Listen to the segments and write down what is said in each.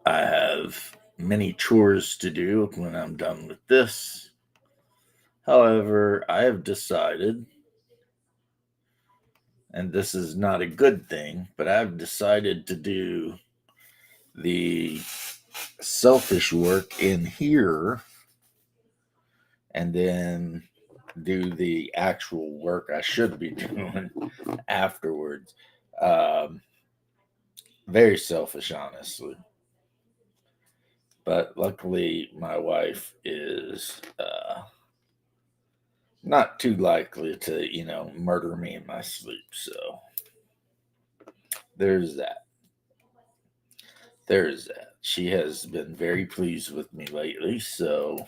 I have many chores to do when I'm done with this. However, I have decided, and this is not a good thing, but I've decided to do the selfish work in here and then do the actual work I should be doing afterwards. Um, Very selfish, honestly. But luckily, my wife is not too likely to, murder me in my sleep. So there's that. There's that. She has been very pleased with me lately. So,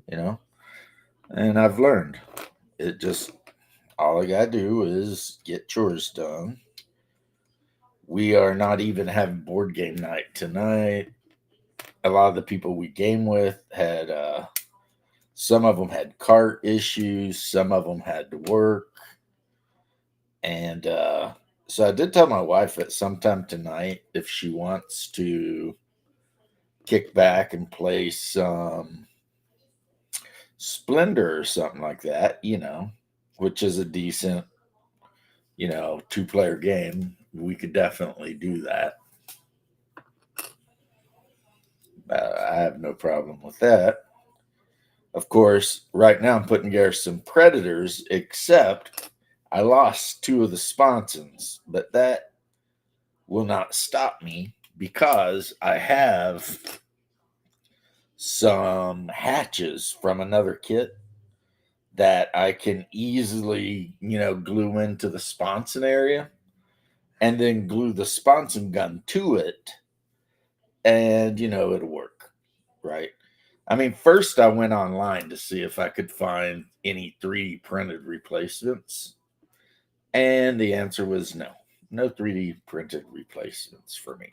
you know, and I've learned it just, all I got to do is get chores done. We are not even having board game night tonight. A lot of the people we game with had, some of them had cart issues, some of them had to work. And so I did tell my wife at sometime tonight if she wants to kick back and play some Splendor or something like that, which is a decent, two-player game. We could definitely do that. I have no problem with that. Of course, right now I'm putting together some Predators, except I lost two of the sponsons, but that will not stop me because I have some hatches from another kit that I can easily, glue into the sponson area and then glue the sponson gun to it and, it'll work, right? I mean, first I went online to see if I could find any 3D printed replacements, and the answer was no. No 3D printed replacements for me.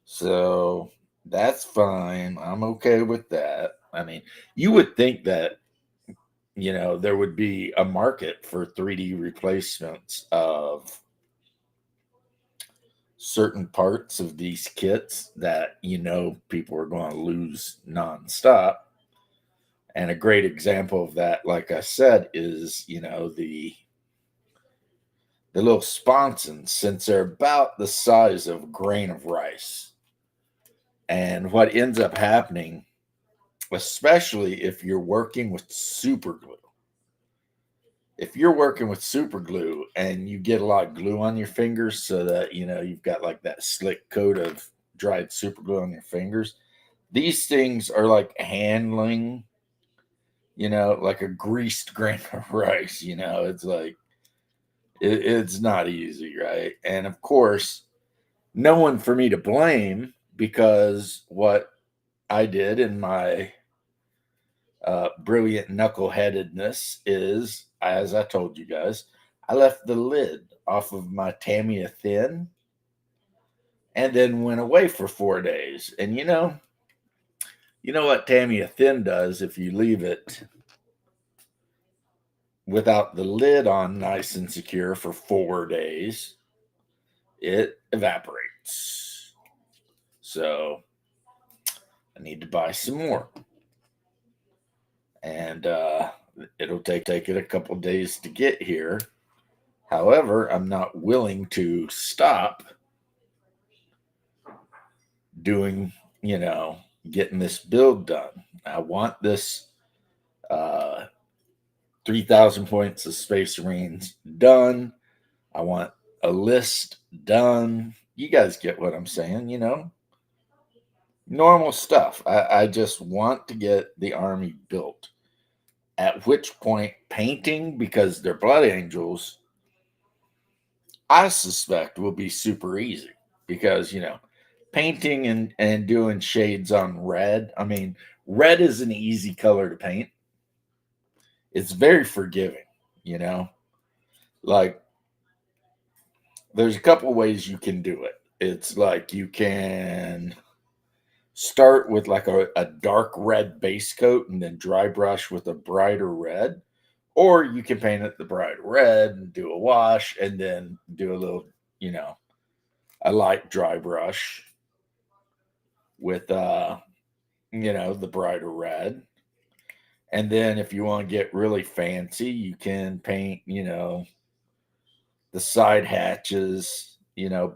So that's fine. I'm okay with that. I mean, you would think that, there would be a market for 3D replacements of certain parts of these kits that, people are going to lose nonstop. And a great example of that, like I said, is, the little sponsons, since they're about the size of a grain of rice. And what ends up happening, especially if you're working with super glue, if you're working with super glue and you get a lot of glue on your fingers so that, you've got like that slick coat of dried super glue on your fingers, these things are like handling, like a greased grain of rice. It's like, it's not easy, right? And of course, no one for me to blame because what I did in my brilliant knuckleheadedness is, as I told you guys, I left the lid off of my Tamiya Thin and then went away for 4 days. And you know what Tamiya Thin does if you leave it without the lid on nice and secure for 4 days, it evaporates. So I need to buy some more. And it'll take it a couple days to get here. However, I'm not willing to stop doing, getting this build done. I want this uh, 3,000 points of Space Marines done. I want a list done. You guys get what I'm saying, Normal stuff. I just want to get the army built. At which point, painting, because they're blood angels, I suspect will be super easy because, painting and doing shades on red. I mean, red is an easy color to paint. It's very forgiving, you know? Like, there's a couple ways you can do it. It's like you can start with like a dark red base coat and then dry brush with a brighter red. Or you can paint it the bright red and do a wash and then do a little, a light dry brush. with the brighter red. And then if you want to get really fancy, you can paint, the side hatches,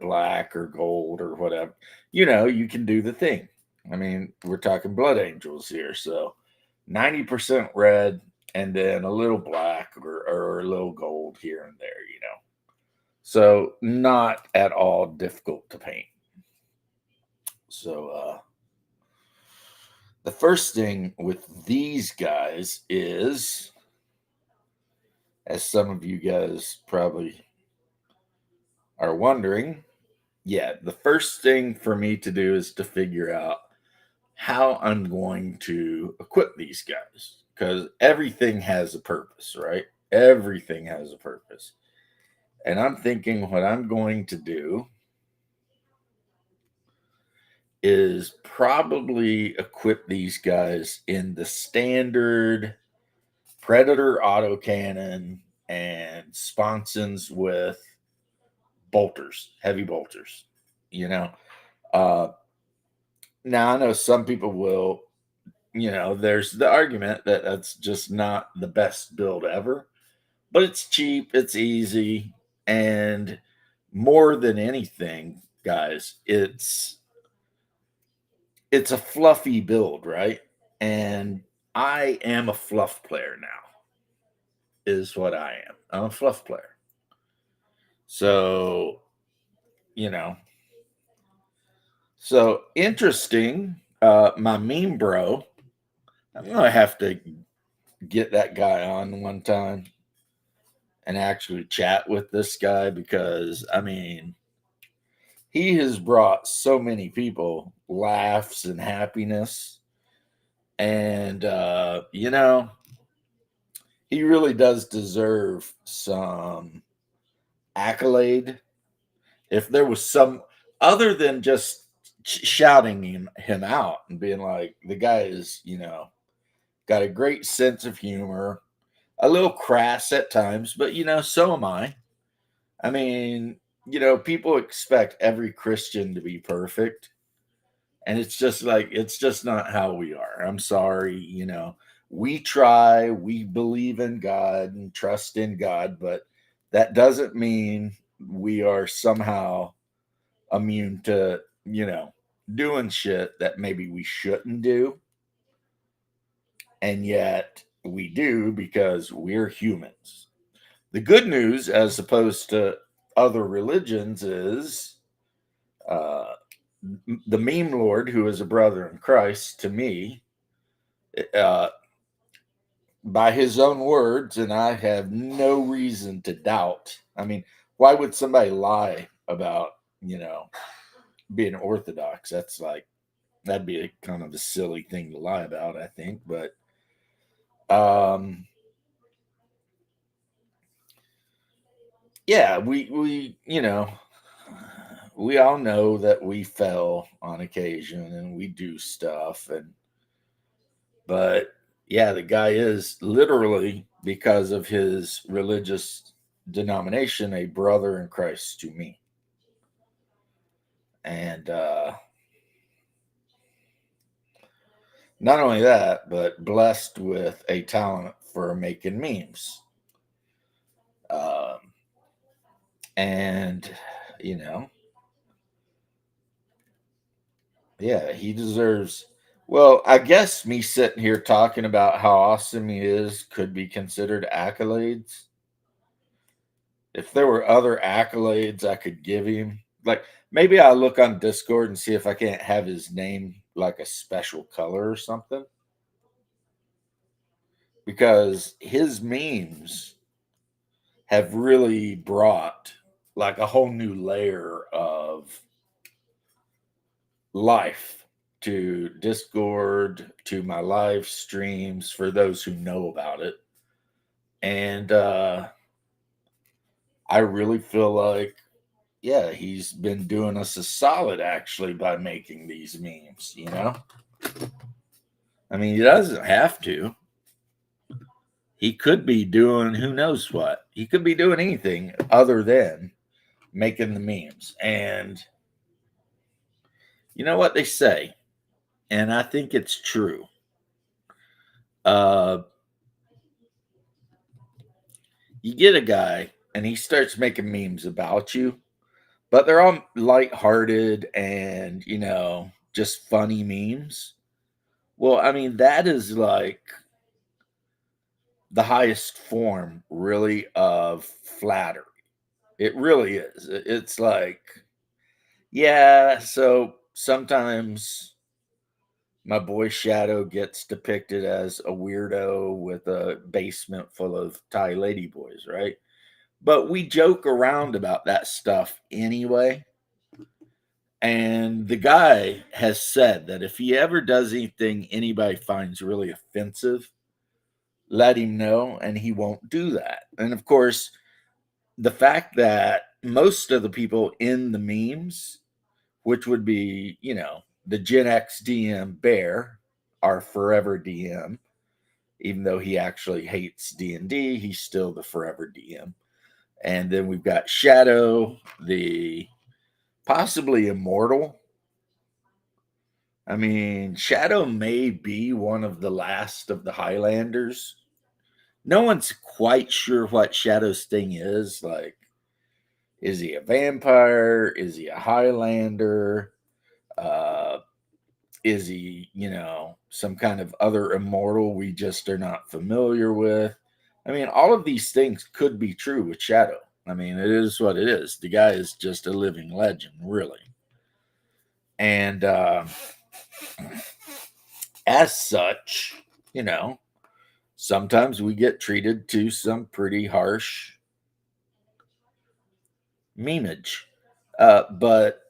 black or gold or whatever. You can do the thing. I mean, we're talking blood angels here. So 90% red and then a little black or a little gold here and there. So not at all difficult to paint. So the first thing with these guys is, as some of you guys probably are wondering, yeah, the first thing for me to do is to figure out how I'm going to equip these guys, because everything has a purpose, right? Everything has a purpose. And I'm thinking what I'm going to do is probably equip these guys in the standard Predator autocannon and sponsons with bolters, heavy bolters. You know, uh, now I know some people will. There's the argument that that's just not the best build ever, but it's cheap, it's easy, and more than anything, guys, it's a fluffy build, right? And I am a fluff player now, is what I am. I'm a fluff player. So, you know, so interesting. My meme bro, I'm gonna have to get that guy on one time and actually chat with this guy, because I mean, he has brought so many people laughs and happiness, and he really does deserve some accolade. If there was some other than just shouting him out and being like, the guy is, got a great sense of humor, a little crass at times, but so am I. I mean, people expect every Christian to be perfect, and it's just like, it's just not how we are. I'm sorry. We try, we believe in God and trust in God, but that doesn't mean we are somehow immune to, doing shit that maybe we shouldn't do. And yet we do, because we're humans. The good news, as opposed to other religions, is uh, the meme lord, who is a brother in Christ to me, uh, by his own words, and I have no reason to doubt. I mean, why would somebody lie about, being Orthodox? That's like, that'd be a kind of a silly thing to lie about, I think. But um, yeah, we all know that we fell on occasion and we do stuff, but yeah, the guy is literally, because of his religious denomination, a brother in Christ to me. And not only that, but blessed with a talent for making memes. Um, and, you know, yeah, he deserves. Well, I guess me sitting here talking about how awesome he is could be considered accolades. If there were other accolades I could give him, like maybe I'll look on Discord and see if I can't have his name like a special color or something. Because his memes have really brought like a whole new layer of life to Discord, to my live streams, for those who know about it. And I really feel like, yeah, he's been doing us a solid actually by making these memes. I mean, he doesn't have to. He could be doing who knows what. He could be doing anything other than making the memes. And you know what they say? and I think it's true. Uh, you get a guy, and he starts making memes about you, but they're all lighthearted and just funny memes. Well, I mean, that is like the highest form, really, of flattery. It really is. It's like, yeah, so sometimes my boy Shadow gets depicted as a weirdo with a basement full of Thai lady boys, right? But we joke around about that stuff anyway. And the guy has said that if he ever does anything anybody finds really offensive, let him know and he won't do that. And of course, the fact that most of the people in the memes, which would be, the Gen X DM Bear, our forever DM, even though he actually hates D&D, he's still the forever DM. And then we've got Shadow, the possibly immortal. I mean, Shadow may be one of the last of the Highlanders. No one's quite sure what Shadow's thing is. Like, is he a vampire? Is he a Highlander? Uh, is he, some kind of other immortal we just are not familiar with? I mean, all of these things could be true with Shadow. I mean, it is what it is. The guy is just a living legend, really. And as such, you know, sometimes we get treated to some pretty harsh memeage. But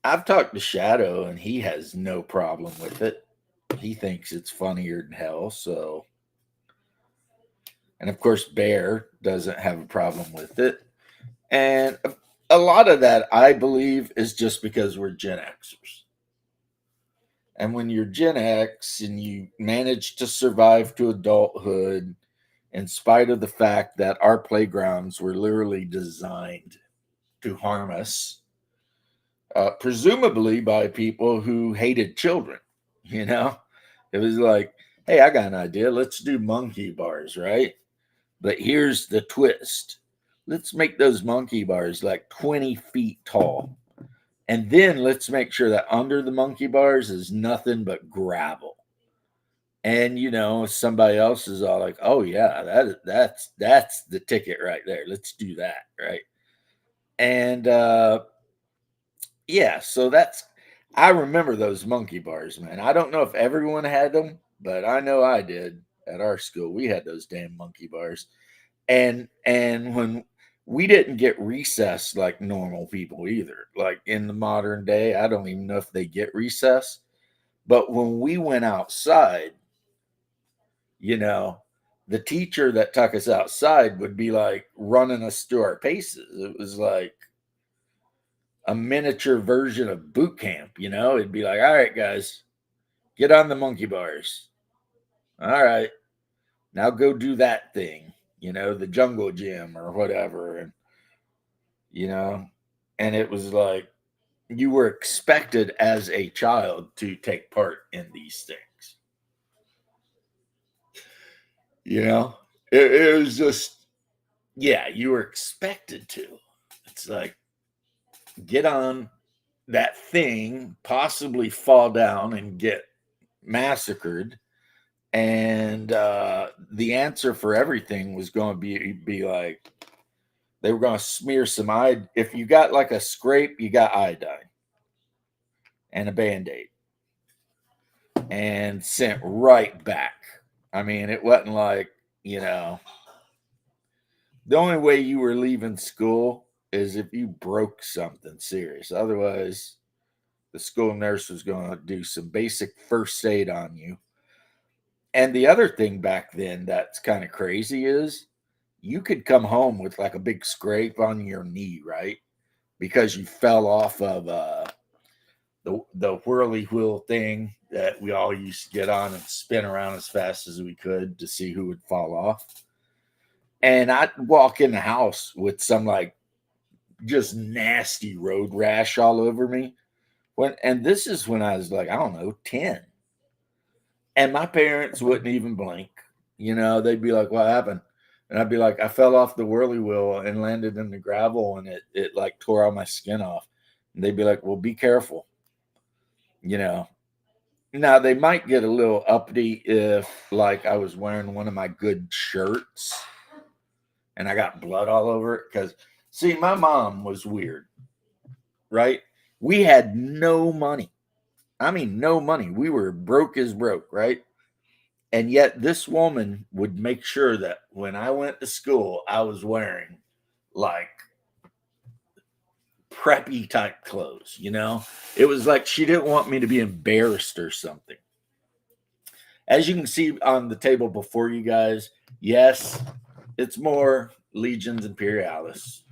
I've talked to Shadow and he has no problem with it. He thinks it's funnier than hell. So, and of course, Bear doesn't have a problem with it. And a lot of that, I believe, is just because we're Gen Xers. And when you're Gen X and you manage to survive to adulthood, in spite of the fact that our playgrounds were literally designed to harm us, presumably by people who hated children. You know, it was like, hey, I got an idea. Let's do monkey bars, right? But here's the twist: let's make those monkey bars like 20 feet tall. And then let's make sure that under the monkey bars is nothing but gravel. And somebody else is all like, "Oh yeah, that's the ticket right there. Let's do that, right?" And yeah, so that's I remember those monkey bars, man. I don't know if everyone had them, but I know I did at our school. We had those damn monkey bars. And when we didn't get recess like normal people either. Like in the modern day, I don't even know if they get recess. But when we went outside, you know, the teacher that took us outside would be like running us through our paces. It was like a miniature version of boot camp, It'd be like, all right, guys, get on the monkey bars. All right, now go do that thing, the jungle gym or whatever. You know, and it was like you were expected as a child to take part in these things. You know, it was just, yeah, you were expected to. It's like, get on that thing, possibly fall down and get massacred. And the answer for everything was going to be like, they were going to smear some eye. If you got like a scrape, you got iodine and a band aid and sent right back. I mean, it wasn't like, you know, the only way you were leaving school is if you broke something serious. Otherwise, the school nurse was going to do some basic first aid on you. And the other thing back then that's kind of crazy is you could come home with like a big scrape on your knee, right? Because you fell off of the whirly wheel thing that we all used to get on and spin around as fast as we could to see who would fall off. And I'd walk in the house with some like just nasty road rash all over me. And this is when I was like, I don't know, 10. And my parents wouldn't even blink. They'd be like, "What happened?" And I'd be like, "I fell off the whirly wheel and landed in the gravel, and it like tore all my skin off." And they'd be like, "Well, be careful." You know. Now they might get a little uppity if like I was wearing one of my good shirts and I got blood all over it. Because see, my mom was weird, right? We had no money. I mean, no money. We were broke as broke, right? And yet this woman would make sure that when I went to school, I was wearing like preppy type clothes. It was like she didn't want me to be embarrassed or something. As you can see on the table before you guys, yes, it's more Legions Imperialis.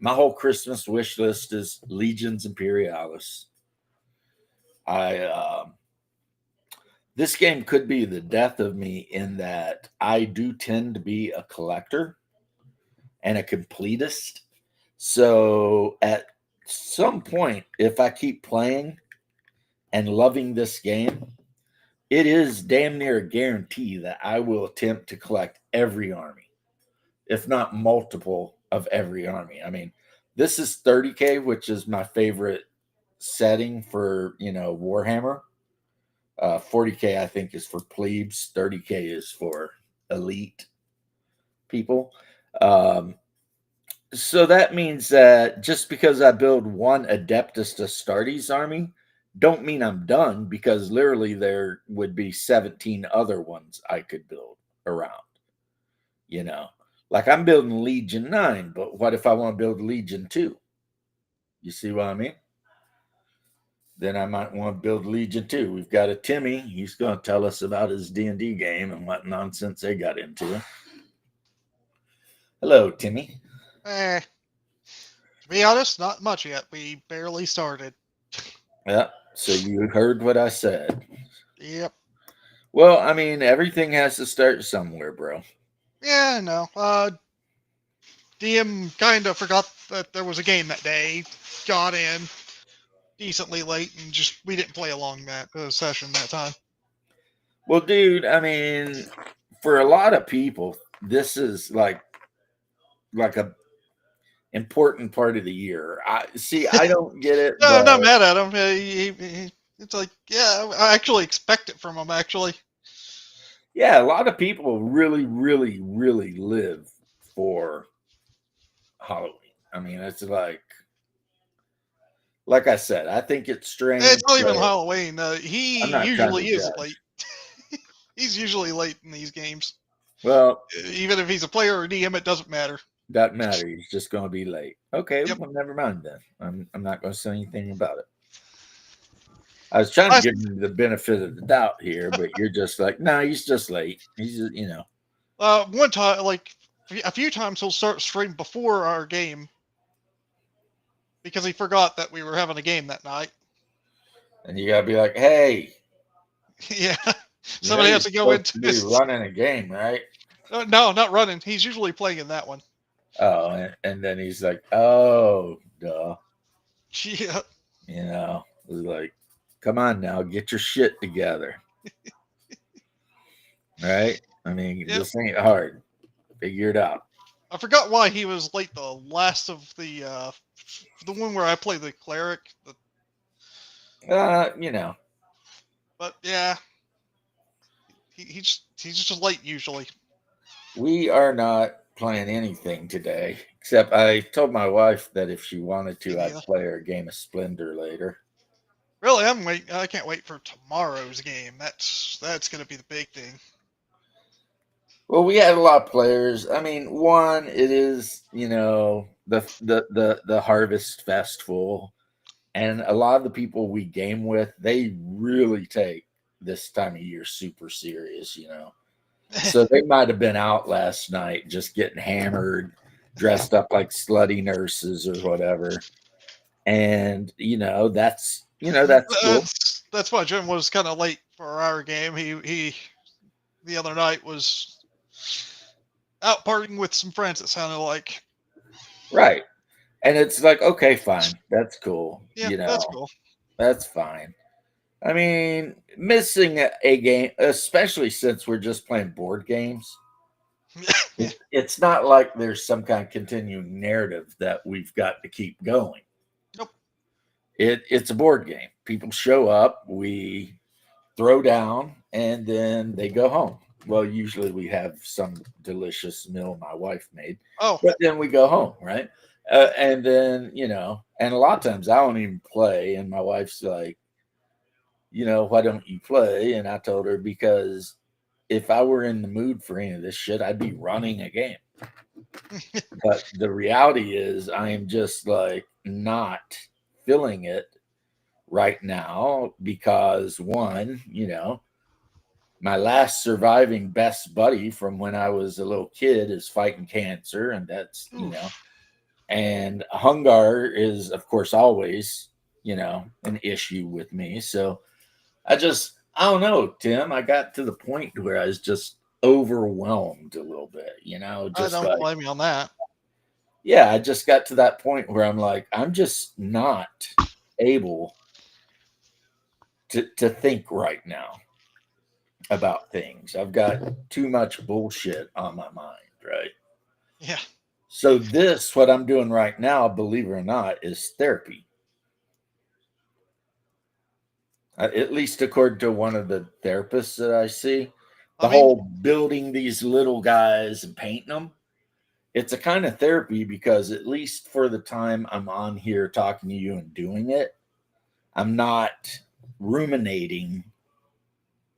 My whole Christmas wish list is Legions Imperialis. I This game could be the death of me in that I do tend to be a collector and a completist. So at some point, if I keep playing and loving this game, it is damn near a guarantee that I will attempt to collect every army, if not multiple of every army. I mean, this is 30K, which is my favorite setting for, Warhammer. 40K, I think, is for plebes. 30K is for elite people. Um, so that means that just because I build one Adeptus Astartes army, don't mean I'm done because literally there would be 17 other ones I could build around. You know, like I'm building Legion 9, but what if I want to build Legion 2? You see what I mean? Then I might want to build Legion 2. We've got a Timmy. He's going to tell us about his D&D game and what nonsense they got into. Hello, Timmy. To be honest, not much yet. We barely started. Yeah, so you heard what I said. Yep. Well, I mean, everything has to start somewhere, bro. Yeah, no. DM kind of forgot that there was a game that day. Got in decently late, and just we didn't play along that session that time. Well, dude, I mean, for a lot of people, this is like a important part of the year. I see. I don't get it, No, but I'm not mad at him. It's like, yeah, I actually expect it from him. Actually, yeah, a lot of people really, really, really live for Halloween. I mean, it's like I said, I think it's it's strange, not even but Halloween. I'm He not trying to usually is judge. late. He's usually late in these games. Well, Even if he's a player or DM, it doesn't matter. doesn't matter. He's just going to be late. Okay, Yep. well, never mind then. I'm not going to say anything about it. I was trying to Last give you the benefit of the doubt here, but you're just like, no, he's just late. He's just. one time, like a few times, he'll start stream before our game because he forgot that we were having a game that night. And you gotta be like, hey, Yeah, you know somebody has you're to go supposed into to be this. running a game, right? No, not running. He's usually playing in that one. Oh, and then he's like, oh, duh. Yeah. It was like, come on now, get your shit together, right? I mean, Yep. this ain't hard. Figure it out. I forgot why he was late. The last of the one where I play the cleric. Uh, you know, But yeah, he's just late usually. we are not playing anything today, except I told my wife that if she wanted Me to, I'd neither. play her a game of Splendor later. Really, I'm wait. I can't wait for tomorrow's game. That's gonna be the big thing. Well, we had a lot of players. I mean, one, it is the Harvest Festival, and a lot of the people we game with, they really take this time of year super serious. So they might have been out last night just getting hammered, dressed up like slutty nurses or whatever, and that's cool. That's why Jim was kind of late for our game. He the other night was out partying with some friends. It sounded like. Right. And it's like, okay, fine. That's cool. Yeah, that's cool. That's fine. I mean, missing a game, especially since we're just playing board games, Yeah. it's not like there's some kind of continuing narrative that we've got to keep going. Nope. It's a board game. People show up, we throw down, and then they go home. Well, usually we have some delicious meal my wife made, Oh, but then we go home, right? And then, and a lot of times I don't even play, and my wife's like, why don't you play? And I told her, because if I were in the mood for any of this shit, I'd be running a game. But the reality is, I am just like not feeling it right now because one, my last surviving best buddy from when I was a little kid is fighting cancer, and that's, oof. and hunger is, of course, always, an issue with me. So I don't know, Tim. I got to the point where I was just overwhelmed a little bit, I just don't like, blame you on that. yeah, I just got to that point where I'm like, I'm just not able to think right now about things. I've got too much bullshit on my mind, right? Yeah. So what I'm doing right now, believe it or not, is therapy. At least according to one of the therapists that I see, I the mean, whole building these little guys and painting them, it's a kind of therapy because at least for the time I'm on here talking to you and doing it, I'm not ruminating.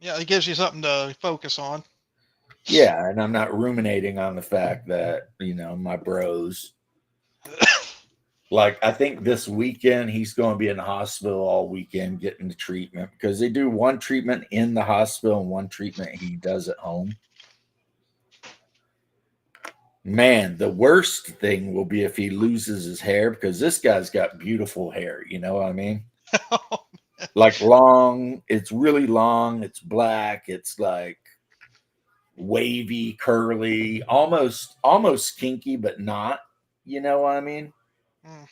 yeah, it gives you something to focus on. Yeah, and I'm not ruminating on the fact that, my bros, like, I think this weekend he's going to be in the hospital all weekend getting the treatment because they do one treatment in the hospital and one treatment he does at home. Man, the worst thing will be if he loses his hair because this guy's got beautiful hair. You know what I mean? Like long, it's really long, it's black, it's like wavy, curly, almost kinky, but not. You know what I mean? Mm.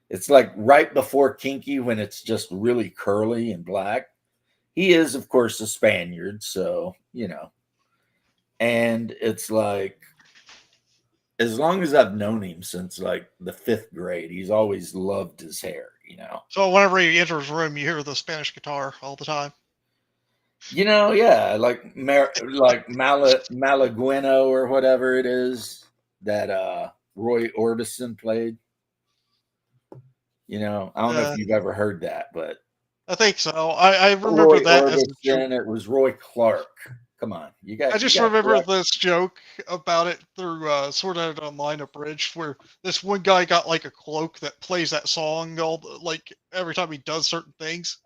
It's like right before kinky when it's just really curly and black. He is, of course, a Spaniard, so and it's like as long as I've known him since like the fifth grade, he's always loved his hair. So whenever he enters a room, you hear the Spanish guitar all the time. Yeah, like Malagueno or whatever it is that Roy Orbison played. I don't know if Uh, you've ever heard that, but I think so. I remember Roy that as a joke. Orbison, it was Roy Clark. Come on, you I got you just got remember correct. this joke about it through Sword Art Online abridged, where this one guy got like a cloak that plays that song like every time he does certain things.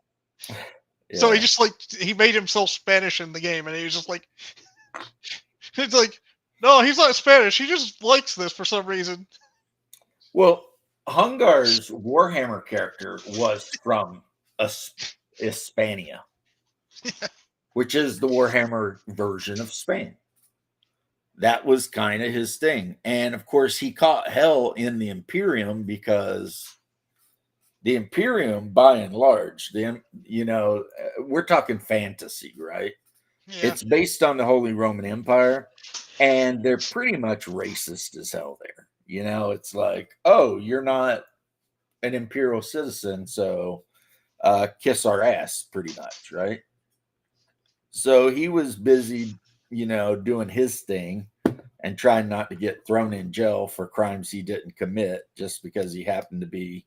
So he Yeah. just like he made himself Spanish in the game, and he was just like, it's like, no, he's not Spanish. He just likes this for some reason. Well, Hungar's Warhammer character was from Hispania, which is the Warhammer version of Spain. That was kind of his thing. And of course, he caught hell in the Imperium because the Imperium, by and large, we're talking fantasy, right? Yeah. It's based on the Holy Roman Empire, and they're pretty much racist as hell there. It's like, oh, you're not an imperial citizen, so kiss our ass, pretty much, right? So he was busy, doing his thing and trying not to get thrown in jail for crimes he didn't commit just because he happened to be,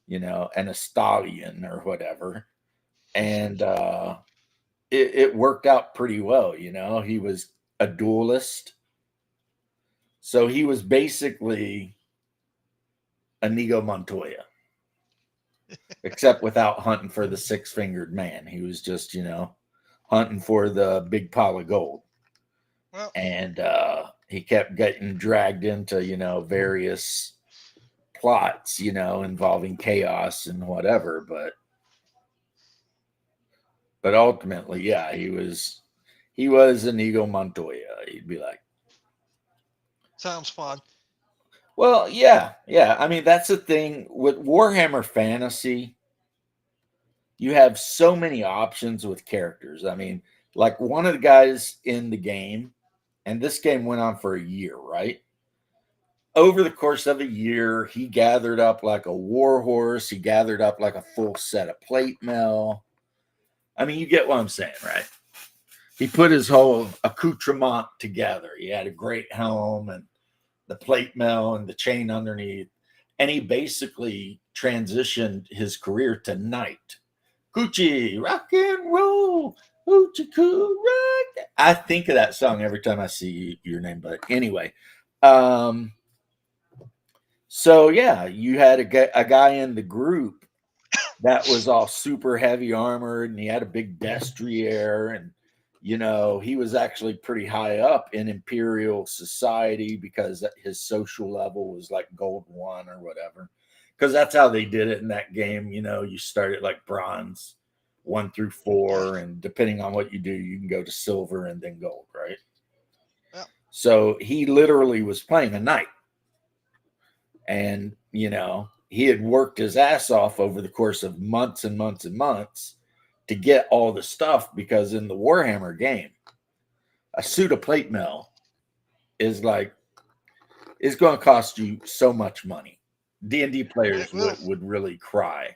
an Estalian or whatever. And it worked out pretty well. He was a duelist. So he was basically Inigo Montoya, except without hunting for the six-fingered man. He was just, hunting for the big pile of gold. Well, And he kept getting dragged into, various plots, involving chaos and whatever. But ultimately, yeah, he was Inigo Montoya. He'd be like, sounds fun. Well, yeah, yeah. I mean, that's the thing with Warhammer Fantasy. You have so many options with characters. I mean, like one of the guys in the game, and this game went on for a year, right? Over the course of a year, he gathered up like a war horse. He gathered up like a full set of plate mail. I mean, you get what I'm saying, right? He put his whole accoutrement together. He had a great helm and the plate mail and the chain underneath. And he basically transitioned his career to knight. Coochie, rock and roll, hoochie coo, rock. I think of that song every time I see your name. But anyway, um, so yeah, you had a guy in the group that was all super heavy armored, and he had a big destrier, and he was actually pretty high up in imperial society because his social level was like gold 1 or whatever, because that's how they did it in that game. You start at like bronze 1 through Yeah. 4, and depending on what you do, you can go to silver and then gold, right? Yeah. So he literally was playing a knight, and he had worked his ass off over the course of months and months and months to get all the stuff, because in the Warhammer game, a suit of plate mail is like is going to cost you so much money. D&D It players will. would really cry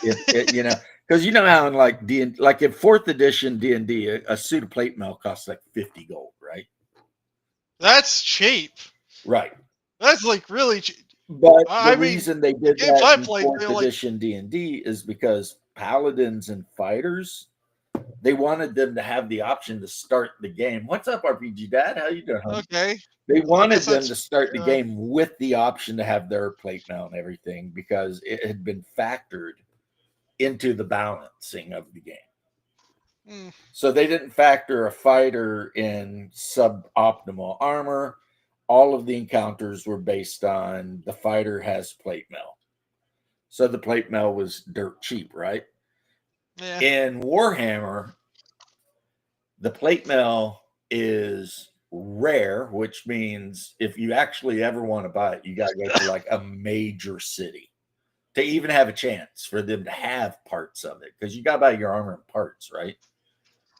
if it, because how in like D like in 4th edition D&D, a suit of plate mail costs like 50 gold, right? That's cheap. Right. That's like really cheap. But the I mean, reason they the did games that I in played, 4th they're like, edition D&D is because paladins and fighters, they wanted them to have the option to start the game. What's up, RPG Dad? How you doing, hon? okay, They I guess wanted them that's to start the fair. game with the option to have their plate mail and everything, because it had been factored into the balancing of the game. Mm, So they didn't factor a fighter in suboptimal armor. All of the encounters were based on the fighter has plate mail. So the plate mail was dirt cheap, right? yeah. In Warhammer, the plate mail is rare, which means if you actually ever want to buy it, you got to go to like a major city to even have a chance for them to have parts of it, because you got to buy your armor and parts, right?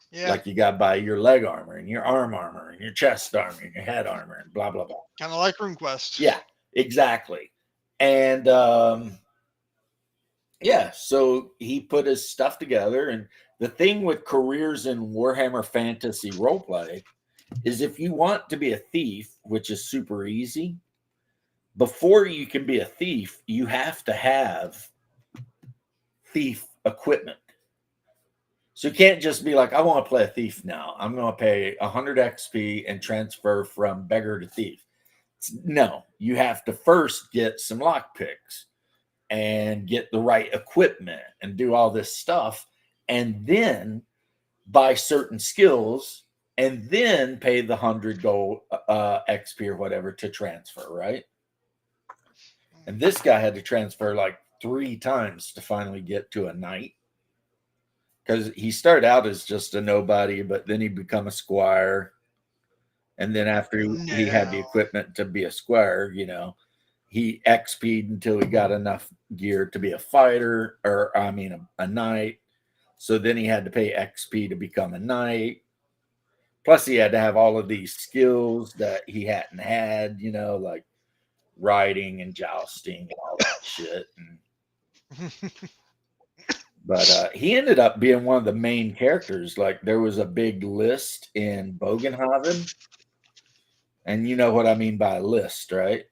Yeah. Like you got to buy your leg armor and your arm armor and your chest armor and your head armor and blah blah blah. Kind of like RuneQuest. Yeah, exactly. And yeah, so he put his stuff together. And the thing with careers in Warhammer Fantasy roleplay is, if you want to be a thief, which is super easy, before you can be a thief, you have to have thief equipment. So you can't just be like, I want to play a thief now. I'm going to pay 100 XP and transfer from beggar to thief. No, you have to first get some lockpicks and get the right equipment and do all this stuff, and then buy certain skills, and then pay the 100 gold XP or whatever to transfer, right? And this guy had to transfer like 3 times to finally get to a knight, because he started out as just a nobody, but then he become a squire, and then after he had the No. equipment to be a squire, he XP'd until he got enough gear to be a fighter, or I mean a knight. So then he had to pay XP to become a knight. Plus, he had to have all of these skills that he hadn't had, like riding and jousting and all that shit. But he ended up being one of the main characters. Like, there was a big list in Bogenhaven, and you know what I mean by list, right?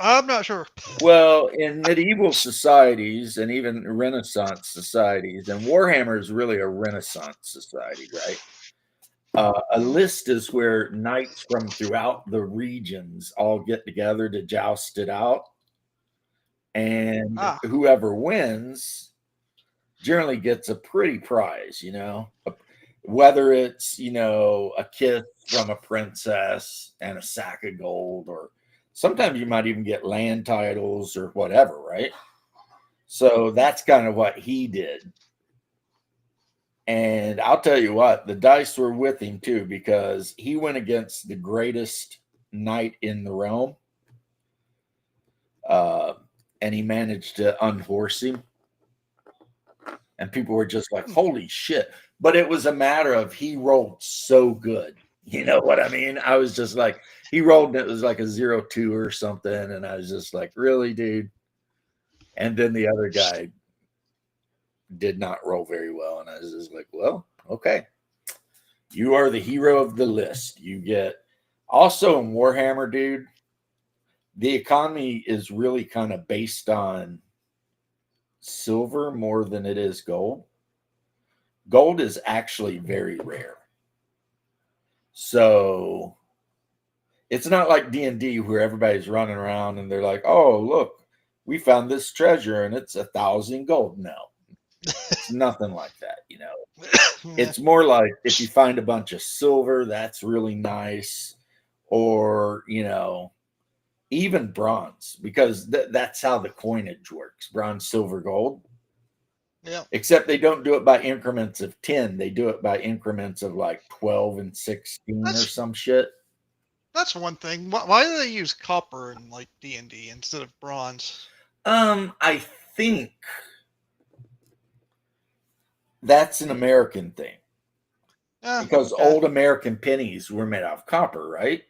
I'm not sure. Well, in medieval societies and even Renaissance societies, and Warhammer is really a Renaissance society, right? A Mm, list is where knights from throughout the regions all get together to joust it out, and ah. whoever wins generally gets a pretty prize, whether it's a kiss from a princess and a sack of gold, or sometimes you might even get land titles or whatever, right? So that's kind of what he did. And I'll tell you what, the dice were with him too, because he went against the greatest knight in the realm, uh, and he managed to unhorse him, and people were just like, "Holy shit!" But it was a matter of he rolled so good. You know what I mean? I was just like, he rolled, and it was like a 0-2 or something, and I was just like, "Really, dude?" And then the other guy did not roll very well, and I was just like, "Well, okay, you are the hero of the list. You get." Also in Warhammer, dude, the economy is really kind of based on silver more than it is gold. Gold is actually very rare. So it's not like D&D where everybody's running around and they're like, "Oh, look, we found this treasure and it's 1,000 gold." No, it's nothing like that, you know. Yeah. It's more like if you find a bunch of silver, that's really nice. Or, you know, even bronze, because that's how the coinage works: bronze, silver, gold. Yeah. Except they don't do it by increments of 10. They do it by increments of like 12 and 16 or That's some shit. that's one thing. Why do they use copper in like D&D instead of bronze? I think that's an American thing because Okay. old American pennies were made out of copper, right?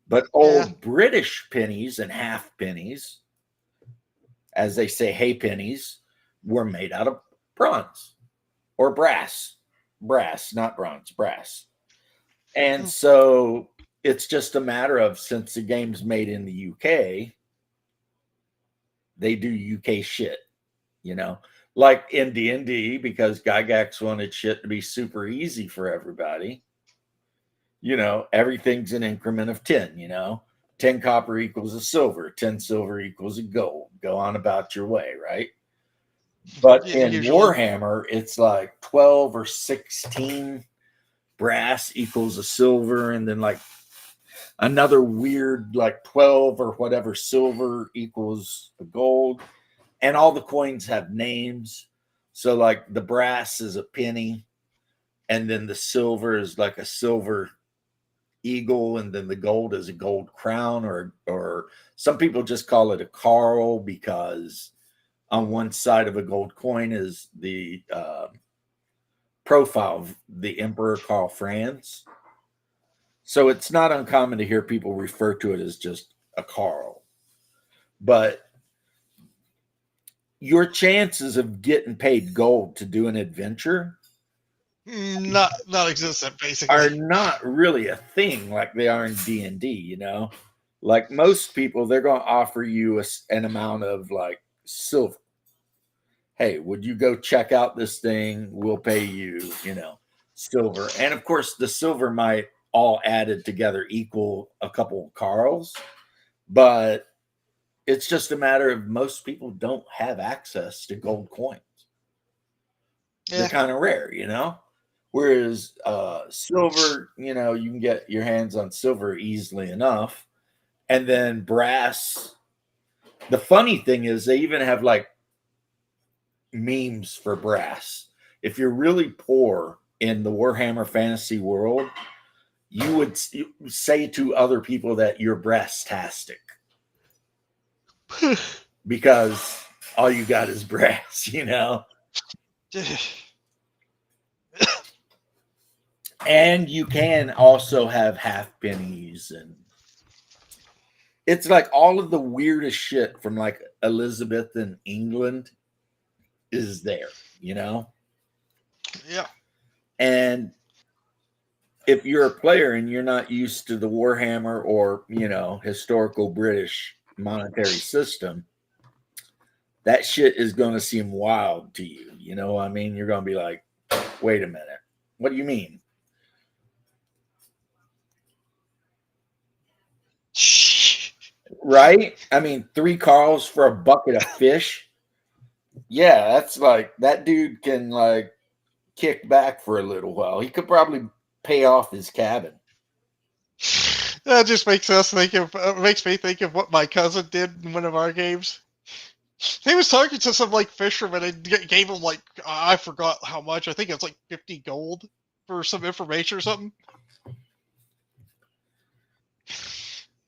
But Yeah. old British pennies and half pennies, as they say, hay pennies, were made out of bronze or brass. Brass, not bronze, brass. And Hmm. so it's just a matter of, since the game's made in the UK, they do UK shit, you know, like in D&D, because Gygax wanted shit to be super easy for everybody. You know, everything's an increment of 10, you know, 10 copper equals a silver, 10 silver equals a gold. Go on about your way, right? But Yeah. in Usually. Warhammer, it's like 12 or 16 brass equals a silver, and then like another weird like 12 or whatever silver equals a gold. And all the coins have names. So like the brass is a penny, and then the silver is like a silver eagle, and then the gold is a gold crown, or some people just call it a carl, because on one side of a gold coin is the profile of the Emperor Karl Franz. So it's not uncommon to hear people refer to it as just a carl. But your chances of getting paid gold to do an adventure Not existent, are basically. not really a thing like they are in D&D, you know? Like most people, they're going to offer you an amount of like silver. Hey, would you go check out this thing? We'll pay you, you know, silver. And of course, the silver might all added together equal a couple of Carls, but it's just a matter of most people don't have access to gold coins. They're Yeah. kind of rare, you know? Whereas silver, you know, you can get your hands on silver easily enough. And then brass. The funny thing is, they even have like memes for brass. If you're really poor in the Warhammer fantasy world, you would say to other people that you're brass-tastic because all you got is brass, you know? And you can also have half pennies, and it's like all of the weirdest shit from like Elizabethan England is there, you know? Yeah. And if you're a player and you're not used to the Warhammer or, you know, historical British monetary system, that shit is going to seem wild to you. You know what I mean? You're going to be like, wait a minute. What do you mean? Right? I mean, 3 Carls for a bucket of fish. Yeah, that's like, that dude can like kick back for a little while. He could probably pay off his cabin. That just makes me think of what my cousin did in one of our games. He was talking to some like fisherman and gave him like I forgot how much. I think it was like 50 gold for some information or something.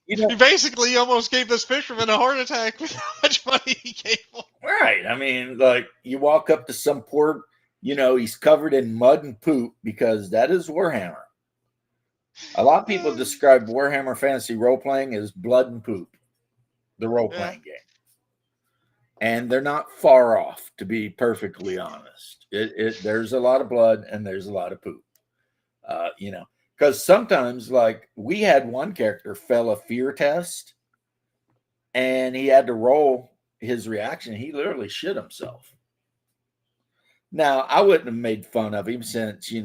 You know, He basically almost gave this fisherman a heart attack with how much money he gave him. right. I mean, like you walk up to some poor, he's covered in mud and poop because that is Warhammer. A lot of people describe Warhammer Fantasy role playing as blood and poop, the role Yeah. playing game. And they're not far off, to be perfectly honest. There's a lot of blood and there's a lot of poop. Because sometimes, like, we had one character fail a fear test and he had to roll his reaction. He literally shit himself. Now, I wouldn't have made fun of him since, he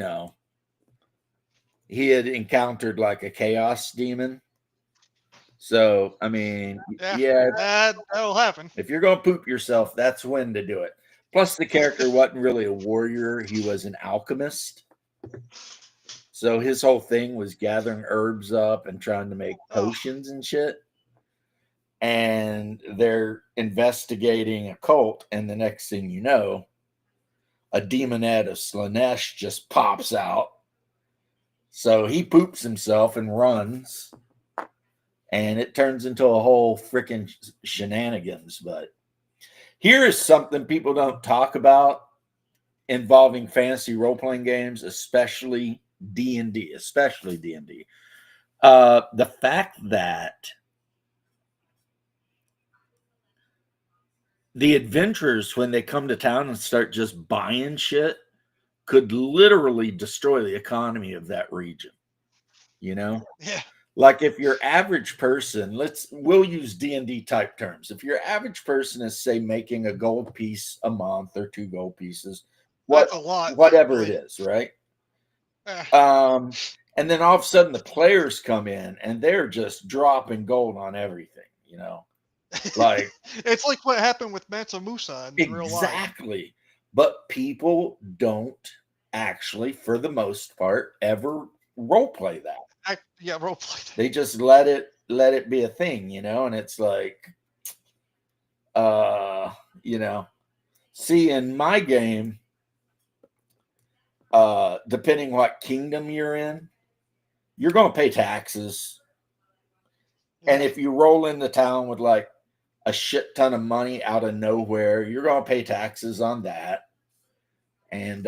had encountered like a chaos demon. So, I mean, yeah, that'll happen. if you're going to poop yourself, that's when to do it. Plus, the character wasn't really a warrior, he was an alchemist. So his whole thing was gathering herbs up and trying to make potions and shit. And they're investigating a cult, and the next thing you know, a demonette of Slanesh just pops out. So he poops himself and runs, and it turns into a whole freaking shenanigans. But here is something people don't talk about involving fantasy role-playing games, especially D&D, the fact that the adventurers, when they come to town and start just buying shit, could literally destroy the economy of that region. Yeah. Like if your average person, we'll use D&D type terms. If your average person is, say, making a gold piece a month or 2 gold pieces, That's a lot. whatever it is, right? And then all of a sudden the players come in and they're just dropping gold on everything, like it's like what happened with Mansa Musa in real life. Exactly. But people don't actually, for the most part, ever role play that. Role play that. They just let it be a thing, and it's like, see, in my game, depending what kingdom you're in, you're going to pay taxes. Yeah. And if you roll into town with like a shit ton of money out of nowhere, you're going to pay taxes on that. And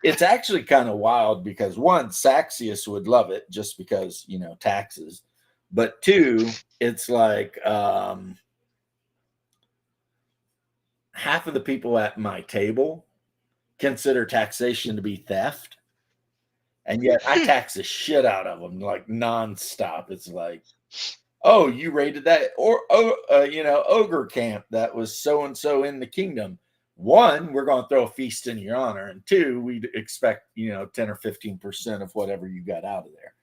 it's actually kind of wild because, one, Saxius would love it just because, taxes. But 2, it's like half of the people at my table consider taxation to be theft. And yet I tax the shit out of them like nonstop. It's like, oh, you raided that ogre camp that was so-and-so in the kingdom. 1, we're going to throw a feast in your honor. And 2, we'd expect, 10 or 15% of whatever you got out of there.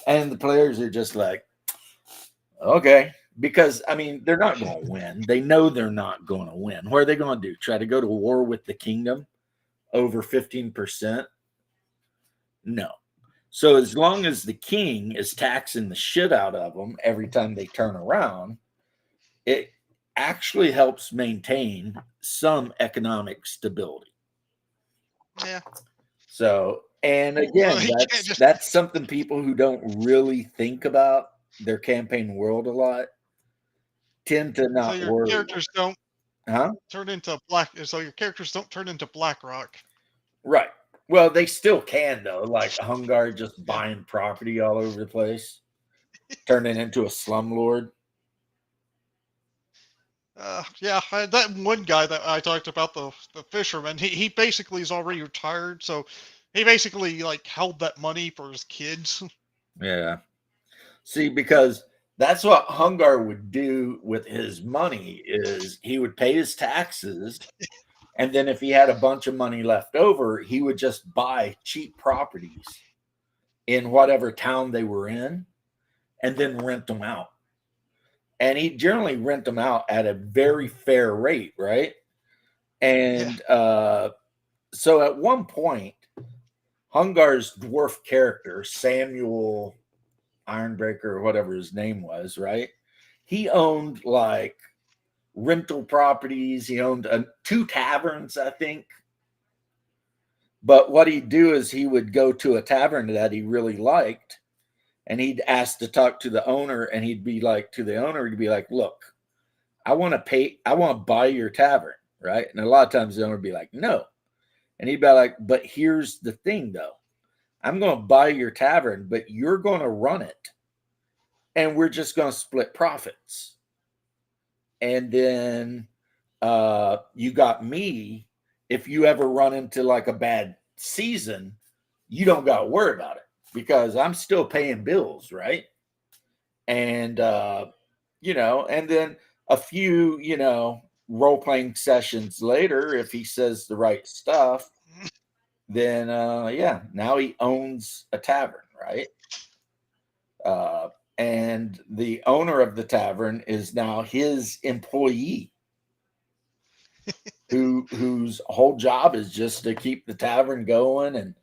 And the players are just like, okay. Because, I mean, they're not going to win. They know they're not going to win. What are they going to do? Try to go to war with the kingdom over 15%? No. So as long as the king is taxing the shit out of them every time they turn around, it actually helps maintain some economic stability. Yeah. So, and again, that's something people who don't really think about their campaign world a lot tend to not so your worry. Characters don't turn into black. So your characters don't turn into BlackRock. Right. Well, they still can though. Like Hungar just buying property all over the place, turning into a slumlord. That one guy that I talked about, the fisherman, he basically is already retired, so he basically like held that money for his kids. Yeah. See, because that's what Hungar would do with his money is he would pay his taxes, and then if he had a bunch of money left over, he would just buy cheap properties in whatever town they were in and then rent them out. And he generally rent them out at a very fair rate, right? And so at one point, Hungar's dwarf character, Samuel Ironbreaker or whatever his name was, right? He owned like rental properties. He owned 2 taverns, I think. But what he'd do is he would go to a tavern that he really liked, and he'd ask to talk to the owner, and he'd be like, to the owner, he'd be like, look, I want to buy your tavern, right? And a lot of times the owner would be like, no. And he'd be like, but here's the thing though. I'm going to buy your tavern, but you're going to run it. And we're just going to split profits. And then you got me. If you ever run into like a bad season, you don't got to worry about it because I'm still paying bills, right? And and then a few, role playing sessions later, if he says the right stuff, then now he owns a tavern, right? Uh, and the owner of the tavern is now his employee, whose whole job is just to keep the tavern going, and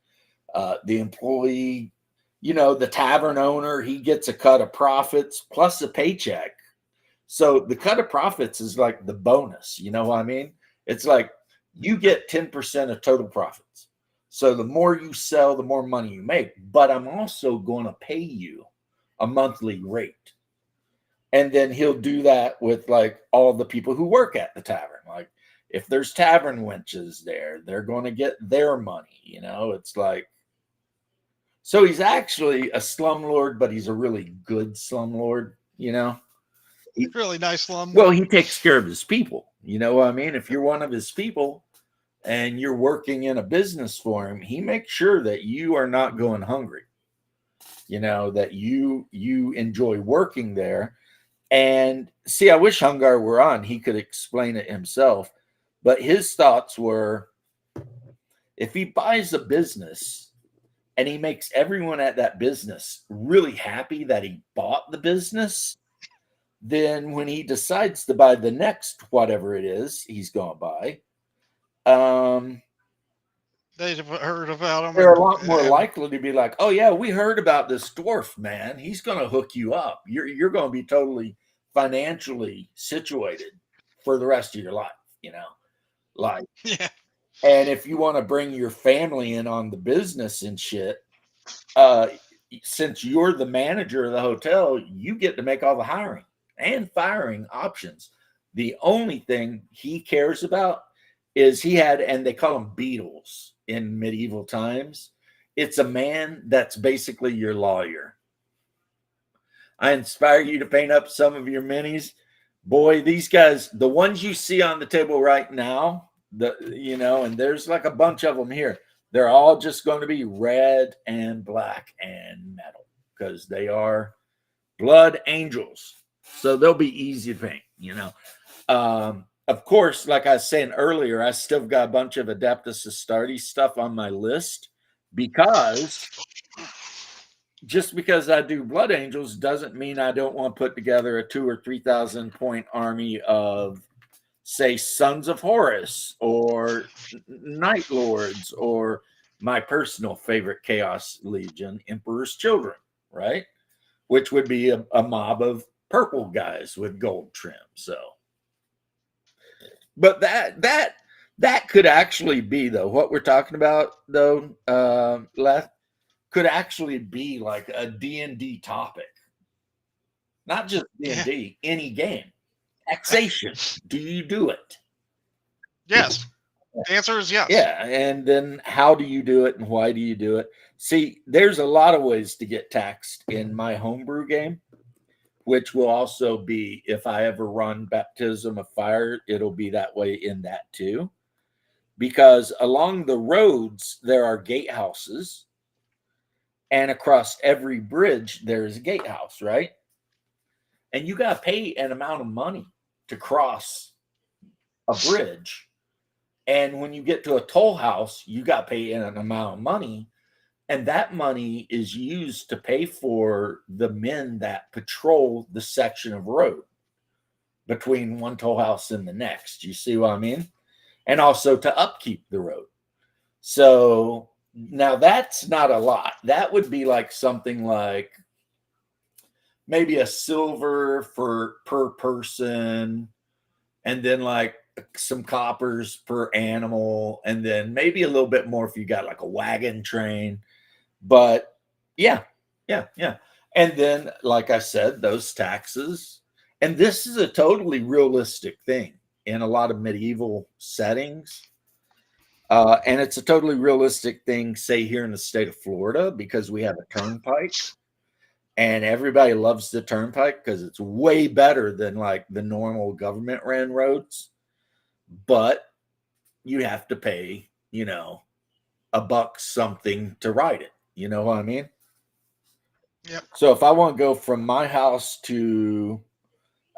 the employee, the tavern owner, he gets a cut of profits plus a paycheck. So the cut of profits is like the bonus. You know what I mean? It's like you get 10% of total profits. So the more you sell, the more money you make. But I'm also going to pay you a monthly rate. And then he'll do that with like all the people who work at the tavern. Like if there's tavern wenches there, they're going to get their money. It's like, so he's actually a slumlord, but he's a really good slumlord, Really nice slum. Well, he takes care of his people. You know what I mean? If you're one of his people and you're working in a business for him, he makes sure that you are not going hungry. That you enjoy working there. And see, I wish Hungar were on. He could explain it himself. But his thoughts were, if he buys a business and he makes everyone at that business really happy that he bought the business, then when he decides to buy the next whatever it is he's going to buy, They've heard about him. they're a lot more likely to be like, oh yeah, we heard about this dwarf, man. He's going to hook you up. You're going to be totally financially situated for the rest of your life, like, yeah. and if you want to bring your family in on the business and shit, since you're the manager of the hotel, you get to make all the hiring and firing options. The only thing he cares about is he had, and they call them beadles in medieval times. It's a man that's basically your lawyer. I inspire you to paint up some of your minis. Boy, these guys, the ones you see on the table right now, and there's like a bunch of them here. They're all just going to be red and black and metal because they are blood angels. So they'll be easy to paint, Of course, like I was saying earlier, I still got a bunch of Adeptus Astartes stuff on my list because just because I do Blood Angels doesn't mean I don't want to put together a 2,000 or 3,000 point army of, say, Sons of Horus or Night Lords or my personal favorite Chaos Legion, Emperor's Children, right? Which would be a mob of purple guys with gold trim. So, but that could actually be, though, what we're talking about, though, Leth, could actually be like a D&D topic. Not just D&D, any game. Taxation. Do you do it? Yes. The answer is yes. Yeah, and then how do you do it and why do you do it? See, there's a lot of ways to get taxed in my homebrew game, which will also be, if I ever run Baptism of Fire, it'll be that way in that too. Because along the roads, there are gatehouses, and across every bridge, there's a gatehouse, right? And you got to pay an amount of money to cross a bridge. And when you get to a toll house, you got to pay an amount of money. And that money is used to pay for the men that patrol the section of road between one toll house and the next. You see what I mean? And also to upkeep the road. So now that's not a lot. That would be like something like maybe a silver per person, and then like some coppers per animal, and then maybe a little bit more if you got like a wagon train. But yeah. And then, like I said, those taxes, and this is a totally realistic thing in a lot of medieval settings. And it's a totally realistic thing, say, here in the state of Florida, because we have a turnpike and everybody loves the turnpike because it's way better than like the normal government ran roads. But you have to pay, a buck something to ride it. You know what I mean? Yep. So if I want to go from my house to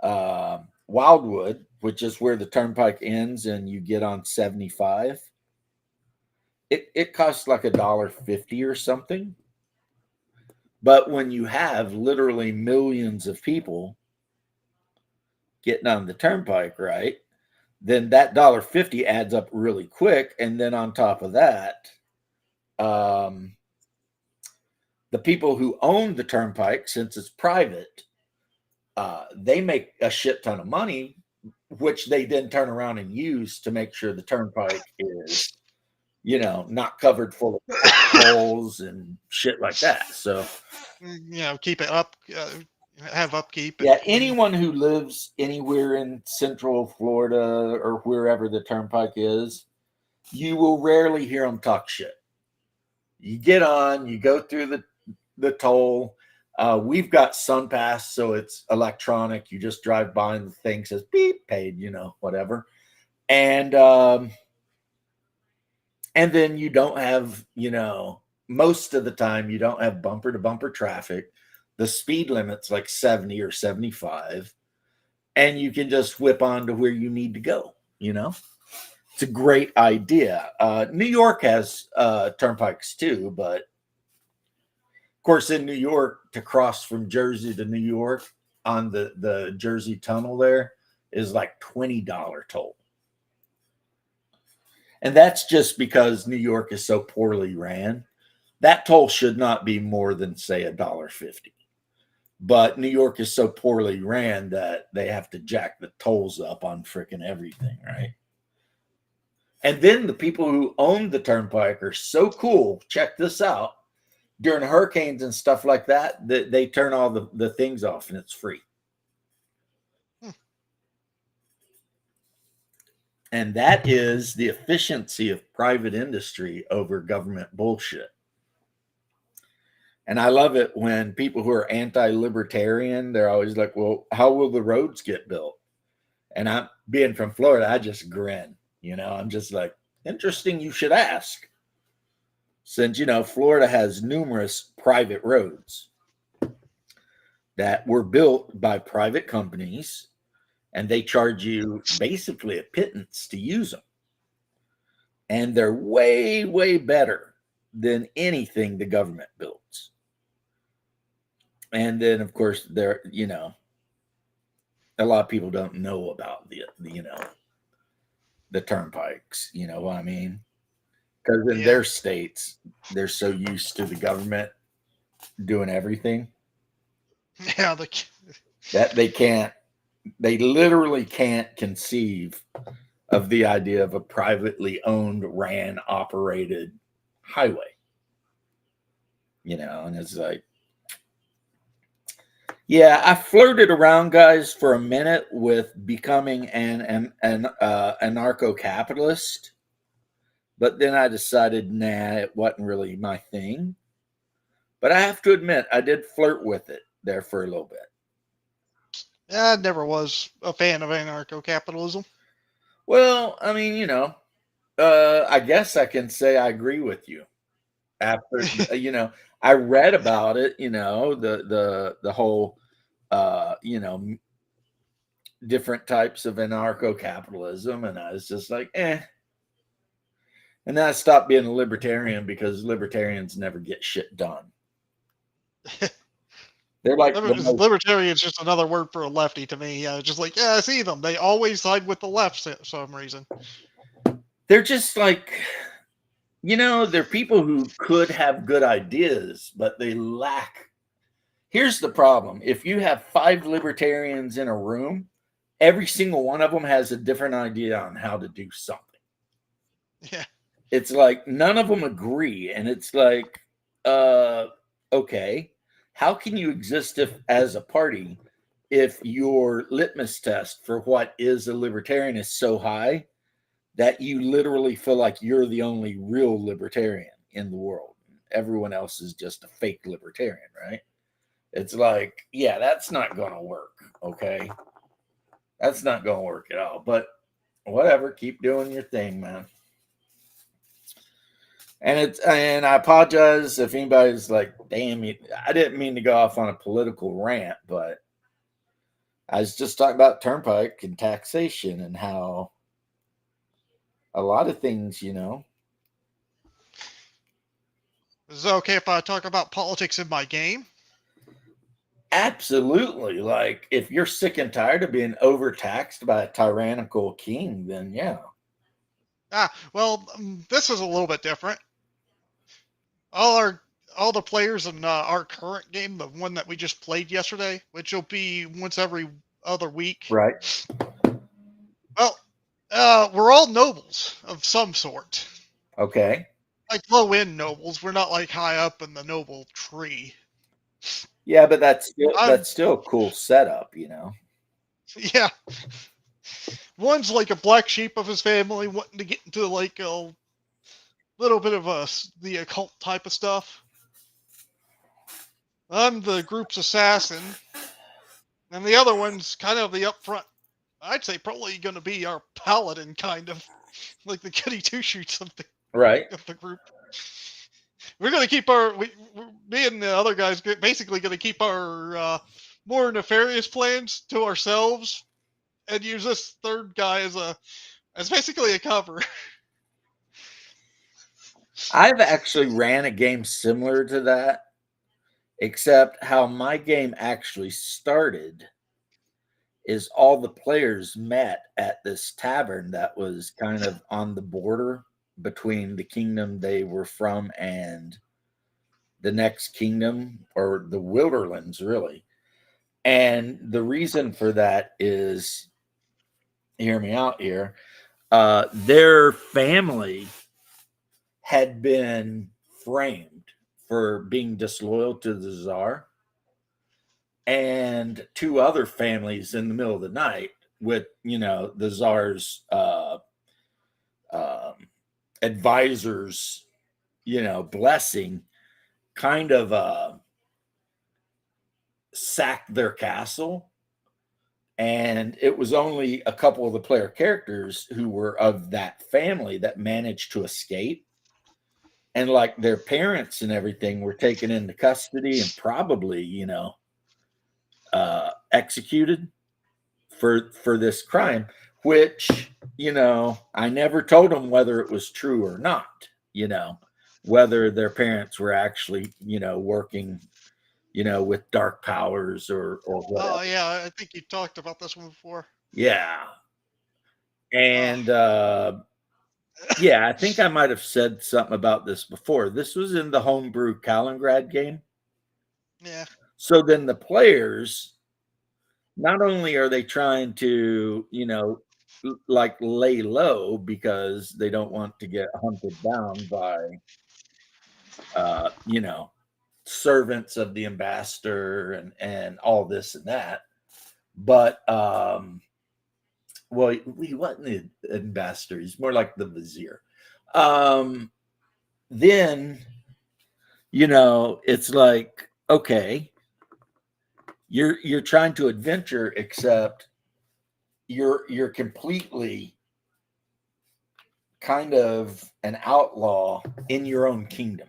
Wildwood, which is where the turnpike ends and you get on 75, it costs like $1.50 or something. But when you have literally millions of people getting on the turnpike, right, then that $1.50 adds up really quick. And then on top of that, um, the people who own the turnpike, since it's private, they make a shit ton of money, which they then turn around and use to make sure the turnpike is, not covered full of potholes and shit like that. So, Keep it up, have upkeep and yeah, anyone who lives anywhere in Central Florida or wherever the turnpike is, you will rarely hear them talk shit. You get on, you go through the toll. We've got SunPass, so it's electronic. You just drive by and the thing says beep, paid, whatever. And then you don't have, most of the time you don't have bumper to bumper traffic. The speed limit's like 70 or 75, and you can just whip on to where you need to go. It's a great idea. New York has turnpikes too, but of course, in New York, to cross from Jersey to New York on the Jersey Tunnel there is like $20 toll. And that's just because New York is so poorly ran. That toll should not be more than, say, $1.50. But New York is so poorly ran that they have to jack the tolls up on freaking everything, right? And then the people who own the turnpike are so cool. Check this out. During hurricanes and stuff like that, they turn all the things off and it's free. And that is the efficiency of private industry over government bullshit. And I love it when people who are anti-libertarian, they're always like, well, how will the roads get built? And I'm being from Florida, I just grin. I'm just like, interesting, you should ask. Since, Florida has numerous private roads that were built by private companies, and they charge you basically a pittance to use them. And they're way, way better than anything the government builds. And then, of course, there, a lot of people don't know about the turnpikes. You know what I mean? Because in their states, they're so used to the government doing everything. Yeah, That they literally can't conceive of the idea of a privately owned, ran, operated highway. And it's like, yeah, I flirted around, guys, for a minute with becoming an anarcho-capitalist, but then I decided, nah, it wasn't really my thing. But I have to admit, I did flirt with it there for a little bit. I never was a fan of anarcho-capitalism. Well, I mean, I guess I can say I agree with you. After I read about it, the whole different types of anarcho-capitalism, and I was just like, eh. And then I stopped being a libertarian because libertarians never get shit done. They're like Libertarian is just another word for a lefty to me. Just like, I see them. They always side with the left for some reason. They're just like, they're people who could have good ideas, but they lack. Here's the problem. If you have 5 libertarians in a room, every single one of them has a different idea on how to do something. Yeah. It's like none of them agree. And it's like, okay. how can you exist if as a party if your litmus test for what is a libertarian is so high that you literally feel like you're the only real libertarian in the world? Everyone else is just a fake libertarian, right? It's like, yeah, that's not going to work. Okay. That's not going to work at all. But whatever, keep doing your thing, man. And I apologize if anybody's like, damn, I didn't mean to go off on a political rant, but I was just talking about turnpike and taxation and how a lot of things, Is it okay if I talk about politics in my game? absolutely, like if you're sick and tired of being overtaxed by a tyrannical king, then yeah. Well, this is a little bit different. All the players in our current game, the one that we just played yesterday, which will be once every other week. Right. Well, we're all nobles of some sort, Okay. like low end nobles. We're not like high up in the noble tree. Yeah, but that's still, I'm that's still a cool setup, yeah. One's like a black sheep of his family, wanting to get into like a little bit of the occult type of stuff. I'm the group's assassin, and the other one's kind of the upfront. I'd say probably going to be our paladin, kind of like the goody two shoes of Right. the group. We're going to keep me and the other guys basically going to keep our more nefarious plans to ourselves, and use this third guy as basically a cover. I've actually ran a game similar to that, except how my game actually started is all the players met at this tavern that was kind of on the border between the kingdom they were from and the next kingdom, or the Wilderlands, really. And the reason for that is, hear me out here, their family had been framed for being disloyal to the czar, and two other families in the middle of the night with the czar's um, advisors blessing, kind of sacked their castle. And it was only a couple of the player characters who were of that family that managed to escape, and like their parents and everything were taken into custody and probably executed for this crime, which I never told them whether it was true or not, whether their parents were actually working with dark powers or whatever. Oh yeah, I think you talked about this one before. Yeah. Uh, And yeah, I think I might have said something about this before. This was in the homebrew Kaliningrad game. yeah. So then the players, not only are they trying to, like lay low because they don't want to get hunted down by, servants of the ambassador and all this and that, but well, he wasn't the ambassador; he's more like the vizier. Um, then it's like, okay, you're trying to adventure, except you're completely kind of an outlaw in your own kingdom,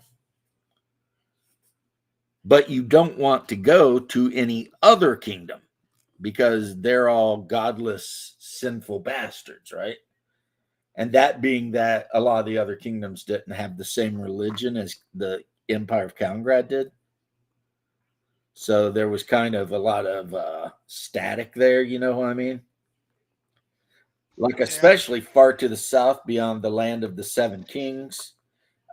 but you don't want to go to any other kingdom because they're all godless, sinful bastards, right? And that being that a lot of the other kingdoms didn't have the same religion as the Empire of Kaliningrad did. So there was kind of a lot of static there, you know what I mean? Like, Yeah. especially far to the south beyond the land of the Seven Kings,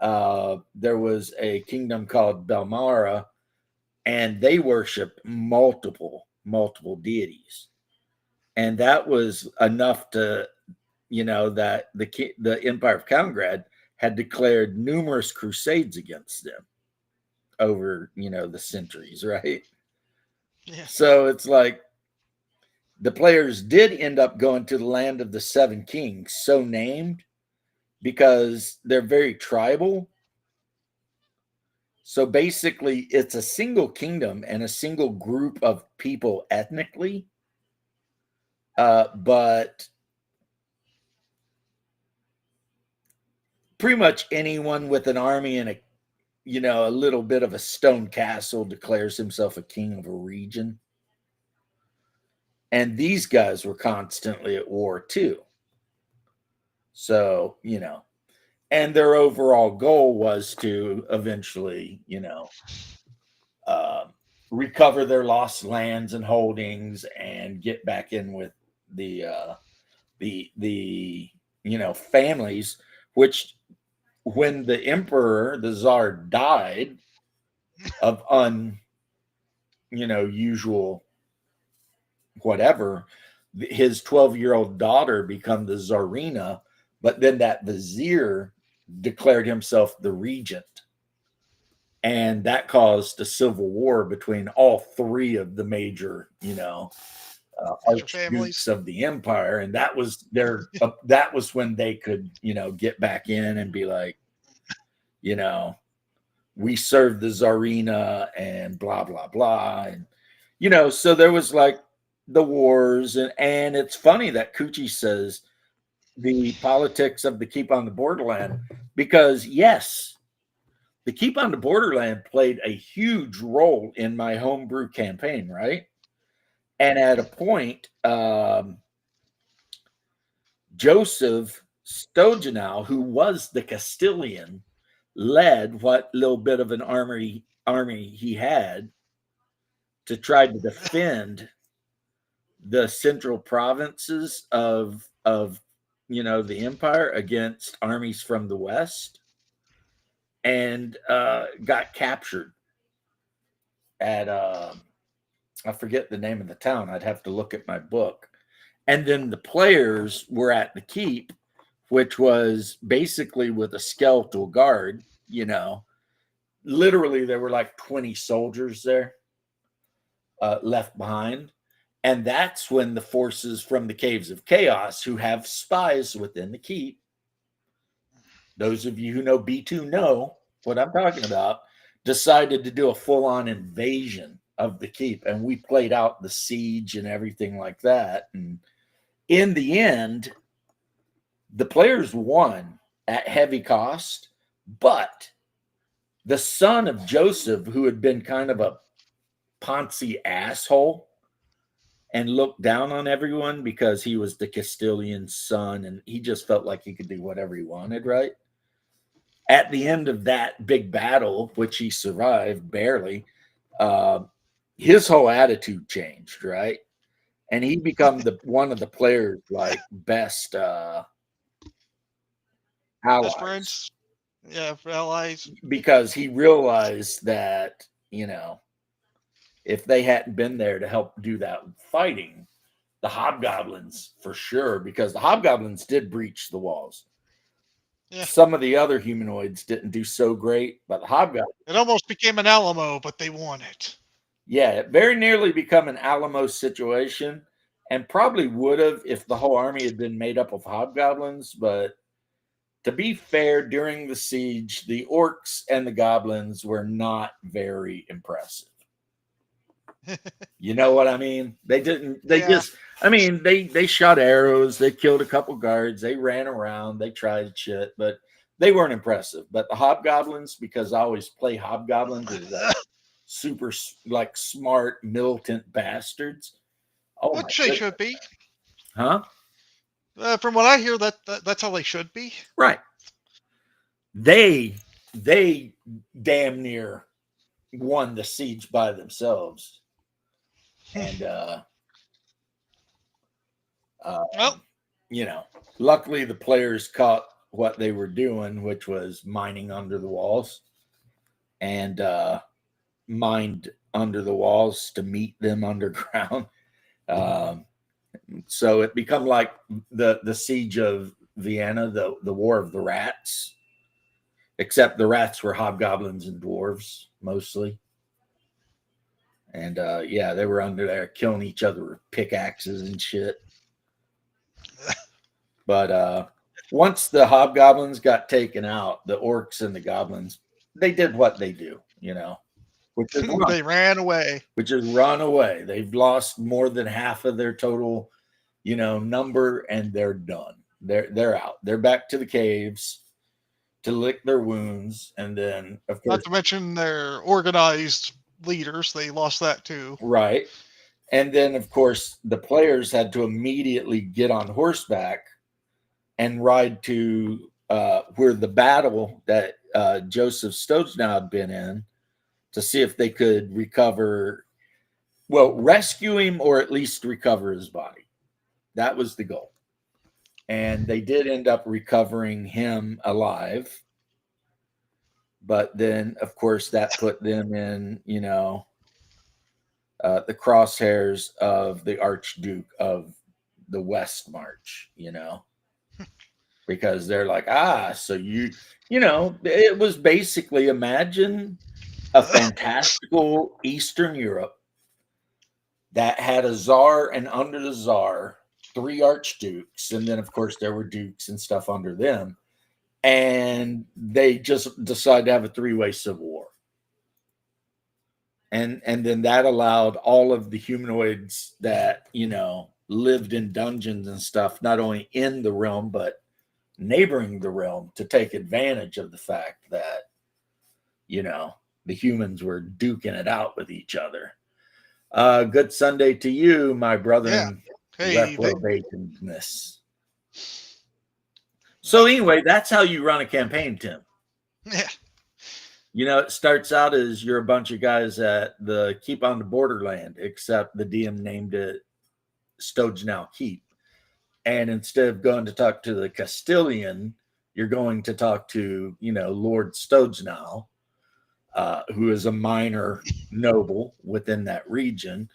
there was a kingdom called Belmara, and they worshiped multiple deities. And that was enough to, that the Empire of Kaliningrad had declared numerous crusades against them. over, the centuries, right? Yeah. So it's like the players did end up going to the land of the seven kings, so named because they're very tribal. So basically, it's a single kingdom and a single group of people ethnically. But pretty much anyone with an army and a little bit of a stone castle declares himself a king of a region. And these guys were constantly at war too. So, and their overall goal was to eventually, uh, recover their lost lands and holdings and get back in with the families, which when the emperor, the czar, died of usual whatever, his 12-year-old daughter become the czarina, but then that vizier declared himself the regent, and that caused a civil war between all three of the major Major archdukes families. of the empire, and that was when they could get back in and be like, you know we served the czarina and blah blah blah, and so there was like the wars, and it's funny that Cucci says the politics of the keep on the borderland, because yes, the keep on the borderland played a huge role in my homebrew campaign, right? And at a point, Joseph Stojanov, who was the Castilian, led what little bit of an army he had to try to defend the central provinces of the empire against armies from the west, and got captured at I forget the name of the town. I'd have to look at my book. And then the players were at the keep, which was basically with a skeletal guard. Literally there were like 20 soldiers there left behind. And that's when the forces from the Caves of Chaos, who have spies within the keep, those of you who know B2 know what I'm talking about, decided to do a full-on invasion of the keep. And we played out the siege and everything like that. And in the end, the players won at heavy cost, but the son of Joseph, who had been kind of a Ponzi asshole and looked down on everyone because he was the Castilian son and he just felt like he could do whatever he wanted, right? At the end of that big battle, which he survived barely, his whole attitude changed, right? And he become one of the players' like best Best allies, friends. Yeah, for allies. because he realized that if they hadn't been there to help do that fighting, the hobgoblins for sure, because the hobgoblins did breach the walls. Yeah. Some of the other humanoids didn't do so great, but the hobgoblins, It almost became an Alamo, but they won it. yeah, it very nearly become an Alamo situation, and probably would have if the whole army had been made up of hobgoblins. But to be fair, during the siege, the orcs and the goblins were not very impressive. You know what I mean? They didn't. They Yeah. just. I mean, they shot arrows. They killed a couple guards. They ran around. They tried shit, but they weren't impressive. But the hobgoblins, because I always play hobgoblins as that super like smart militant bastards. Oh my Which they goodness, should be. huh? From what I hear, that's how they should be. Right. They damn near won the siege by themselves, and Well, you know, luckily the players caught what they were doing, which was mining under the walls, and mined under the walls to meet them underground. Um, so it become like the siege of Vienna, the War of the Rats. except the rats were hobgoblins and dwarves mostly. And yeah, they were under there killing each other with pickaxes and shit. But once the hobgoblins got taken out, the orcs and the goblins, they did what they do, which is run, They ran away. which is run away. They've lost more than half of their total, number, and they're done. They're out. They're back to the caves to lick their wounds, and then of course, Not to mention their organized leaders. They lost that too. right. And then of course the players had to immediately get on horseback and ride to where the battle that Joseph Stochnow had been in to see if they could rescue him or at least recover his body. That was the goal. And they did end up recovering him alive. But then, of course, that put them in, the crosshairs of the Archduke of the West March, because they're like, so it was basically, imagine a fantastical Eastern Europe that had a czar, and under the czar, 3 archdukes, and then of course there were dukes and stuff under them, and they just decided to have a 3-way civil war. And then that allowed all of the humanoids that, lived in dungeons and stuff, not only in the realm, but neighboring the realm, to take advantage of the fact that, the humans were duking it out with each other. Good Sunday to you, my brother in reprobatedness. So anyway, that's how you run a campaign, Tim. Yeah. It starts out as you're a bunch of guys at the Keep on the Borderland, except the DM named it Stochnow Keep. And instead of going to talk to the Castilian, you're going to talk to, Lord Stochnow, who is a minor noble within that region.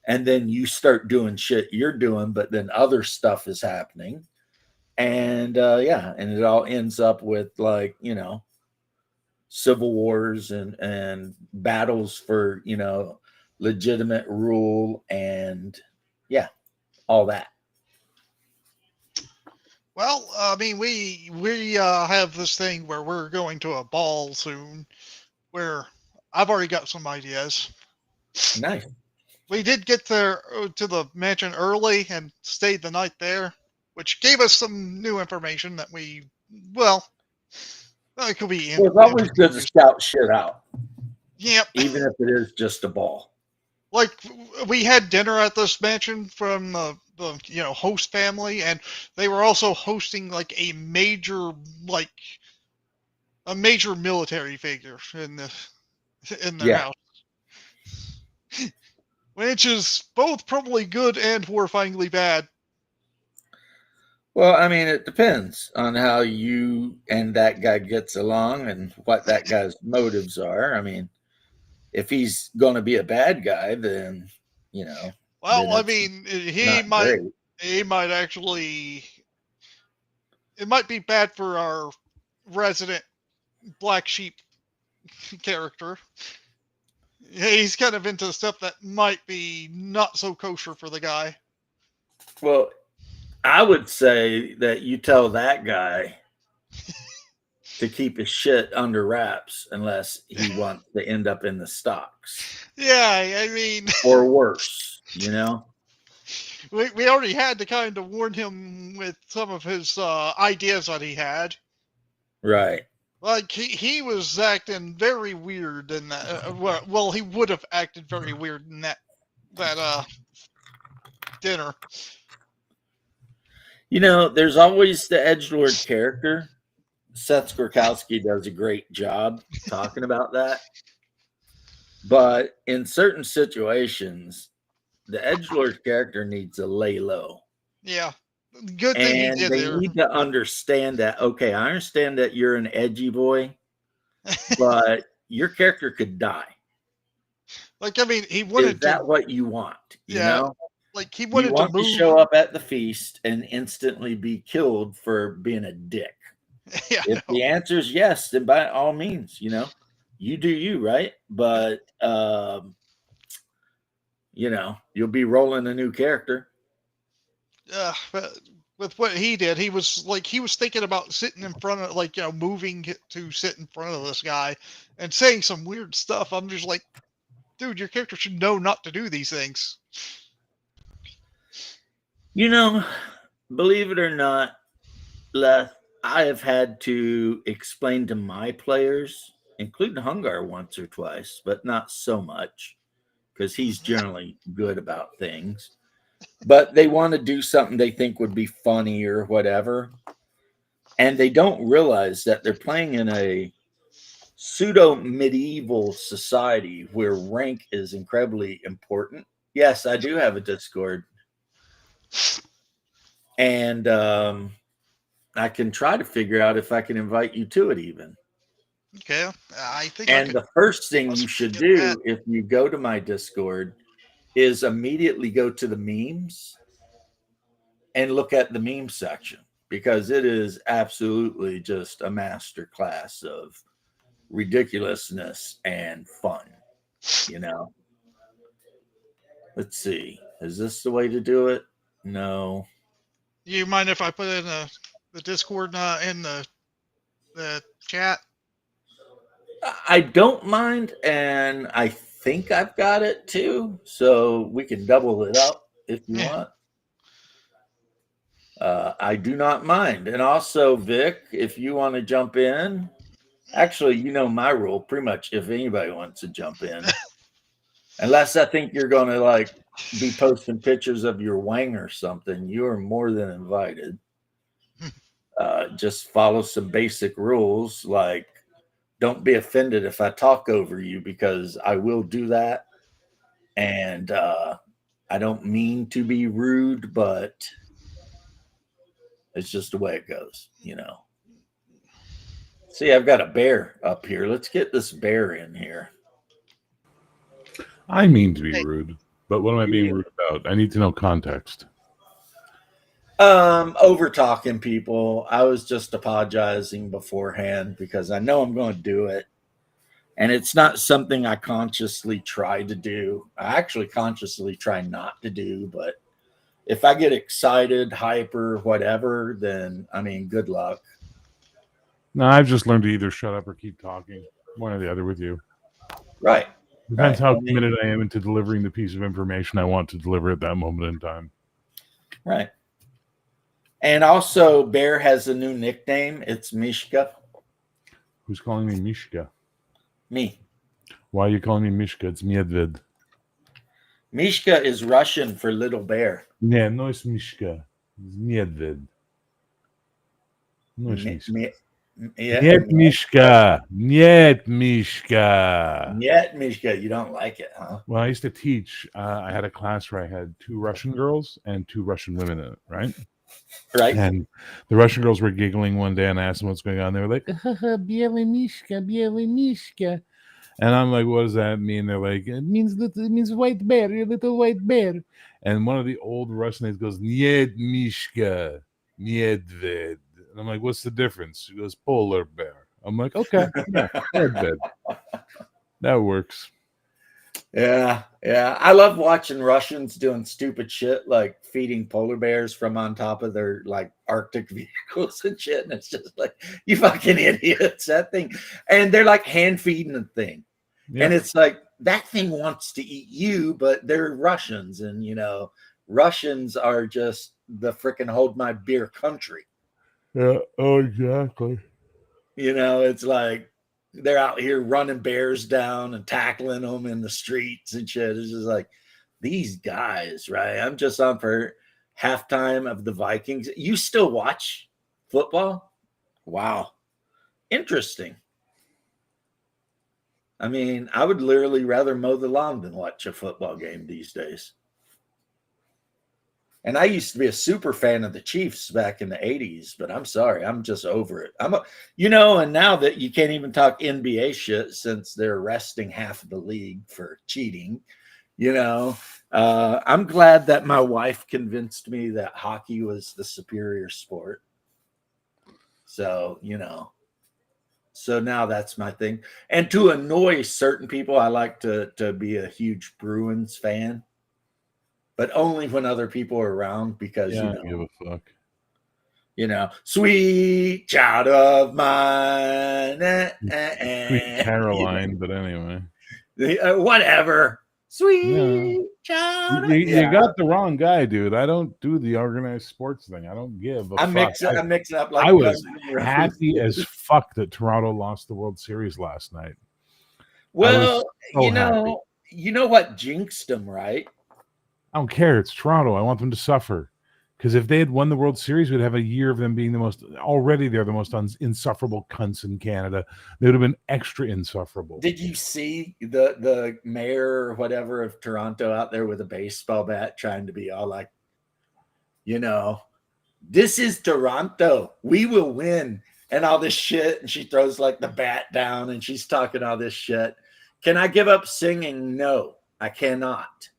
And then you start doing shit you're doing, but then other stuff is happening. And and it all ends up with civil wars and battles for, legitimate rule and all that. Well, I mean, we have this thing where we're going to a ball soon, where I've already got some ideas. Nice. We did get there to the mansion early and stayed the night there, which gave us some new information that it could be. Well, it's always good to scout shit out. Yep. Even if it is just a ball. Like, we had dinner at this mansion from the host family, and they were also hosting like a major military figure in their house, which is both probably good and horrifyingly bad. Well, I mean, it depends on how you and that guy gets along and what that guy's motives are. I mean, if he's going to be a bad guy, then Well, I mean, he might actually. It might be bad for our resident black sheep character. He's kind of into stuff that might be not so kosher for the guy. Well, I would say that you tell that guy to keep his shit under wraps unless he wants to end up in the stocks. Yeah, I mean... Or worse, We already had to kind of warn him with some of his ideas that he had. Right. Like, he was acting very weird in that... well, he would have acted very weird in that dinner. There's always the edgelord character. Seth Skorkowski does a great job talking about that. But in certain situations, the edgelord character needs to lay low. Yeah. Good thing he did they need to understand that, okay, I understand that you're an edgy boy, but your character could die. Like, I mean, he wanted Is that what you want? You know? Like, he wanted to show up at the feast and instantly be killed for being a dick. Yeah, If no. the answer is yes, then by all means, you do you, right? But you'll be rolling a new character. But with what he did, he was thinking about sitting in front of, like, moving to sit in front of this guy and saying some weird stuff. I'm just like, dude, your character should know not to do these things. You know, believe it or not, Leth, I have had to explain to my players, including Hungar once or twice, but not so much because he's generally good about things. But they want to do something they think would be funny or whatever. And they don't realize that they're playing in a pseudo medieval society where rank is incredibly important. Yes, I do have a Discord. And I can try to figure out if I can invite you to it even. Okay, I think I And could the first thing you possibly should get that. do if you go to my Discord is immediately go to the memes and look at the meme section because it is absolutely just a master class of ridiculousness and fun. You know, let's see. Is this the way to do it? No. You mind if I put in the Discord in the chat? I don't mind, and I think I've got it too, so we can double it up if you Yeah. want. I do not mind. And also, Vic, if you want to jump in, actually, you know my rule pretty much if anybody wants to jump in, unless I think you're going to like be posting pictures of your wang or something, you are more than invited. Just follow some basic rules like don't be offended if I talk over you because I will do that. And I don't mean to be rude, but it's just the way it goes. See, I've got a bear up here. Let's get this bear in here. I mean to be Hey, rude, but what am I You being do. rude about? I need to know context. Over talking people. I was just apologizing beforehand because I know I'm going to do it. And it's not something I consciously try to do. I actually consciously try not to do, but if I get excited, hyper, whatever, then I mean, good luck. No, I've just learned to either shut up or keep talking. One or the other with you. Right. Depends Right. how I mean, committed I am into delivering the piece of information I want to deliver at that moment in time. right. And also, Bear has a new nickname. It's Mishka. Who's calling me Mishka? Me. Why are you calling me Mishka? It's Medved. Mishka is Russian for little bear. Nie, no jest Mishka. It's Medved. No jest Me, Mishka. me, yeah, Niet Mishka. Niet Mishka. Yet Mishka. You don't like it, huh? Well, I used to teach. I had a class where I had 2 Russian girls and 2 Russian women in it, right? Right. And the Russian girls were giggling one day, and I asked them what's going on. They were like, "Bielый Mishka, Bielый Mishka." And I'm like, what does that mean? They're like, it means white bear, you little white bear. And one of the old Russian names goes, Niet Mishka, Niedved. And I'm like, what's the difference? She goes, polar bear. I'm like, okay, yeah, Niedved. That works. Yeah, yeah. I love watching Russians doing stupid shit like feeding polar bears from on top of their like Arctic vehicles and shit. And it's just like, you fucking idiots, that thing. And they're like hand feeding the thing. Yeah. And it's like that thing wants to eat you, but they're Russians. And Russians are just the freaking hold my beer country. Yeah. Oh, exactly. It's like they're out here running bears down and tackling them in the streets and shit. It's just like these guys, right? I'm just on for halftime of the Vikings. You still watch football? Wow. Interesting. I mean, I would literally rather mow the lawn than watch a football game these days. And I used to be a super fan of the Chiefs back in the 80s, but I'm sorry, I'm just over it. And now that you can't even talk NBA shit since they're arresting half of the league for cheating, I'm glad that my wife convinced me that hockey was the superior sport. So, so now that's my thing. And to annoy certain people, I like to be a huge Bruins fan, but only when other people are around because, Yeah, I don't give a fuck. Sweet child of mine. Sweet Caroline, but anyway. Whatever. Yeah. Sweet child. You got the wrong guy, dude. I don't do the organized sports thing. I don't give a I'm fuck. mixing up like I was Guns N' Roses. happy as fuck that Toronto lost the World Series last night. Well, so happy. you know what jinxed them, right? I don't care. It's Toronto. I want them to suffer. Because if they had won the World Series, we'd have a year of them being they're the most insufferable cunts in Canada. They would have been extra insufferable. Did you see the mayor or whatever of Toronto out there with a baseball bat trying to be all like, this is Toronto. We will win and all this shit. And she throws like the bat down and she's talking all this shit. Can I give up singing? No, I cannot.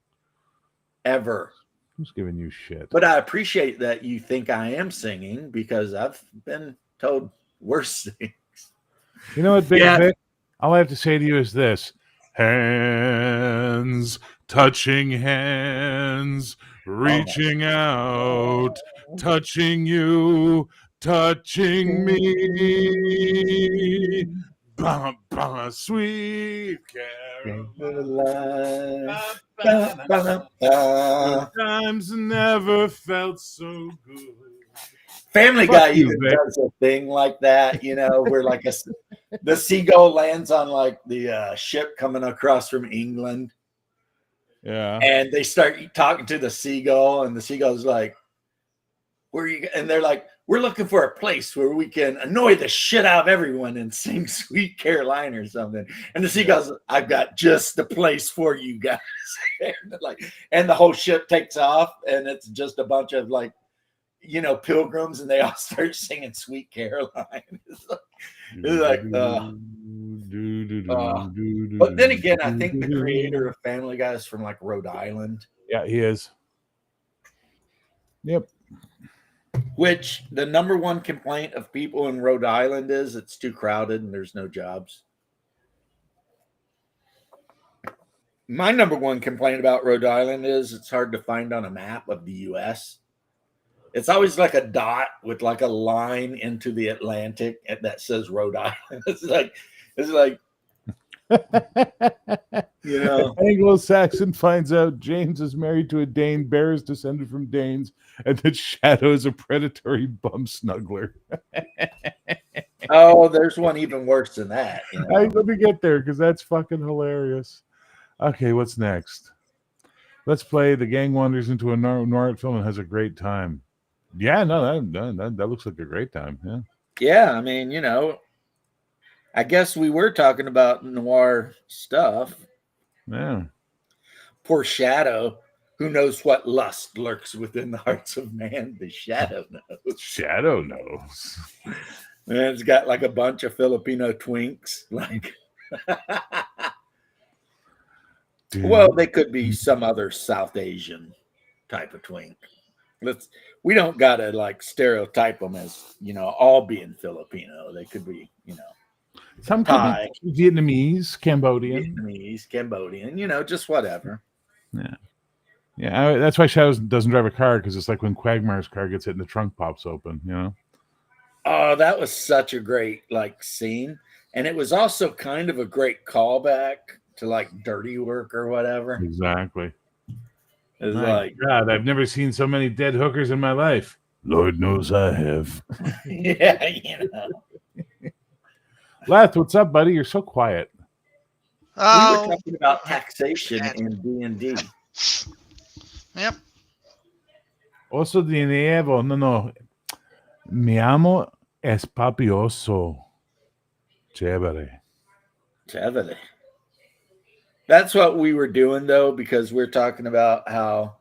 Ever. Who's giving you shit? But I appreciate that you think I am singing because I've been told worse things. You know what, Big Vic? All I have to say to you is this. Hands, touching hands, reaching out, touching you, touching me. Bah, bah, sweet Caroline. Times never felt so good. Family Guy even does a thing like that, where like the seagull lands on like the ship coming across from England. Yeah. And they start talking to the seagull, and the seagull's like, "Where are you?" And they're like, "We're looking for a place where we can annoy the shit out of everyone and sing Sweet Caroline or something." And the seagull's, "I've got just the place for you guys." and the whole ship takes off, and it's just a bunch of like, pilgrims, and they all start singing Sweet Caroline. But then again, I think the creator of Family Guy is from like Rhode Island. Yeah, he is. Yep. Which the number one complaint of people in Rhode Island is it's too crowded and there's no jobs. My number one complaint about Rhode Island is it's hard to find on a map of the U.S. It's always like a dot with like a line into the Atlantic that says Rhode Island. It's like Anglo-Saxon finds out James is married to a Dane, Bear is descended from Danes, and that Shadow is a predatory bum snuggler. Oh, there's one even worse than that. Let me get there because that's fucking hilarious. Okay, what's next? Let's play The Gang Wanders into a noir film and has a great time. Yeah, no, that looks like a great time. Yeah. Yeah, I mean, I guess we were talking about noir stuff. Yeah. Poor Shadow. Who knows what lust lurks within the hearts of man? The Shadow knows. Shadow knows. And it's got like a bunch of Filipino twinks. Like, well, they could be some other South Asian type of twink. We don't gotta like stereotype them as all being Filipino. They could be some Thai, could be Vietnamese, Cambodian, just whatever. Yeah. That's why Shadow doesn't drive a car because it's like when Quagmire's car gets hit and the trunk pops open. Oh, that was such a great scene, and it was also kind of a great callback to like Dirty Work or whatever. Exactly. It's God, I've never seen so many dead hookers in my life. Lord knows I have. Yeah, Lath, what's up, buddy? You're so quiet. We were talking about taxation in D&D. Yep. Oso de nieve. No. Mi amo es papioso. Chévere. That's what we were doing, though, because we're talking about how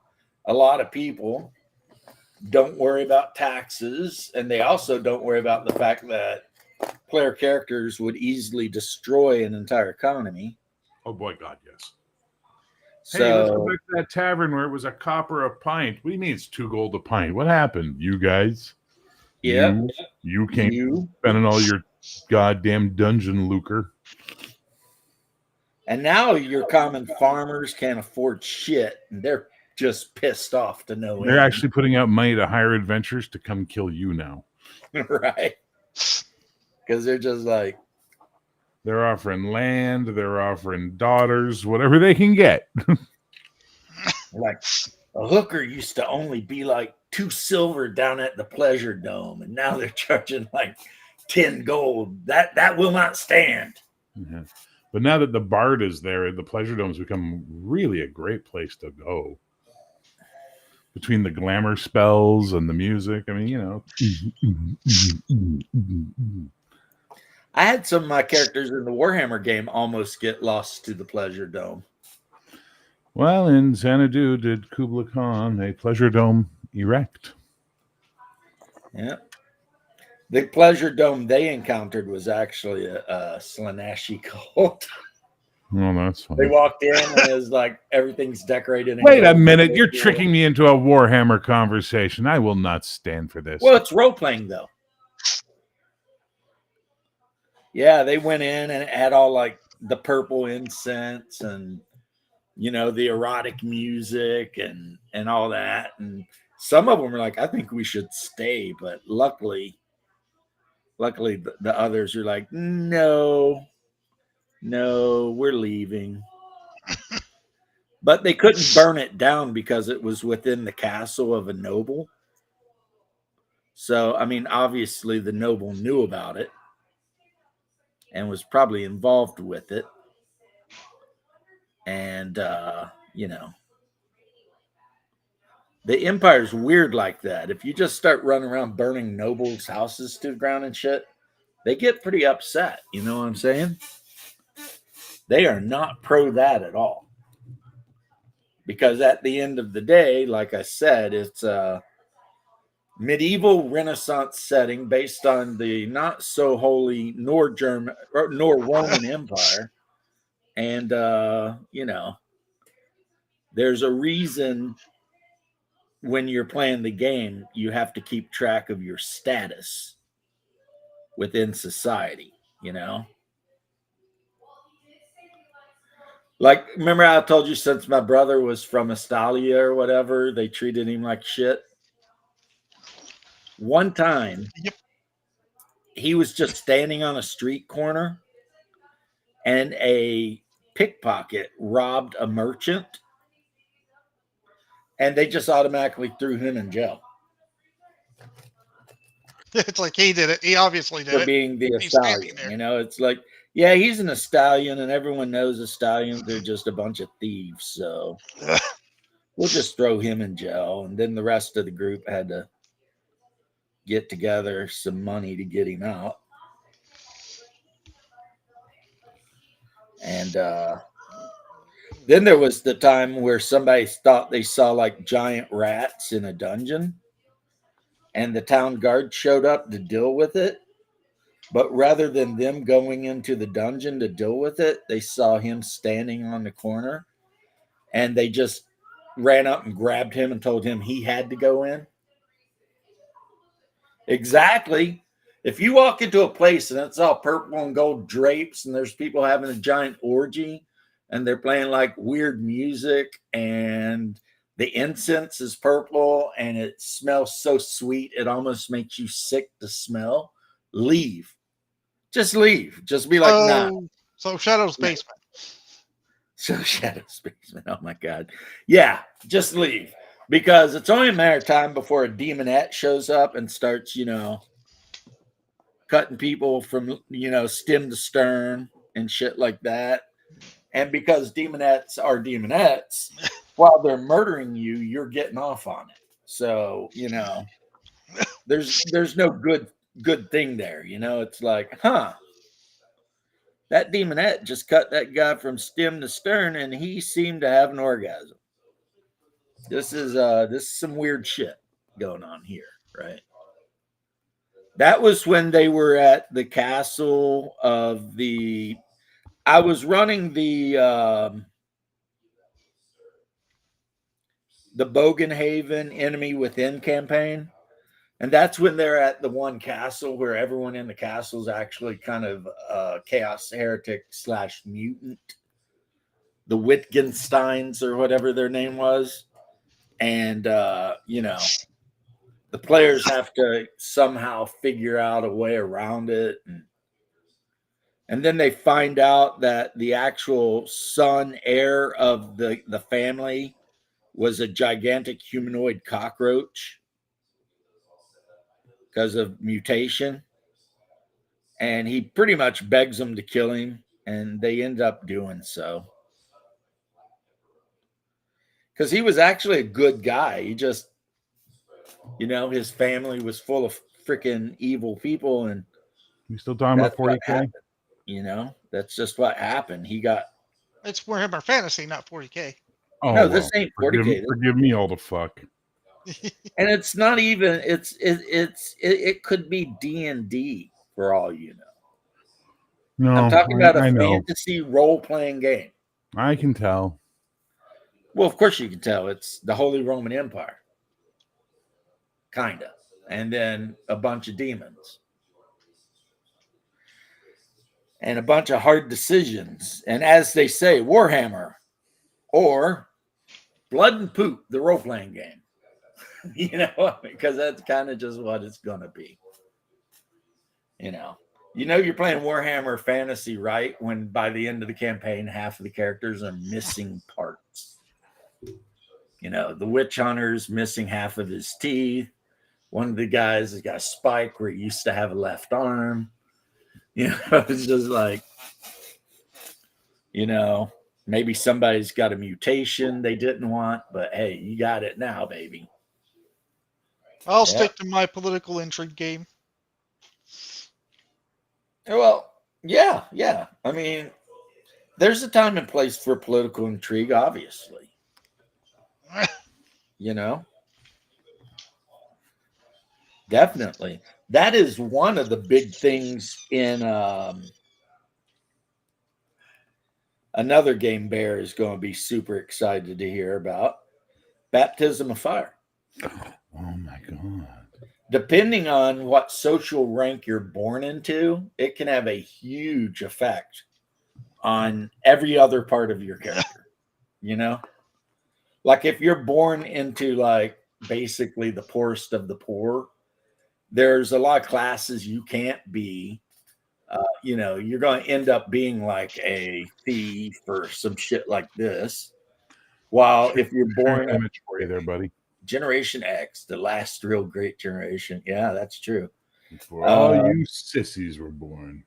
a lot of people don't worry about taxes, and they also don't worry about the fact that player characters would easily destroy an entire economy. Oh, boy, God, yes. So, hey, let's go back to that tavern where it was a copper a pint. What do you mean it's $2 a pint? What happened, you guys? Yep. You came You. spending all your goddamn dungeon lucre. And now your common farmers can't afford shit, and they're just pissed off to no They're end. actually putting out money to hire adventurers to come kill you now. Right? Because they're just like, They're offering land, they're offering daughters, whatever they can get. like a hooker used to only be like 2 silver down at the Pleasure Dome, and now they're charging like 10 gold. That will not stand. Yeah. But now that the Bard is there, the Pleasure Dome's become really a great place to go. Between the glamour spells and the music, I mean, you know. I had some of my characters in the Warhammer game almost get lost to the Pleasure Dome. Well, in Xanadu did Kubla Khan a Pleasure Dome erect. Yeah. The Pleasure Dome they encountered was actually a Slaaneshi cult. Oh, that's They funny. walked in and it was like everything's decorated. In Wait a gold. minute, you're tricking me into a Warhammer conversation. I will not stand for this. Well, it's role playing though. Yeah, they went in and it had all like the purple incense and the erotic music and all that. And some of them were like, I think we should stay, but luckily the others are like, no, we're leaving. But they couldn't burn it down because it was within the castle of a noble. So, I mean, obviously the noble knew about it and was probably involved with it. And, the Empire's weird like that. If you just start running around burning nobles' houses to the ground and shit, they get pretty upset. You know what I'm saying? They are not pro that at all. Because at the end of the day, like I said, it's a medieval Renaissance setting based on the not so holy nor Roman Empire. And there's a reason when you're playing the game, you have to keep track of your status within society, Like, remember I told you since my brother was from Astalia or whatever, they treated him like shit? One time, Yep. he was just standing on a street corner and a pickpocket robbed a merchant and they just automatically threw him in jail. It's like he did it. He obviously did For it. being the He's standing Stallion. there. It's like, yeah, he's an Stallion, and everyone knows Stallions. They're just a bunch of thieves. So we'll just throw him in jail. And then the rest of the group had to get together some money to get him out. And then there was the time where somebody thought they saw like giant rats in a dungeon, and the town guard showed up to deal with it. But rather than them going into the dungeon to deal with it, they saw him standing on the corner and they just ran up and grabbed him and told him he had to go in. Exactly. If you walk into a place and it's all purple and gold drapes and there's people having a giant orgy and they're playing like weird music and the incense is purple and it smells so sweet it almost makes you sick to smell, leave. Just leave. Just be like, nah. So Shadow's basement. So Shadow's basement. Oh my God. Yeah, just leave. Because it's only a matter of time before a demonette shows up and starts, cutting people from, stem to stern and shit like that. And because demonettes are demonettes, while they're murdering you, you're getting off on it. So, there's no good thing there. It's like, that demonette just cut that guy from stem to stern and he seemed to have an orgasm. This is some weird shit going on here, right? That was when they were at the castle of the. I was running the Bogenhaven Enemy Within campaign, And that's when they're at the one castle where everyone in the castle is actually kind of chaos heretic / mutant, the Wittgensteins or whatever their name was. And, the players have to somehow figure out a way around it. And then they find out that the actual son heir of the family was a gigantic humanoid cockroach because of mutation. And he pretty much begs them to kill him, and they end up doing so. Because he was actually a good guy. He just, his family was full of freaking evil people, and You still talking about 40K? That's just what happened. He got It's Warhammer Fantasy, not 40K. Oh, no, this ain't 40K. Forgive me all the fuck. And it's not even. It could be D&D for all you know. No, I'm talking about a I know. fantasy role-playing game. I can tell. Well, of course you can tell. It's the Holy Roman Empire. Kind of. And then a bunch of demons. And a bunch of hard decisions. And as they say, Warhammer or Blood and Poop, the role-playing game. Because that's kind of just what it's going to be. You're playing Warhammer Fantasy, right? When by the end of the campaign, half of the characters are missing parts. The witch hunter's missing half of his teeth. One of the guys has got a spike where he used to have a left arm. It's just like, maybe somebody's got a mutation they didn't want, but hey, you got it now, baby. I'll stick to my political intrigue game. Well, yeah. I mean, there's a time and place for political intrigue, obviously. Definitely. That is one of the big things in another game Bear is going to be super excited to hear about. Baptism of Fire. Oh my God. Depending on what social rank you're born into, it can have a huge effect on every other part of your character. Like if you're born into like basically the poorest of the poor, there's a lot of classes you can't be. You're going to end up being like a thief or some shit like this. While if you're born for you there, buddy. Generation X, the last real great generation. Yeah, that's true. Before all you sissies were born.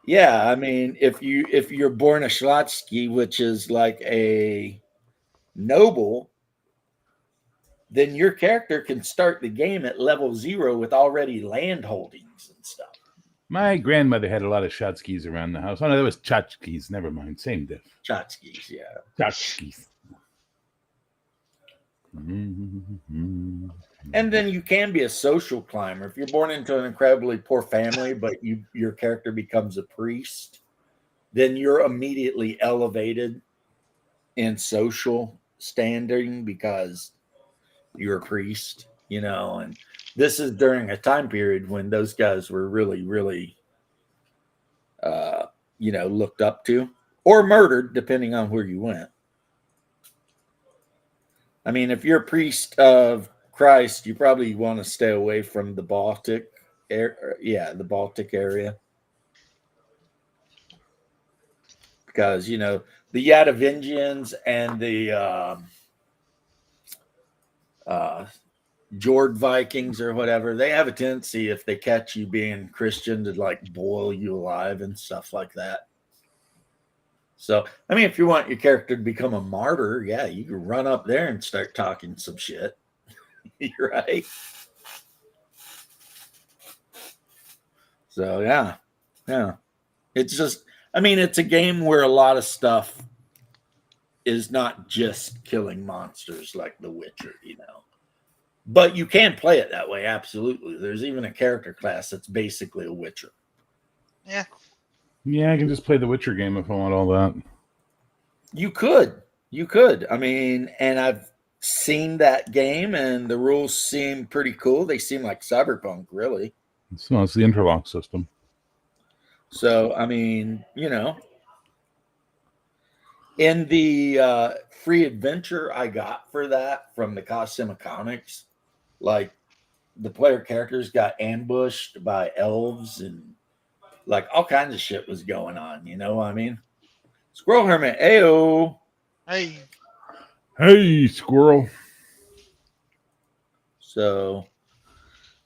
Yeah, I mean, if you're born a Schlotsky, which is like a noble, then your character can start the game at level 0 with already land holdings and stuff. My grandmother had a lot of Shotskis around the house. Oh, no, that was Tchotchkes. Never mind. Same diff. Tchotchkes, yeah. Tchotchkes. And then you can be a social climber. If you're born into an incredibly poor family, but your character becomes a priest, then you're immediately elevated in social standing because you're a priest, and this is during a time period when those guys were really, really, looked up to or murdered, depending on where you went. I mean, if you're a priest of Christ, you probably want to stay away from the Baltic the Baltic area. Because, the Yadavingians and the Jord Vikings or whatever, they have a tendency, if they catch you being Christian, to like boil you alive and stuff like that. So, I mean, if you want your character to become a martyr, yeah, you can run up there and start talking some shit. You're right. So, yeah. It's just, I mean, it's a game where a lot of stuff is not just killing monsters like The Witcher, But you can play it that way, absolutely. There's even a character class that's basically a Witcher. Yeah. Yeah, I can just play the Witcher game if I want all that. You could. I mean, and seen that game, and the rules seem pretty cool. They seem like Cyberpunk, really. So it's the interlock system. So, I mean, in the free adventure I got for that from the Cosima Comics, like the player characters got ambushed by elves and like all kinds of shit was going on. You know what I mean? Squirrel Hermit, ayo. Hey, Hey, squirrel. So,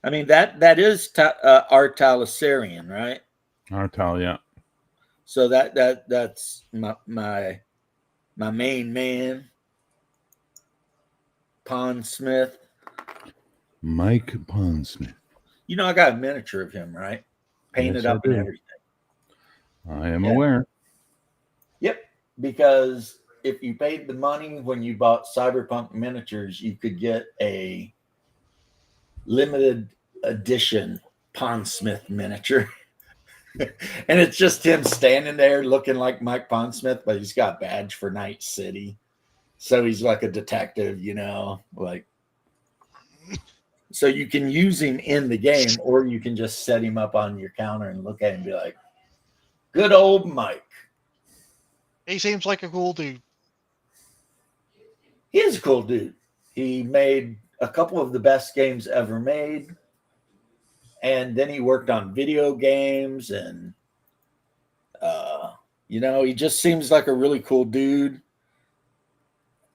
I mean that is our Talisarian, right? Artal, yeah. So that's my main man, Pond Smith. Mike Pondsmith. I got a miniature of him, right? Painted Yes, I up and do. everything. I am Yeah. aware. Yep, because if you paid the money when you bought Cyberpunk miniatures, you could get a limited edition Pondsmith miniature. And it's just him standing there looking like Mike Pondsmith, but he's got a badge for Night City. So he's like a detective, like so you can use him in the game, or you can just set him up on your counter and look at him and be like, good old Mike. he seems like a cool dude. He is a cool dude. He made a couple of the best games ever made. And then he worked on video games and he just seems like a really cool dude.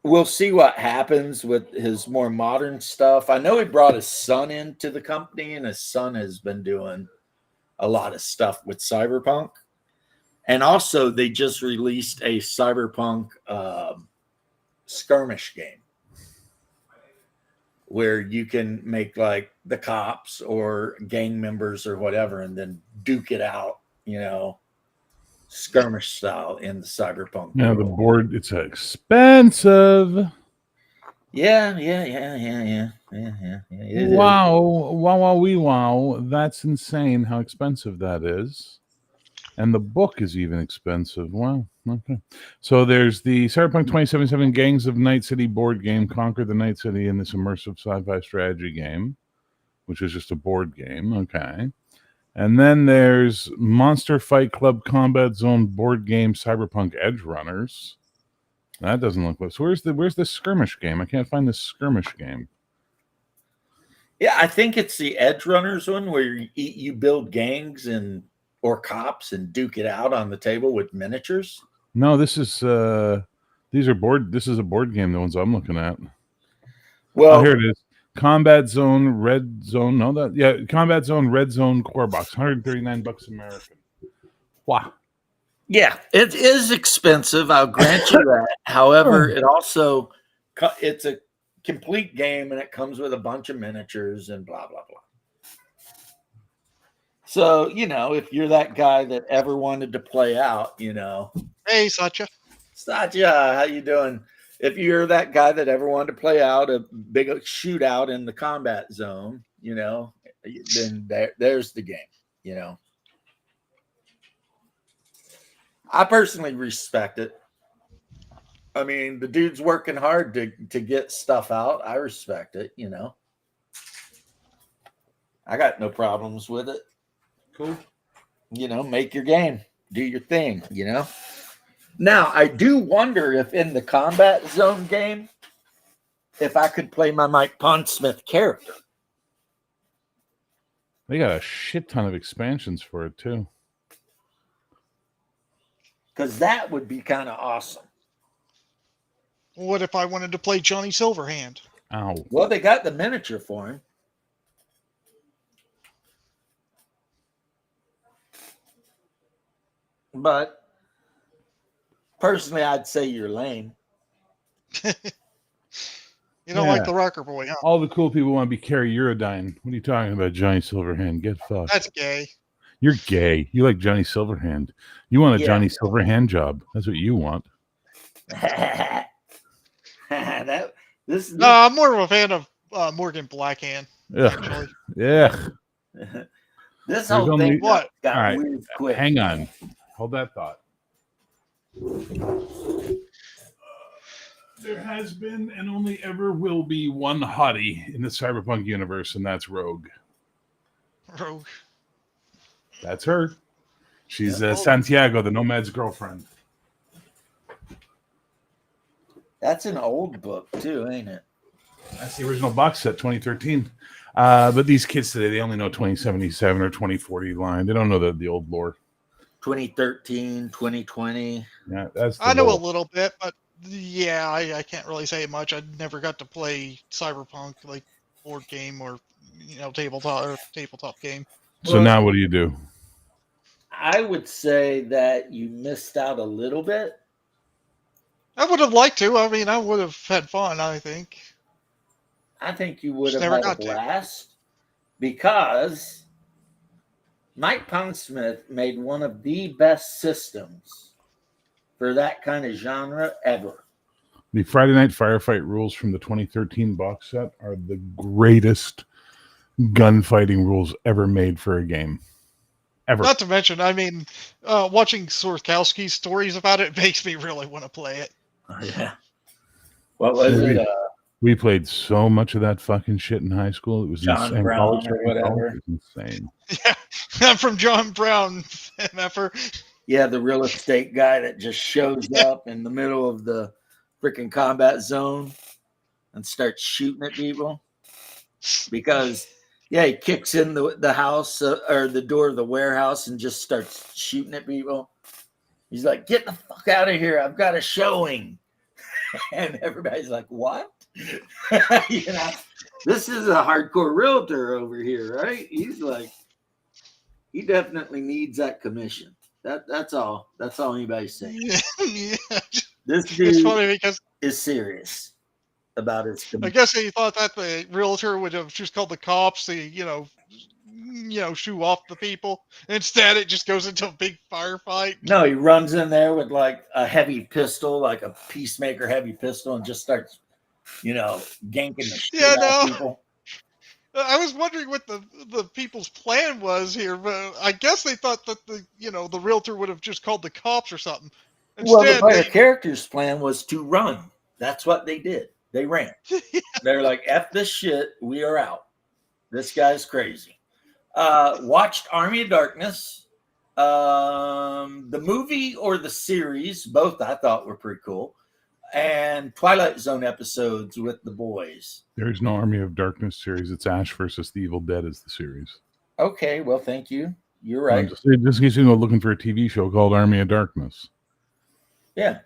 We'll see what happens with his more modern stuff. I know he brought his son into the company, and his son has been doing a lot of stuff with Cyberpunk. And also, they just released a Cyberpunk skirmish game where you can make like the cops or gang members or whatever, and then duke it out, skirmish style in the Cyberpunk. Yeah, the world. board, it's expensive. Yeah. It Wow. That's insane how expensive that is. And the book is even expensive. Wow. Okay. So there's the Cyberpunk 2077 Gangs of Night City board game, Conquer the Night City in this immersive sci-fi strategy game, which is just a board game. Okay. And then there's Monster Fight Club Combat Zone board game, Cyberpunk Edge Runners. That doesn't look like. So where's the skirmish game? I can't find the skirmish game. Yeah, I think it's the Edge Runners one where you build gangs or cops and duke it out on the table with miniatures. No, this is This is a board game. The ones I'm looking at. Well, here it is. Combat Zone Red Zone. No, Combat Zone Red Zone Core Box, $139 American. Wow. yeah, it is expensive. I'll grant you that. However, it's a complete game, and it comes with a bunch of miniatures and blah blah blah. So if you're that guy that ever wanted to play out, Hey, Satya. Satya, how you doing? If you're that guy that ever wanted to play out a big shootout in the combat zone, then there's the game, I personally respect it. I mean, the dude's working hard to get stuff out. I respect it, I got no problems with it. Cool. Make your game. Do your thing, Now, I do wonder if in the combat zone game, if I could play my Mike Pondsmith character. They got a shit ton of expansions for it, too. Because that would be kind of awesome. What if I wanted to play Johnny Silverhand? Ow. Well, they got the miniature for him. But personally, I'd say you're lame. You don't like the rocker boy, huh? All the cool people want to be Carrie Eurodyne. What are you talking about, Johnny Silverhand? Get fucked. That's gay. You're gay. You like Johnny Silverhand. You want a Johnny Silverhand job. That's what you want. I'm more of a fan of Morgan Blackhand. Ugh. Yeah. This whole thing got weird quick. Hang on. Hold that thought. There has been and only ever will be one hottie in the cyberpunk universe, and that's Rogue. Rogue. That's her. She's Yeah. Santiago, the Nomad's girlfriend. That's an old book too, ain't it? That's the original box set, 2013. But these kids today, they only know 2077 or 2040 line. They don't know the old lore. 2013, 2020. Yeah, that's. I know a little bit, but yeah, I can't really say much. I never got to play Cyberpunk, like board game or tabletop game. So Well, now what do you do? I would say that you missed out a little bit. I would have liked to. I mean, I would have had fun. I think. I think you would Just have never had a got to. blast because Mike Pondsmith made one of the best systems for that kind of genre ever. The Friday Night Firefight rules from the 2013 box set are the greatest gunfighting rules ever made for a game. Ever. Not to mention, I mean, watching Sorkowski's stories about it makes me really want to play it. Oh, yeah. What was it? We played so much of that fucking shit in high school. It was John insane. Brown or whatever. It was insane. Yeah, I'm from John Brown, MFer. Yeah, the real estate guy that just shows up in the middle of the freaking combat zone and starts shooting at people because, yeah, he kicks in the house or the door of the warehouse and just starts shooting at people. He's like, "Get the fuck out of here! I've got a showing." And everybody's like, "What?" You know, this is a hardcore realtor over here, right? He's like, he definitely needs that commission. That's all. That's all anybody's saying. Yeah. This It's dude funny because is serious about his I commission. guess he thought that the realtor would have just called the cops to, shoo off the people. Instead, it just goes into a big firefight. No, he runs in there with like a heavy pistol, like a Peacemaker heavy pistol, and just starts, ganking the shit out of people. I was wondering what the people's plan was here, but I guess they thought that the realtor would have just called the cops or something. Well, the Instead, player character's plan was to run. That's what they did. They ran. They're like, "F this shit. We are out. This guy's crazy." Watched Army of Darkness. The movie or the series, both I thought were pretty cool. And Twilight Zone episodes with the boys. There's no Army of Darkness series. It's Ash versus the Evil Dead is the series. Okay, well, thank you. You're right. Just in case you go looking for a TV show called Army of Darkness. Yeah.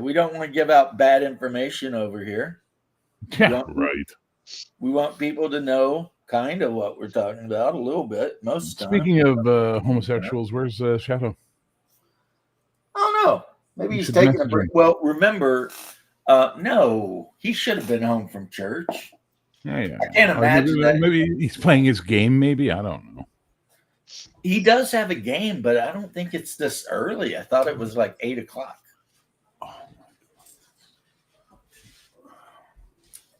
We don't want to give out bad information over here. Yeah, right. We want people to know kind of what we're talking about a little bit most of the time. Speaking of homosexuals, where's Shadow? I don't know. Maybe he's taking a break. Well, remember, no, he should have been home from church. Yeah. I can't imagine that. Maybe he's playing his game, maybe. I don't know. He does have a game, but I don't think it's this early. I thought it was like 8 o'clock. Oh,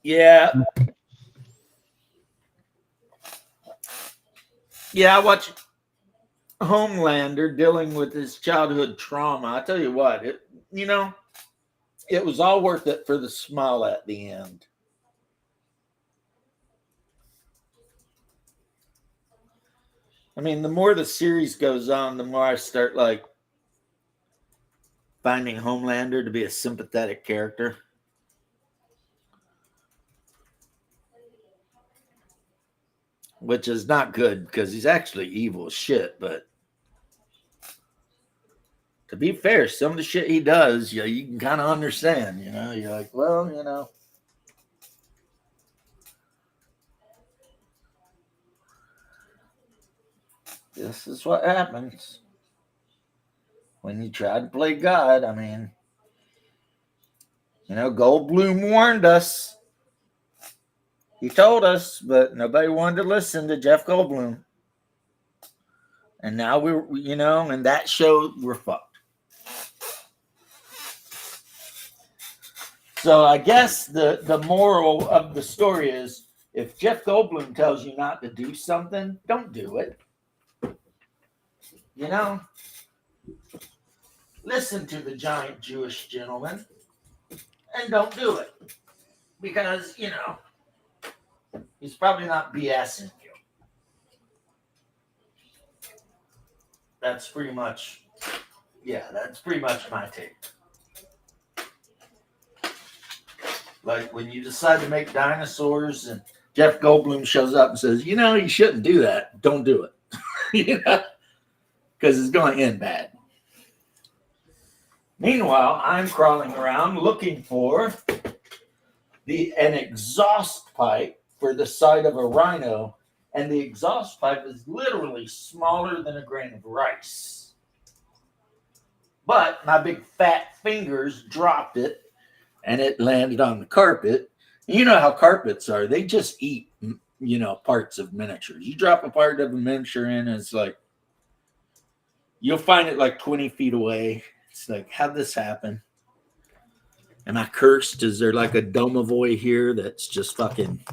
yeah. Yeah, I watched Homelander dealing with his childhood trauma. I tell you what, it was all worth it for the smile at the end. I mean, the more the series goes on, the more I start finding Homelander to be a sympathetic character. Which is not good because he's actually evil as shit, but to be fair, some of the shit he does, you can kind of understand, You're like, well, this is what happens when you try to play God. I mean, Goldblum warned us. He told us, but nobody wanted to listen to Jeff Goldblum. And now in that show, we're fucked. So I guess the moral of the story is if Jeff Goldblum tells you not to do something, don't do it. Listen to the giant Jewish gentleman and don't do it. Because, he's probably not BSing you. That's pretty much my take. Like when you decide to make dinosaurs and Jeff Goldblum shows up and says, you shouldn't do that. Don't do it. Because it's going to end bad. Meanwhile, I'm crawling around looking for an exhaust pipe for the side of a rhino, and the exhaust pipe is literally smaller than a grain of rice. But my big fat fingers dropped it, and it landed on the carpet. You know how carpets are. They just eat, parts of miniatures. You drop a part of a miniature in, and it's like, you'll find it like 20 feet away. It's like, how'd this happen? Am I cursed? Is there like a domovoy here that's just fucking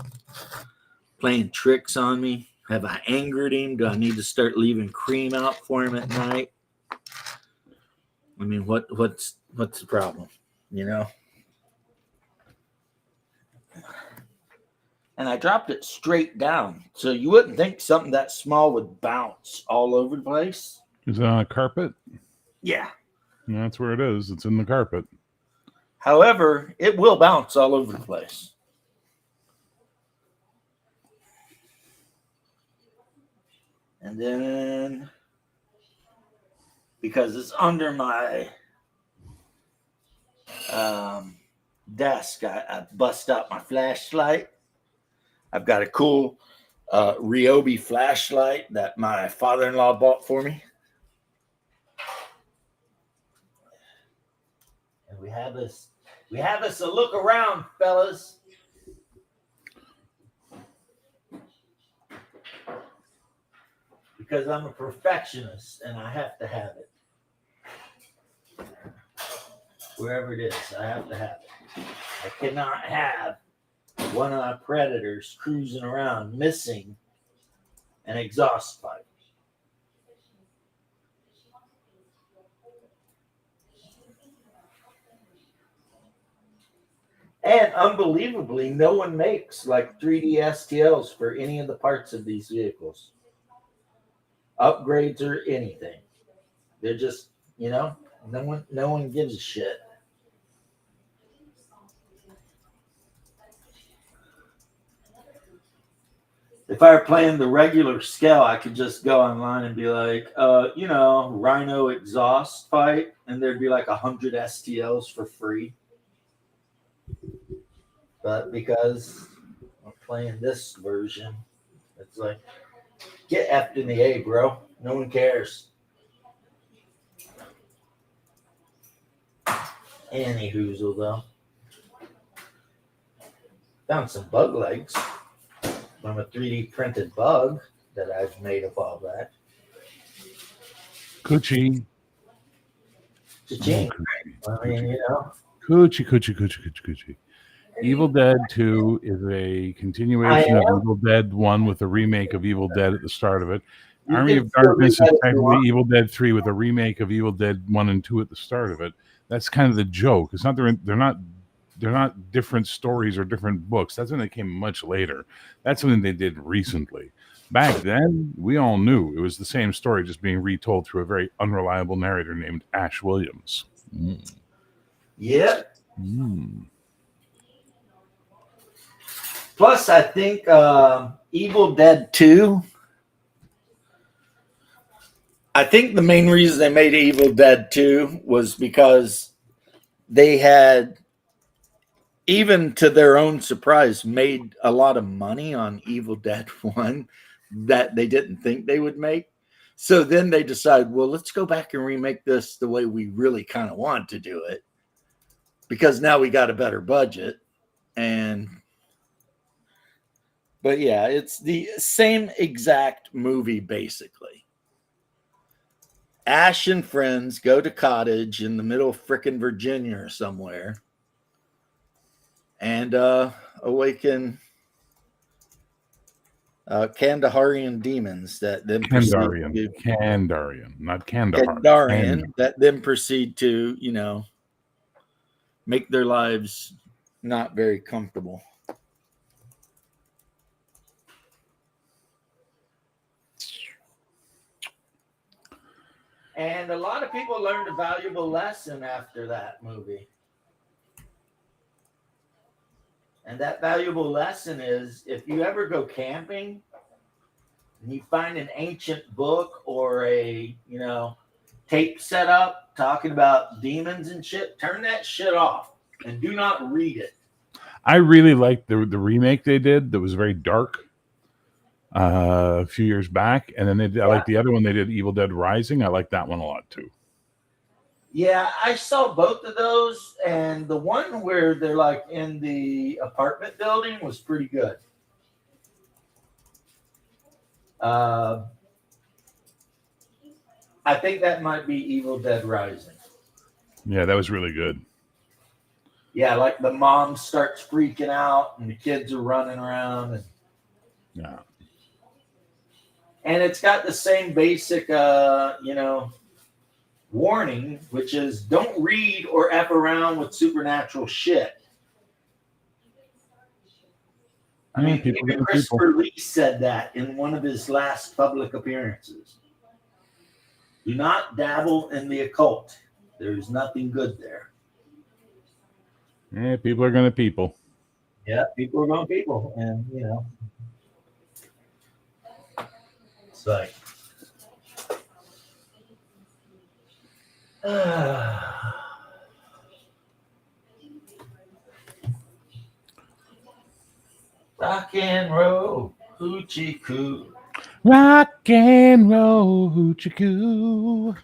playing tricks on me? Have I angered him? Do I need to start leaving cream out for him at night? I mean, what's the problem? And I dropped it straight down. So you wouldn't think something that small would bounce all over the place. Is it on a carpet? Yeah. And that's where it is. It's in the carpet. However, it will bounce all over the place. And then, because it's under my desk, I bust out my flashlight. I've got a cool Ryobi flashlight that my father-in-law bought for me. And we have us a look around, fellas. Because I'm a perfectionist and I have to have it. Wherever it is, I have to have it. I cannot have one of my predators cruising around missing an exhaust pipe. And unbelievably, no one makes like 3D STLs for any of the parts of these vehicles. Upgrades or anything. They're just, no one gives a shit. If I were playing the regular scale, I could just go online and be like, Rhino exhaust pipe, and there'd be like 100 STLs for free. But because I'm playing this version, it's like, get effed in the A, bro. No one cares. Any hoozle, though. Found some bug legs from a 3D printed bug that I've made of all that. Coochie. Cha-ching. I mean, Coochie. Evil Dead 2 is a continuation of Evil Dead 1 with a remake of Evil Dead at the start of it. Army of Darkness is technically Evil Dead 3 with a remake of Evil Dead 1 and 2 at the start of it. That's kind of the joke. It's not they're not different stories or different books. That's when they came much later. That's something they did recently. Back then, we all knew it was the same story, just being retold through a very unreliable narrator named Ash Williams. Yeah. Plus, I think Evil Dead 2, I think the main reason they made Evil Dead 2 was because they had, even to their own surprise, made a lot of money on Evil Dead 1 that they didn't think they would make. So then they decided, well, let's go back and remake this the way we really kind of want to do it. Because now we got a better budget. But yeah, it's the same exact movie, basically. Ash and friends go to cottage in the middle of frickin' Virginia or somewhere and awaken Kandaharian demons that then Kandarian, not Kandahar. Kandarian, that then proceed to, make their lives not very comfortable. And a lot of people learned a valuable lesson after that movie. And that valuable lesson is if you ever go camping and you find an ancient book or a, tape set up talking about demons and shit, turn that shit off and do not read it. I really liked the remake they did that was very dark a few years back. And then I like the other one they did, Evil Dead Rising. I like that one a lot too. Yeah, I saw both of those, and the one where they're like in the apartment building was pretty good. I think that might be Evil Dead Rising. Yeah, that was really good. Yeah, like the mom starts freaking out, and the kids are running around, and Yeah. and it's got the same basic, warning, which is don't read or F around with supernatural shit. I mean, even Christopher Lee said that in one of his last public appearances. Do not dabble in the occult. There's nothing good there. Yeah, people are going to people. Yeah, people are going to people. And, it's like, rock and roll, hoochie coo. Rock and roll, hoochie coo.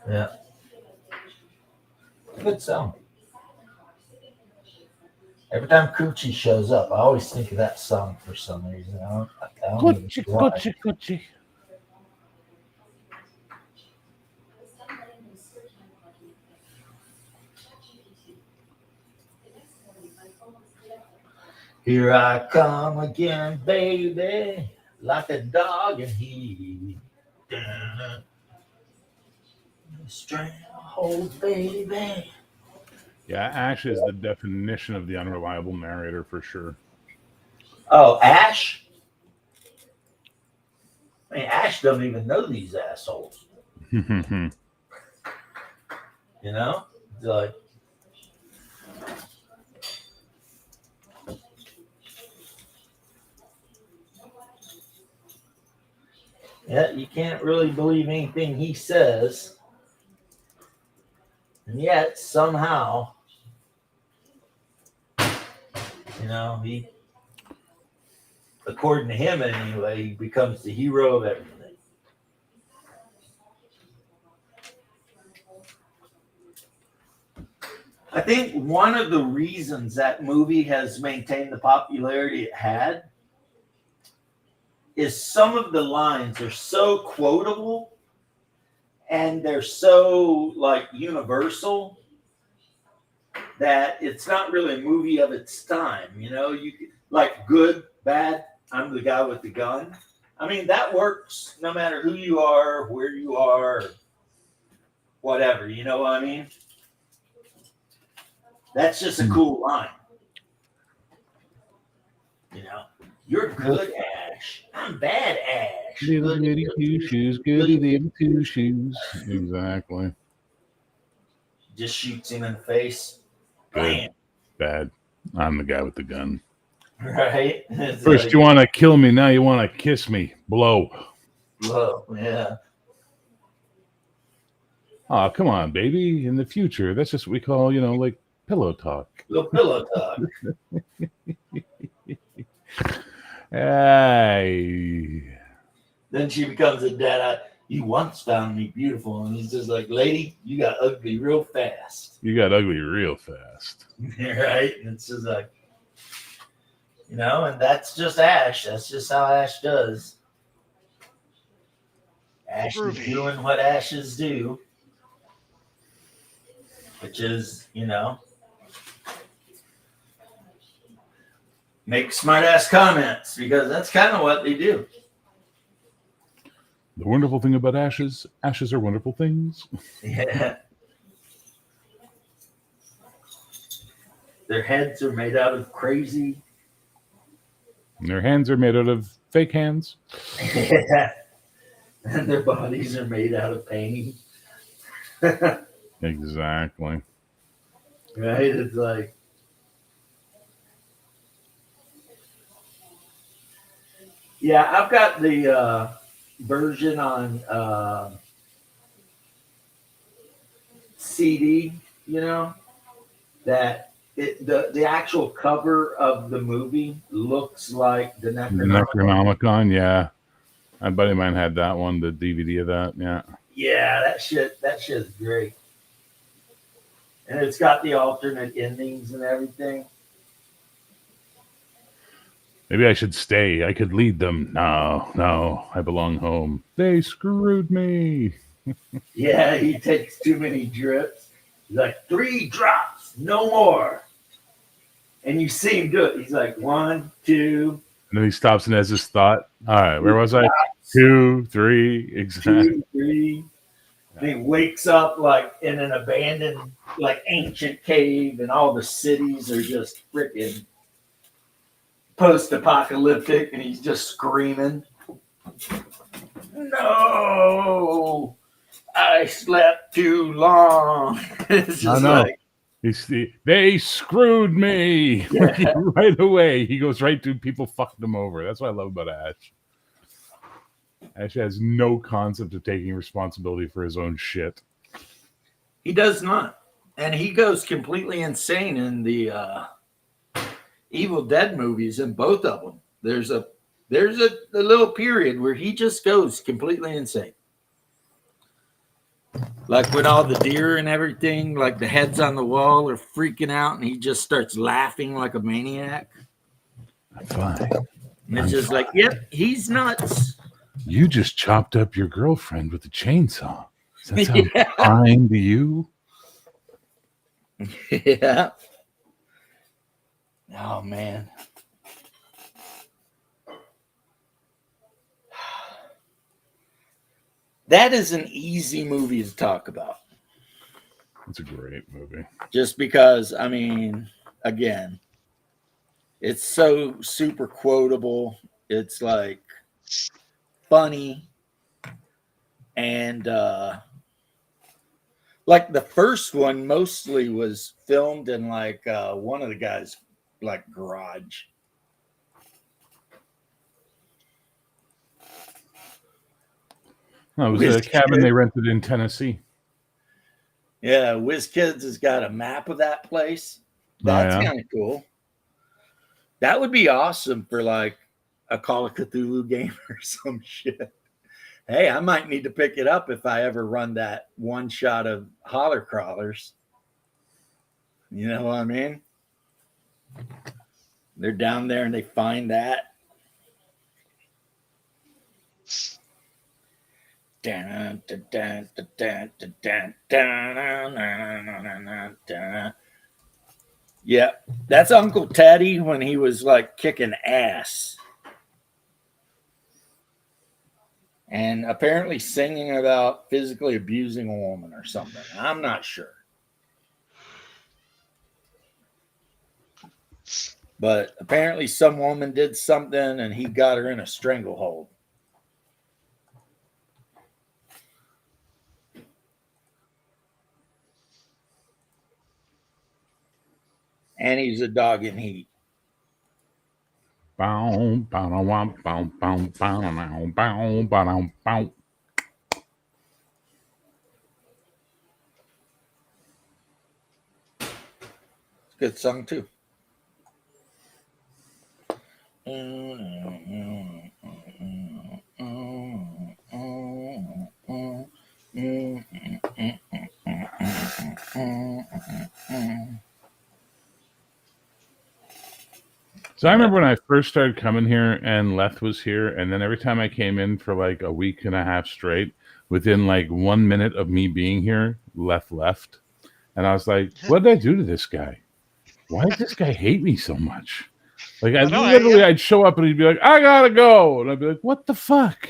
Yeah. Good song. Every time Coochie shows up, I always think of that song for some reason. I don't Coochie, know why. coochie, coochie. Here I come again, baby, like a dog in heat. Stranglehold, baby. Yeah, Ash is the definition of the unreliable narrator for sure. Oh, Ash? I mean, Ash doesn't even know these assholes. It's like, yeah, you can't really believe anything he says. And yet, somehow, he, according to him anyway, he becomes the hero of everything. I think one of the reasons that movie has maintained the popularity it had is some of the lines are so quotable and they're so like universal that it's not really a movie of its time. You like good, bad, I'm the guy with the gun. I mean, that works no matter who you are, where you are, whatever. You know what I mean? That's just a cool line. You're good, Ash. I'm bad, Ash. Little goody two shoes, goody little two shoes. Exactly. Just shoots him in the face. Good. Bam. Bad. I'm the guy with the gun. Right? First you want to kill me, now you want to kiss me. Blow. Yeah. Oh, come on, baby. In the future, that's just what we call, like pillow talk. Little pillow talk. Hey. Then she becomes a dead-eye. You once found me beautiful. And he's just like, lady, you got ugly real fast. You got ugly real fast. Right? And it's just like, and that's just Ash. That's just how Ash does. Ash is doing what Ashes do. Which is, make smart-ass comments. Because that's kind of what they do. The wonderful thing about ashes are wonderful things. Yeah. Their heads are made out of crazy. And their hands are made out of fake hands. Yeah. And their bodies are made out of pain. Exactly. Right? It's like, yeah, I've got the version on CD, you know, that the actual cover of the movie looks like the The Necronomicon. Necronomicon, yeah. My buddy of mine had that one, the DVD of that, yeah. Yeah, that shit's great. And it's got the alternate endings and everything. Maybe I should stay. I could lead them. No, I belong home. They screwed me. Yeah, he takes too many drips. He's like, 3 drops, no more. And you see him do it. He's like, 1, 2, And then he stops and has this thought. All right, where was I? drops, 2, 3, exactly. 2, 3. And he wakes up like in an abandoned, like ancient cave, and all the cities are just freaking post-apocalyptic, and he's just screaming, "No, I slept too long." It's I just know. like, They screwed me. yeah. Right away. He goes right to people fucked him over. That's what I love about Ash. Ash has no concept of taking responsibility for his own shit. He does not, and he goes completely insane in the Evil Dead movies. In both of them, there's a little period where he just goes completely insane. Like when all the deer and everything, like the heads on the wall are freaking out, and he just starts laughing like a maniac. I'm fine. And it's just like, yep, he's nuts. You just chopped up your girlfriend with a chainsaw. Does that sound Yeah. fine to you? Yeah. Oh man. That is an easy movie to talk about. It's a great movie. Just because, I mean, again, it's so super quotable. It's like funny. And like the first one mostly was filmed in like one of the guys' like garage. No, it was a cabin they rented in Tennessee. Yeah, WizKids has got a map of that place. That's kind of cool. That would be awesome for like a Call of Cthulhu game or some shit. Hey, I might need to pick it up if I ever run that one shot of holler crawlers. You know what I mean? They're down there and they find that. Yeah, that's Uncle Teddy when he was like kicking ass. And apparently singing about physically abusing a woman or something. I'm not sure. But apparently some woman did something and he got her in a stranglehold. And he's a dog in heat. Good song too. So I remember when I first started coming here and Leth was here, and then every time I came in for like a week and a half straight, within like 1 minute of me being here, Leth left. And I was like, what did I do to this guy? Why does this guy hate me so much? Like I'd show up and he'd be like, I gotta go. And I'd be like, what the fuck?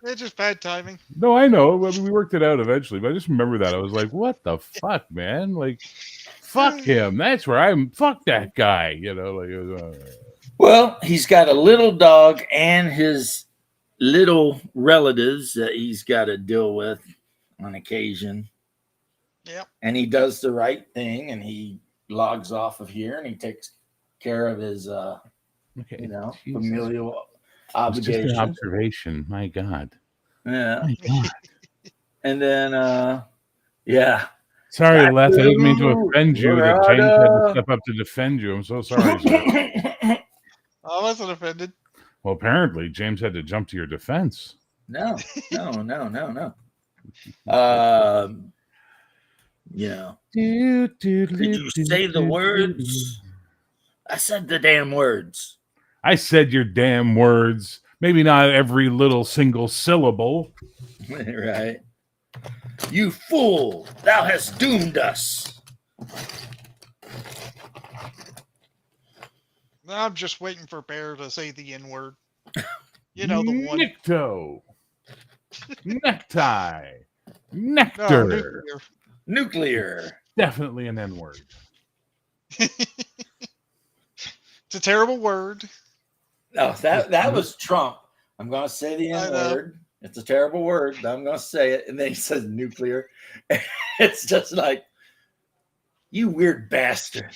It's just bad timing. No, I know. I mean, we worked it out eventually, but I just remember that. I was like, what the fuck, man? Like, fuck him. That's where I'm. Fuck that guy. You know, like, it was, Well, he's got a little dog and his little relatives that he's got to deal with on occasion. Yep. And he does the right thing and he logs off of here and he takes care of his, okay. familial It's just an obligations. observation. My God. Yeah. My God. And then, yeah. Sorry, Les. I didn't mean to Tattoo, offend you. That Loretta. James had to step up to defend you. I'm so sorry, sir. I wasn't offended. Well, apparently, James had to jump to your defense. No. Did you say the words? I said the damn words. I said your damn words. Maybe not every little single syllable. Right. You fool! Thou hast doomed us. I'm just waiting for Bear to say the N word. You know the one. Nicto. Necktie. No, Nectar. Nuclear. Definitely an N word. It's a terrible word. No, that was Trump. I'm going to say the N word. It's a terrible word, but I'm going to say it. And then he says nuclear. It's just like, you weird bastard.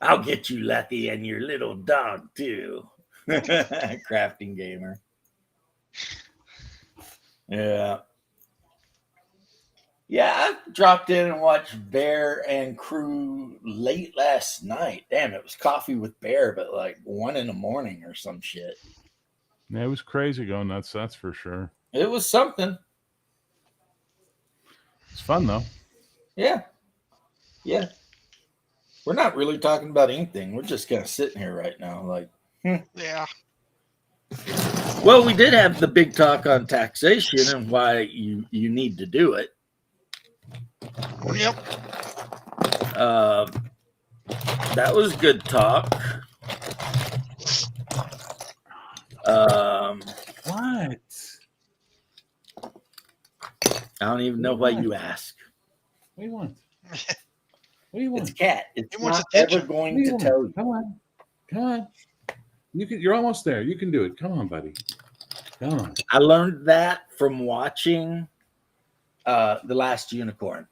I'll get you, Lucky, and your little dog, too. Crafting gamer. Yeah. Yeah, I dropped in and watched Bear and Crew late last night. Damn, it was Coffee with Bear, but like 1 a.m. or some shit. Yeah, it was crazy going nuts, that's for sure. It was something. It's fun, though. Yeah. Yeah. We're not really talking about anything. We're just kind of sitting here right now. Like, Yeah. Well, we did have the big talk on taxation and why you need to do it. Yep. That was good talk. What? I don't even know why you ask. What do you want? What do you want? It's Cat. It's He wants not attention. ever going What do to you tell want? you. Come on. You're almost there. You can do it. Come on, buddy. Come on. I learned that from watching The Last Unicorn.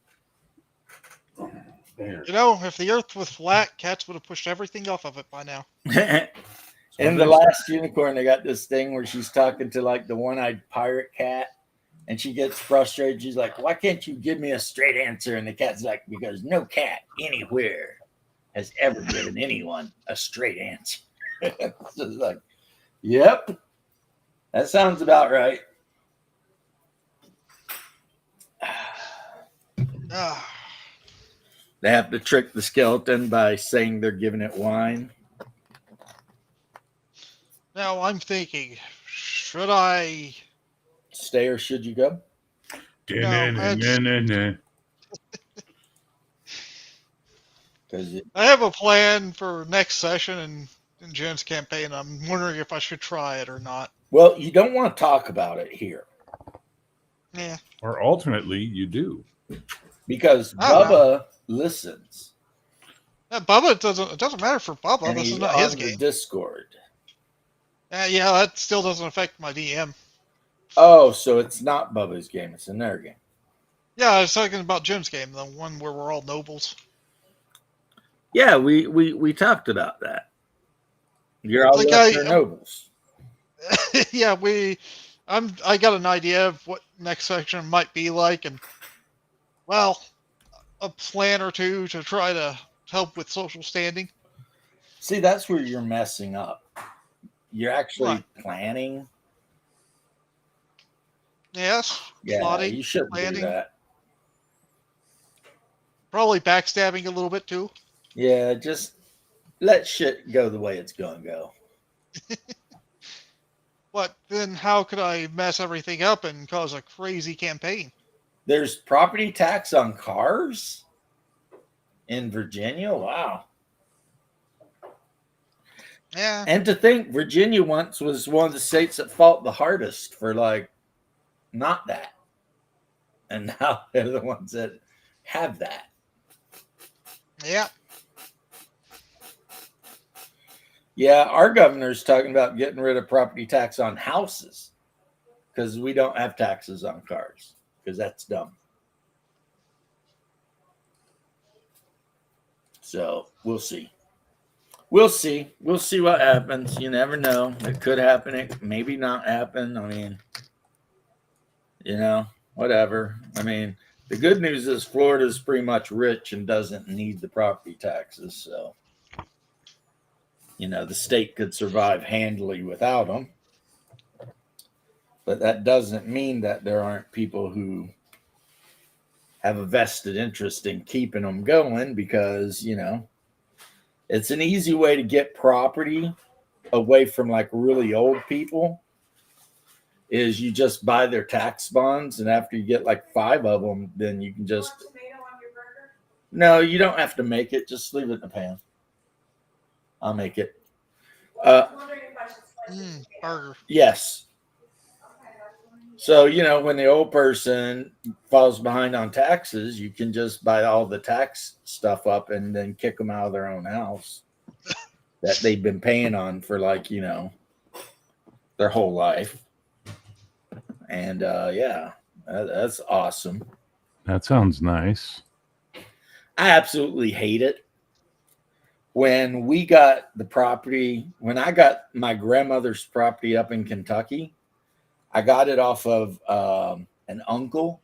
There. You know, if the Earth was flat, cats would have pushed everything off of it by now. In The Last Unicorn, they got this thing where she's talking to like the one-eyed pirate cat, and she gets frustrated. She's like, "Why can't you give me a straight answer?" And the cat's like, "Because no cat anywhere has ever given anyone a straight answer." It's just like, yep, that sounds about right. Ah, They have to trick the skeleton by saying they're giving it wine. now I'm thinking, should I? Stay or should you go? Da-na-na-na-na-na. Because I have a plan for next session in Jen's campaign. I'm wondering if I should try it or not. well, you don't want to talk about it here Yeah. Or alternately, you do. because Oh, Bubba listens. Bubba it doesn't matter for Bubba. And This is he's not on his the game. Discord. Yeah, that still doesn't affect my DM. Oh, so it's not Bubba's game; it's in their game. Yeah, I was talking about Jim's game, the one where we're all nobles. Yeah, we talked about that. You're all Like lesser nobles. Yeah, I got an idea of what next section might be like, and well, a plan or two to try to help with social standing. See, that's where you're messing up. You're actually What? planning. Yes, Yeah, plotting, you shouldn't do planning, that. probably backstabbing a little bit too. Yeah, just let shit go the way it's going to go. But then how could I mess everything up and cause a crazy campaign? There's property tax on cars in Virginia. Wow. Yeah. And to think Virginia once was one of the states that fought the hardest for like not that. And now they're the ones that have that. Yeah. Yeah, our governor's talking about getting rid of property tax on houses because we don't have taxes on cars because that's dumb. So we'll see. We'll see. We'll see what happens. You never know. It could happen. It maybe not happen. I mean, whatever. I mean, the good news is Florida's pretty much rich and doesn't need the property taxes. So, the state could survive handily without them. But that doesn't mean that there aren't people who have a vested interest in keeping them going because, it's an easy way to get property away from like really old people is you just buy their tax bonds, and after you get like 5 of them, then you can just no, you don't have to make it, just leave it in the pan. I'll make it. Burger. Yes. So when the old person falls behind on taxes, you can just buy all the tax stuff up and then kick them out of their own house that they've been paying on for like their whole life. And yeah, that's awesome. That sounds nice. I absolutely hate it. When we got the property, when I got my grandmother's property up in Kentucky, I got it off of an uncle,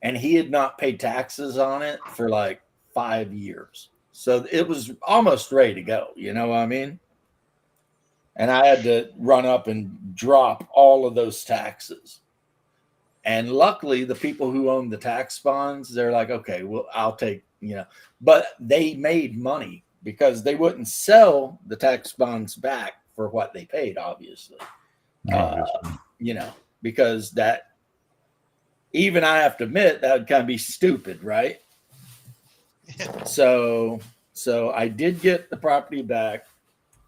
and he had not paid taxes on it for like 5 years. So it was almost ready to go. You know what I mean? And I had to run up and drop all of those taxes. And luckily, the people who own the tax bonds, they're like, okay, well, I'll take, but they made money because they wouldn't sell the tax bonds back for what they paid, obviously. Because that, even I have to admit, that would kind of be stupid, right? So I did get the property back,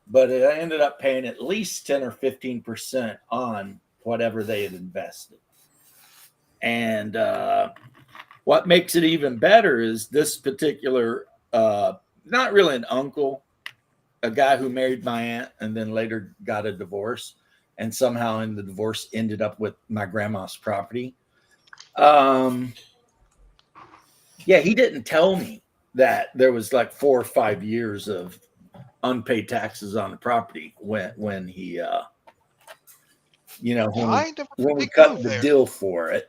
but I ended up paying at least 10 or 15% on whatever they had invested. And what makes it even better is this particular, not really an uncle, a guy who married my aunt and then later got a divorce, and somehow in the divorce ended up with my grandma's property. Yeah, he didn't tell me that there was like 4 or 5 years of unpaid taxes on the property when he, when we cut the deal for it.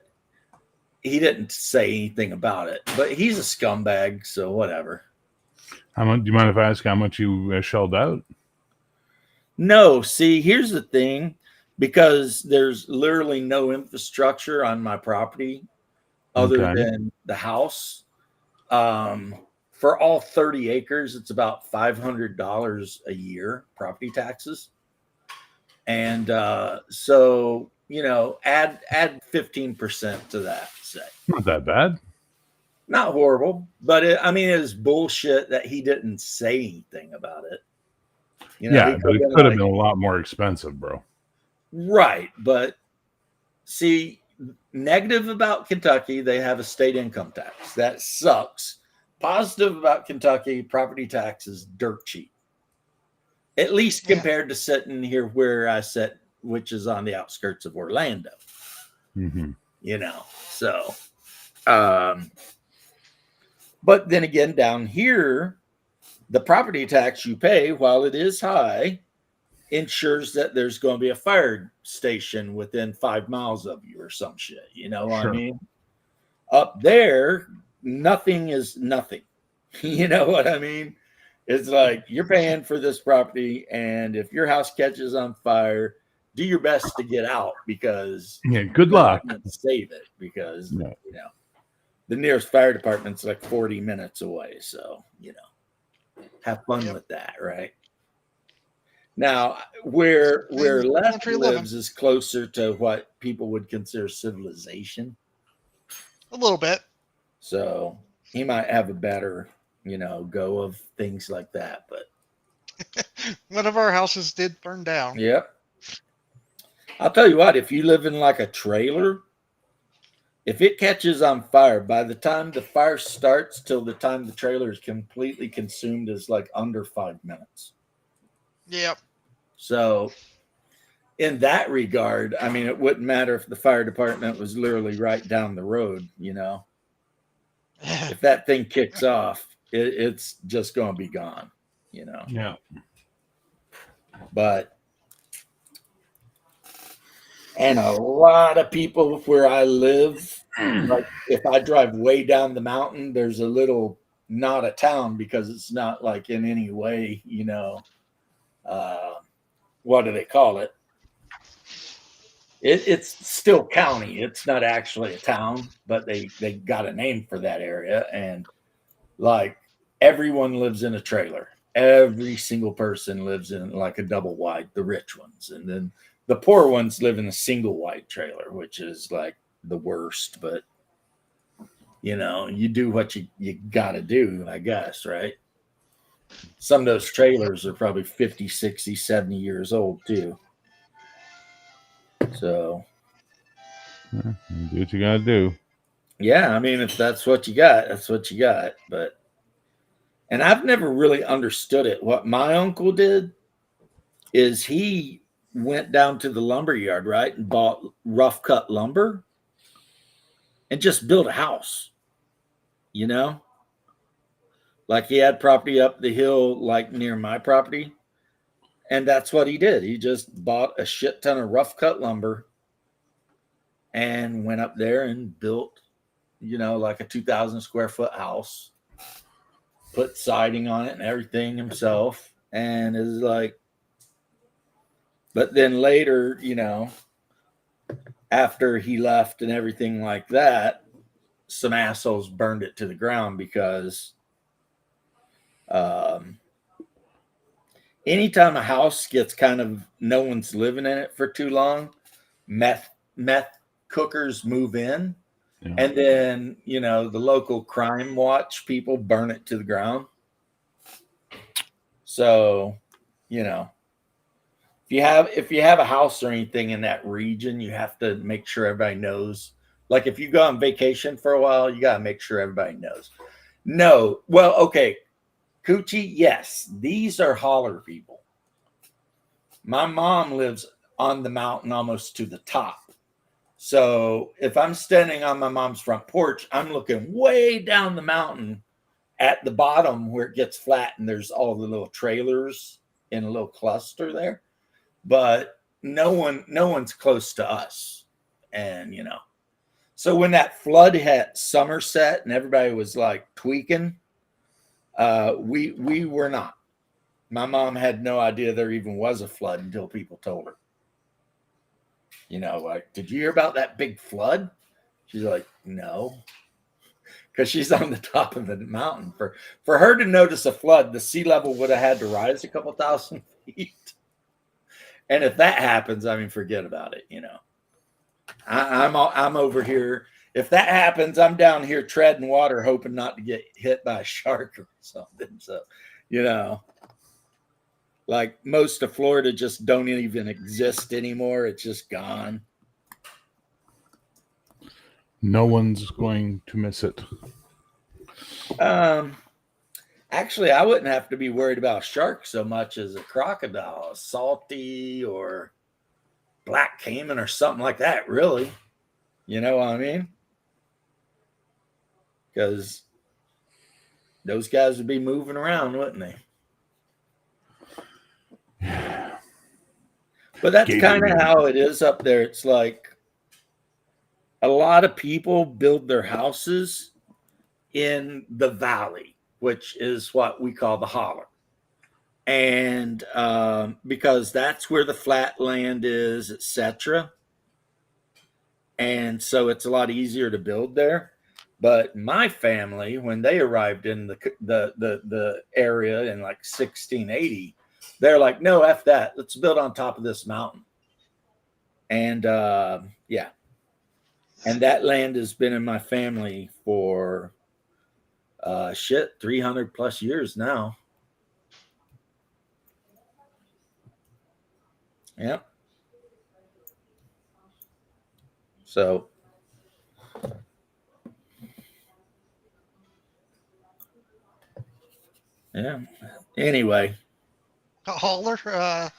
He didn't say anything about it, but he's a scumbag, so whatever. How much? Do you mind if I ask how much you shelled out? No, see, here's the thing, because there's literally no infrastructure on my property other than the house. For all 30 acres, it's about $500 a year property taxes, and so add 15% to that. Say not that bad. Not horrible, but it was bullshit that he didn't say anything about it. Yeah, but it could have been a lot more expensive, bro. Right, but see, negative about Kentucky, they have a state income tax. That sucks. Positive about Kentucky, property tax is dirt cheap. At least compared to sitting here where I sit, which is on the outskirts of Orlando. Mm-hmm. So, but then again, down here, the property tax you pay, while it is high, ensures that there's going to be a fire station within 5 miles of you or some shit. You know what I mean? Up there, nothing is nothing. You know what I mean? It's like you're paying for this property, and if your house catches on fire, do your best to get out because good luck. Save it because the nearest fire department's like 40 minutes away. So have fun with that, right? Now, where Left lives is closer to what people would consider civilization. A little bit. So he might have a better, go of things like that. But One of our houses did burn down. Yep. I'll tell you what, if you live in like a trailer, if it catches on fire, by the time the fire starts till the time the trailer is completely consumed is like under 5 minutes. Yep. So in that regard, I mean, it wouldn't matter if the fire department was literally right down the road, you know. If that thing kicks off, it's just going to be gone, you know. Yeah. But, and a lot of people where I live, like if I drive way down the mountain, there's a little, not a town because it's not like in any way, you know, what do they call it? It's still county. It's not actually a town, but they got a name for that area. And like everyone lives in a trailer. Every single person lives in like a double wide, the rich ones. And then the poor ones live in a single wide trailer, which is like the worst. But, you know, you do what you got to do, I guess, right? Some of those trailers are probably 50, 60, 70 years old, too. So, Yeah, do what you gotta do. yeah, I mean, if that's what you got, that's what you got. But, and I've never really understood it. What my uncle did is he went down to the lumber yard, right, and bought rough cut lumber and just built a house, you know? Like he had property up the hill, like near my property. And that's what he did. He just bought a shit ton of rough cut lumber and went up there and built, you know, like a 2,000 square foot house, put siding on it and everything himself. And is like, but then later, you know, after he left and everything like that, some assholes burned it to the ground because um, anytime a house gets kind of no one's living in it for too long, meth cookers move in, Yeah. and then you know the local crime watch people burn it to the ground. So, you know, if you have a house or anything in that region, you have to make sure everybody knows. Like if you go on vacation for a while, you got to make sure everybody knows. No, well, okay, Coochie, yes, these are holler people. My mom lives on the mountain almost to the top. So if I'm standing on my mom's front porch, I'm looking way down the mountain at the bottom where it gets flat and there's all the little trailers in a little cluster there. But no one's close to us. And you know. So when that flood hit Somerset and everybody was like tweaking, we were not. My mom had no idea there even was a flood until people told her. You know, like, did you hear about that big flood? She's like, no, because she's on the top of the mountain. For her to notice a flood, the sea level would have had to rise a couple thousand feet. And if that happens, I mean, forget about it. You know, I'm over here. If that happens, I'm down here treading water, hoping not to get hit by a shark or something. So, you know, like most of Florida just don't even exist anymore. It's just gone. No one's going to miss it. Actually, I wouldn't have to be worried about a shark so much as a crocodile, a salty or black caiman or something like that, really. You know what I mean? Because those guys would be moving around, wouldn't they? But that's kind of how it is up there. It's like a lot of people build their houses in the valley, which is what we call the holler. And because that's where the flat land is, etc. And so it's a lot easier to build there. But my family, when they arrived in the area in like 1680, they're like, no, F that. Let's build on top of this mountain. And yeah. And that land has been in my family for 300 plus years now. Yeah. So, yeah. Anyway. A hauler? I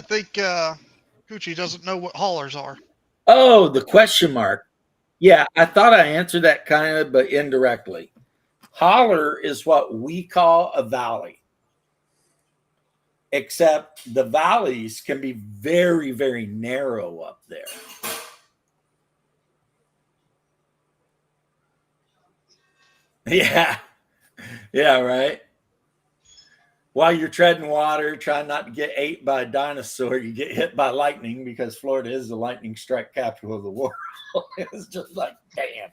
think Coochie doesn't know what haulers are. Oh, the question mark. Yeah, I thought I answered that kind of, but indirectly. Holler is what we call a valley, except the valleys can be very, very narrow up there. Yeah. Yeah, right. While you're treading water, trying not to get ate by a dinosaur, you get hit by lightning because Florida is the lightning strike capital of the world. It's just like, damn.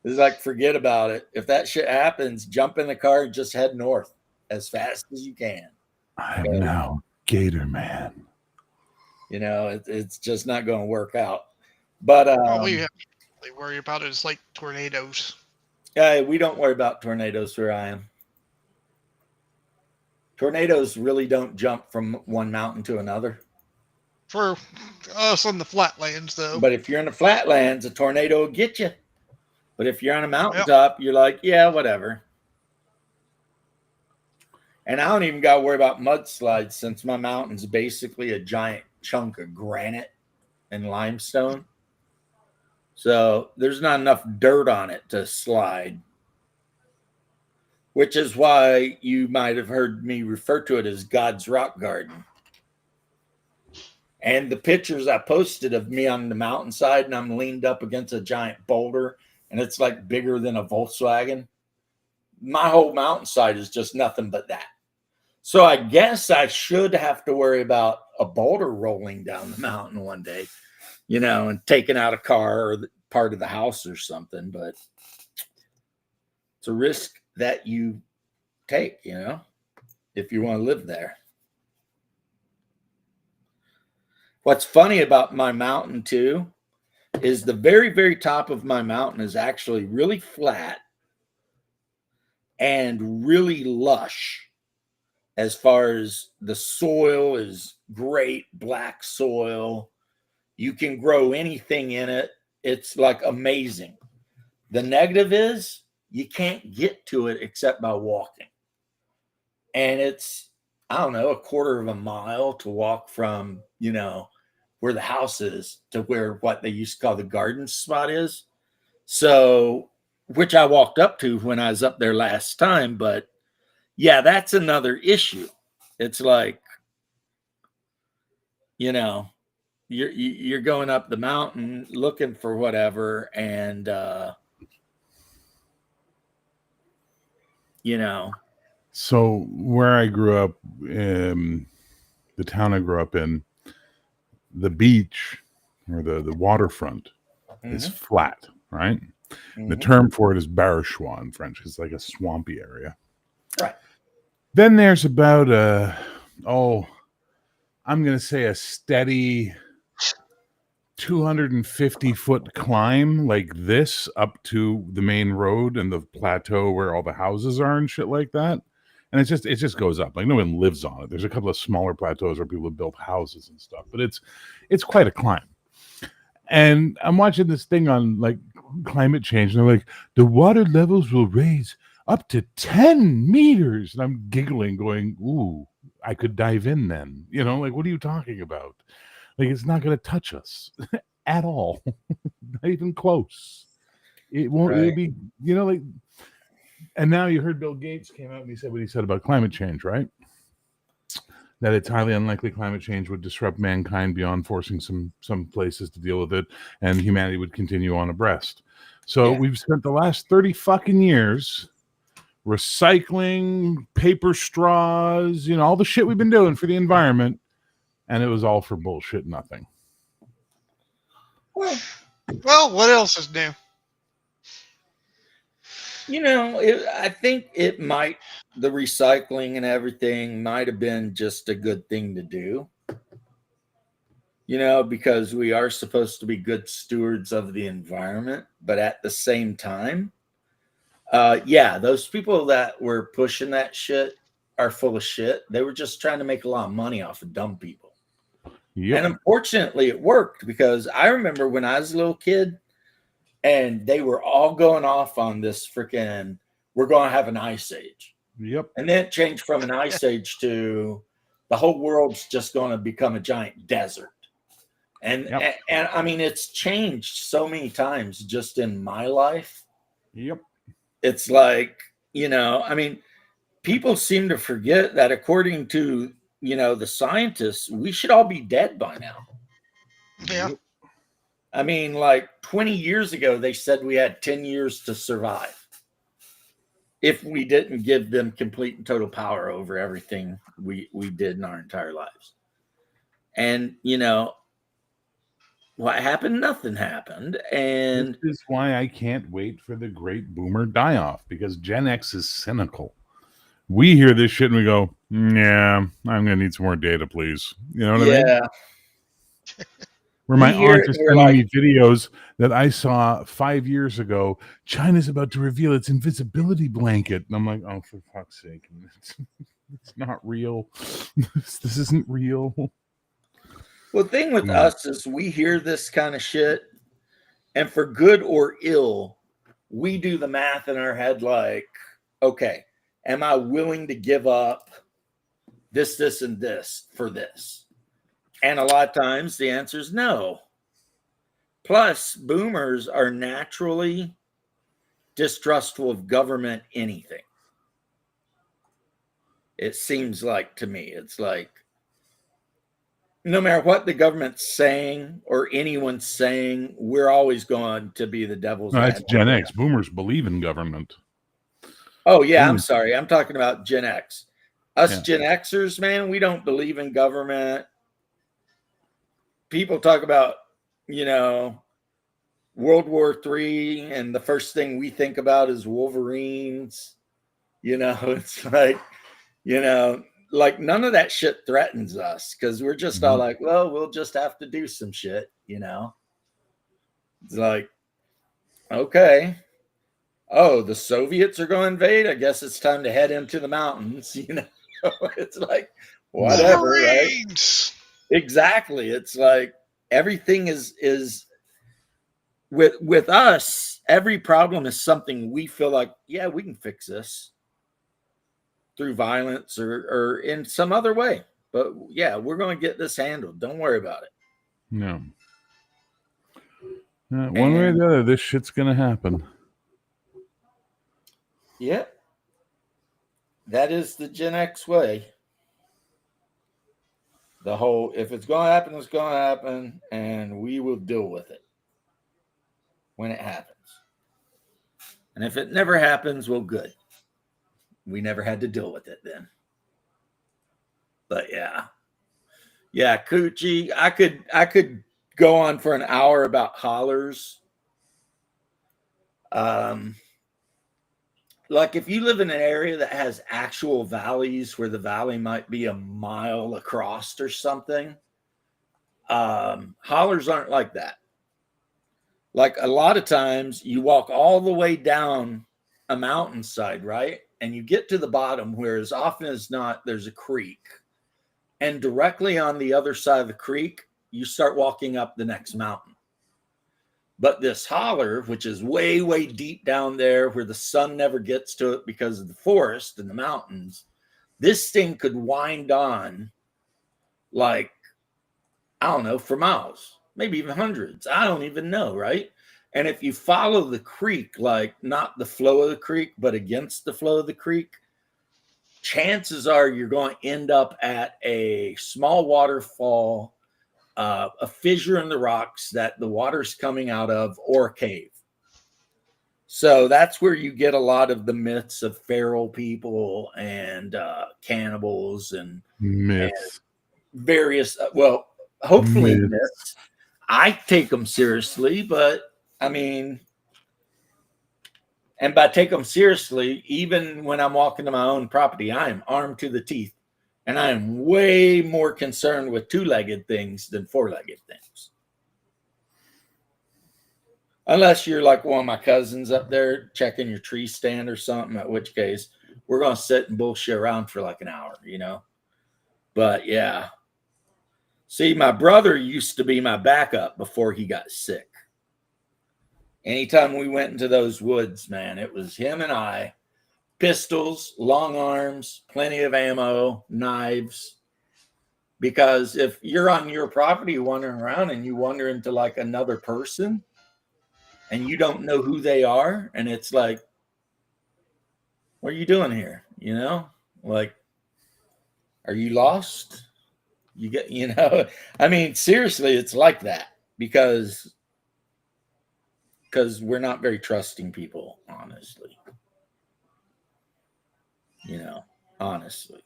It's like, forget about it. If that shit happens, jump in the car and just head north as fast as you can. I'm now Gator Man. You know, it's just not going to work out. But All we have to really worry about is like tornadoes. we don't worry about tornadoes where I am. Tornadoes really don't jump from one mountain to another. For us on the flatlands, though. But if you're in the flatlands, a tornado will get you. But if you're on a mountaintop, you're like, yeah, whatever. And I don't even got to worry about mudslides since my mountain's basically a giant chunk of granite and limestone. So there's not enough dirt on it to slide, which is why you might have heard me refer to it as God's Rock Garden. And the pictures I posted of me on the mountainside and I'm leaned up against a giant boulder and it's like bigger than a Volkswagen. My whole mountainside is just nothing but that. So I guess I should have to worry about a boulder rolling down the mountain one day, you know, and taking out a car or part of the house or something. But it's a risk that you take, you know, if you want to live there. What's funny about my mountain too is the very, very top of my mountain is actually really flat and really lush. As far as the soil is great, black soil. You can grow anything in it. It's like amazing. The negative is you can't get to it except by walking. And it's, I don't know, a quarter of a mile to walk from, you know, where the house is to where what they used to call the garden spot is. So, which I walked up to when I was up there last time, but yeah, that's another issue. It's like, you know, you're going up the mountain looking for whatever, and you know. So where I grew up, the town I grew up in, the beach or the waterfront is flat, right? The term for it is barrachois in French. It's like a swampy area. Right. Then there's about I'm going to say a steady 250-foot climb like this up to the main road and the plateau where all the houses are and shit like that. And it just goes up. Like no one lives on it. There's a couple of smaller plateaus where people have built houses and stuff, but it's quite a climb. And I'm watching this thing on like climate change, and they're like, the water levels will raise up to 10 meters. And I'm giggling, going, ooh, I could dive in then. You know, like, what are you talking about? Like, it's not going to touch us at all. Not even close. It won't It'll be, you know, like, and now you heard Bill Gates came out and he said what he said about climate change, right? That it's highly unlikely climate change would disrupt mankind beyond forcing some places to deal with it, and humanity would continue on abreast. So we've spent the last 30 fucking years recycling paper straws, you know, all the shit we've been doing for the environment, and it was all for bullshit nothing. Well, what else is new? You know, I think it might, the recycling and everything might have been just a good thing to do. You know, because we are supposed to be good stewards of the environment, but at the same time, those people that were pushing that shit are full of shit. They were just trying to make a lot of money off of dumb people. Yep. And unfortunately, it worked because I remember when I was a little kid and they were all going off on this freaking, we're going to have an ice age. Yep. And then it changed from an ice age to the whole world's just going to become a giant desert. And, Yep. and I mean, it's changed so many times just in my life. Yep. It's like, I mean, people seem to forget that according to, the scientists, we should all be dead by now. Yeah. Yep. I mean, like 20 years ago, they said we had 10 years to survive if we didn't give them complete and total power over everything we did in our entire lives. And, what happened? Nothing happened. And this is why I can't wait for the great boomer die-off, because Gen X is cynical. We hear this shit and we go, yeah, I'm going to need some more data, please. You know what I mean? yeah, Where my we hear aunt it is and we're sending me like, videos that I saw 5 years ago. China's about to reveal its invisibility blanket. And I'm like, oh, for fuck's sake. It's not real. This isn't real. well, the thing with us is we hear this kind of shit, and for good or ill, we do the math in our head like, okay, am I willing to give up this, this, and this for this? And a lot of times the answer is no. Plus, boomers are naturally distrustful of government anything. It seems like to me, it's like no matter what the government's saying or anyone's saying, we're always going to be the devil's No, that's advocate. Gen X. Boomers believe in government. Oh, yeah, I'm sorry. I'm talking about Gen X. Us Yeah. Gen Xers, man, we don't believe in government. People talk about, World War III, and the first thing we think about is Wolverines. It's like, like none of that shit threatens us because we're just all like, well, we'll just have to do some shit, It's like, okay. Oh, the Soviets are going to invade. I guess it's time to head into the mountains, It's like, whatever, Wolverines! Right? Exactly. It's like everything is with us, every problem is something we feel like, yeah, we can fix this through violence or in some other way. But yeah, we're going to get this handled. Don't worry about it. No. One way or the other, this shit's going to happen. Yep. That is the Gen X way. The whole, if it's going to happen, it's going to happen, and we will deal with it when it happens. And if it never happens, well, good. We never had to deal with it then. But yeah. Yeah, Coochie, I could go on for an hour about hollers. Like if you live in an area that has actual valleys where the valley might be a mile across or something, hollers aren't like that. Like a lot of times you walk all the way down a mountainside, right? And you get to the bottom where as often as not, there's a creek. And directly on the other side of the creek, you start walking up the next mountain. But this holler, which is way, way deep down there where the sun never gets to it because of the forest and the mountains, this thing could wind on like, I don't know, for miles, maybe even hundreds. I don't even know, right? And if you follow the creek, like not the flow of the creek, but against the flow of the creek, chances are you're going to end up at a small waterfall, a fissure in the rocks that the water's coming out of, or a cave. So that's where you get a lot of the myths of feral people and cannibals and Myths. And various, well, hopefully myths. I take them seriously, but I mean, and by take them seriously, even when I'm walking to my own property, I am armed to the teeth. And I am way more concerned with two-legged things than four-legged things. Unless you're like one of my cousins up there checking your tree stand or something, at which case we're going to sit and bullshit around for like an hour, But yeah. See, my brother used to be my backup before he got sick. Anytime we went into those woods, man, it was him and I. Pistols, long arms, plenty of ammo, knives. Because if you're on your property wandering around and you wander into like another person and you don't know who they are, and it's like, what are you doing here? You know, like, are you lost? I mean, seriously, it's like that because we're not very trusting people, honestly. Honestly.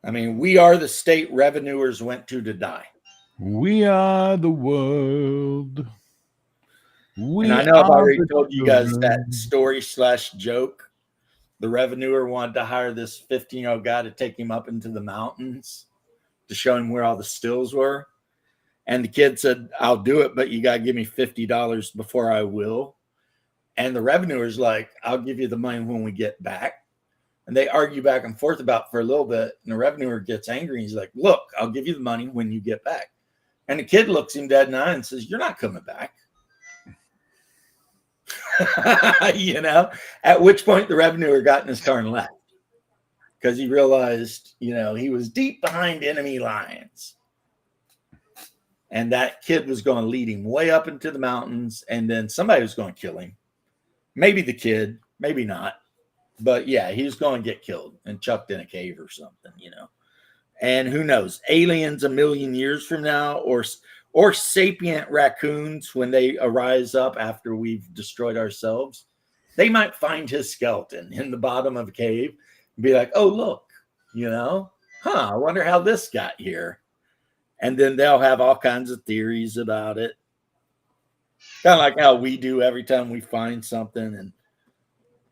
I mean, we are the state revenuers went to die. We are the world. And I know I've already told you guys that story / joke. The revenuer wanted to hire this 15-year-old guy to take him up into the mountains to show him where all the stills were. And the kid said, I'll do it, but you got to give me $50 before I will. And the revenuer's like, I'll give you the money when we get back. And they argue back and forth about for a little bit. And the revenuer gets angry. He's like, look, I'll give you the money when you get back. And the kid looks him dead in the eye and says, you're not coming back. At which point the revenuer got in his car and left because he realized, he was deep behind enemy lines. And that kid was going to lead him way up into the mountains. And then somebody was going to kill him. Maybe the kid, maybe not. But yeah, he was going to get killed and chucked in a cave or something, And who knows, aliens a million years from now or sapient raccoons when they arise up after we've destroyed ourselves, they might find his skeleton in the bottom of a cave and be like, oh, look, I wonder how this got here. And then they'll have all kinds of theories about it. Kind of like how we do every time we find something and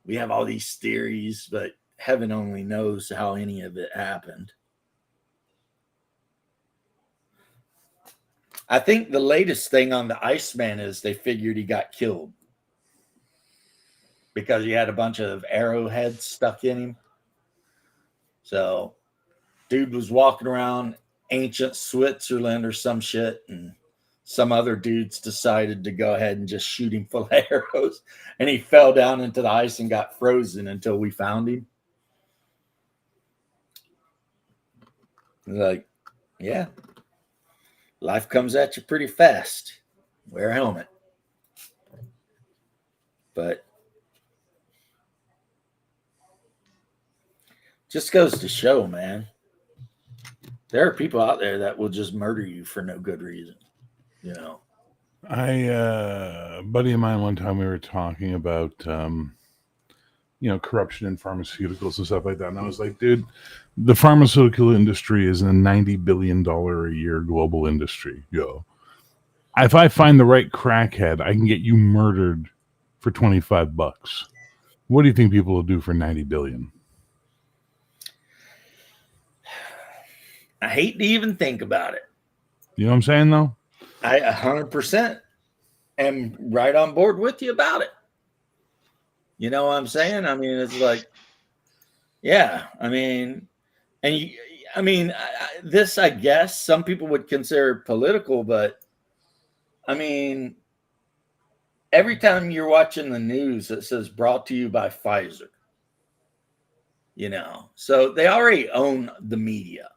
we have all these theories, but heaven only knows how any of it happened. I think the latest thing on the Iceman is they figured he got killed because he had a bunch of arrowheads stuck in him. So, dude was walking around ancient Switzerland or some shit, and some other dudes decided to go ahead and just shoot him full of arrows, and he fell down into the ice and got frozen until we found him. Like, yeah. Life comes at you pretty fast. Wear a helmet. But just goes to show, man. There are people out there that will just murder you for no good reason. A buddy of mine one time we were talking about corruption in pharmaceuticals and stuff like that, and I was like, dude, the pharmaceutical industry is a $90 billion a year global industry. If I find the right crackhead, I can get you murdered for $25. What do you think people will do for 90 billion? I hate to even think about it. You know what I'm saying, though? I 100% am right on board with you about it. You know what I'm saying? I mean, it's like, yeah, I mean, and this, I guess some people would consider political, but I mean, every time you're watching the news, it says brought to you by Pfizer, so they already own the media.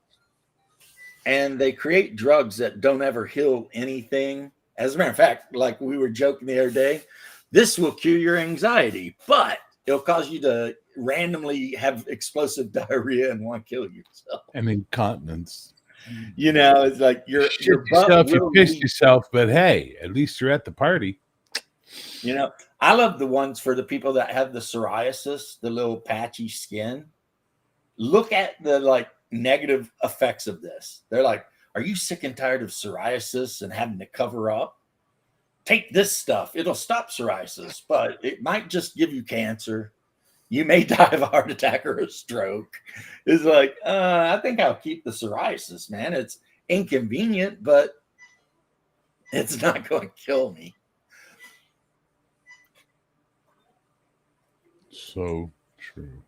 And they create drugs that don't ever heal anything. As a matter of fact, like we were joking the other day, this will cure your anxiety, but it'll cause you to randomly have explosive diarrhea and want to kill yourself. And incontinence. It's like your butt you pissed yourself, but hey, at least you're at the party. I love the ones for the people that have the psoriasis, the little patchy skin. Look at the negative effects of this. They're like, are you sick and tired of psoriasis and having to cover up? Take this stuff. It'll stop psoriasis, but it might just give you cancer. You may die of a heart attack or a stroke. It's like, I think I'll keep the psoriasis, man. It's inconvenient, but it's not going to kill me. So true.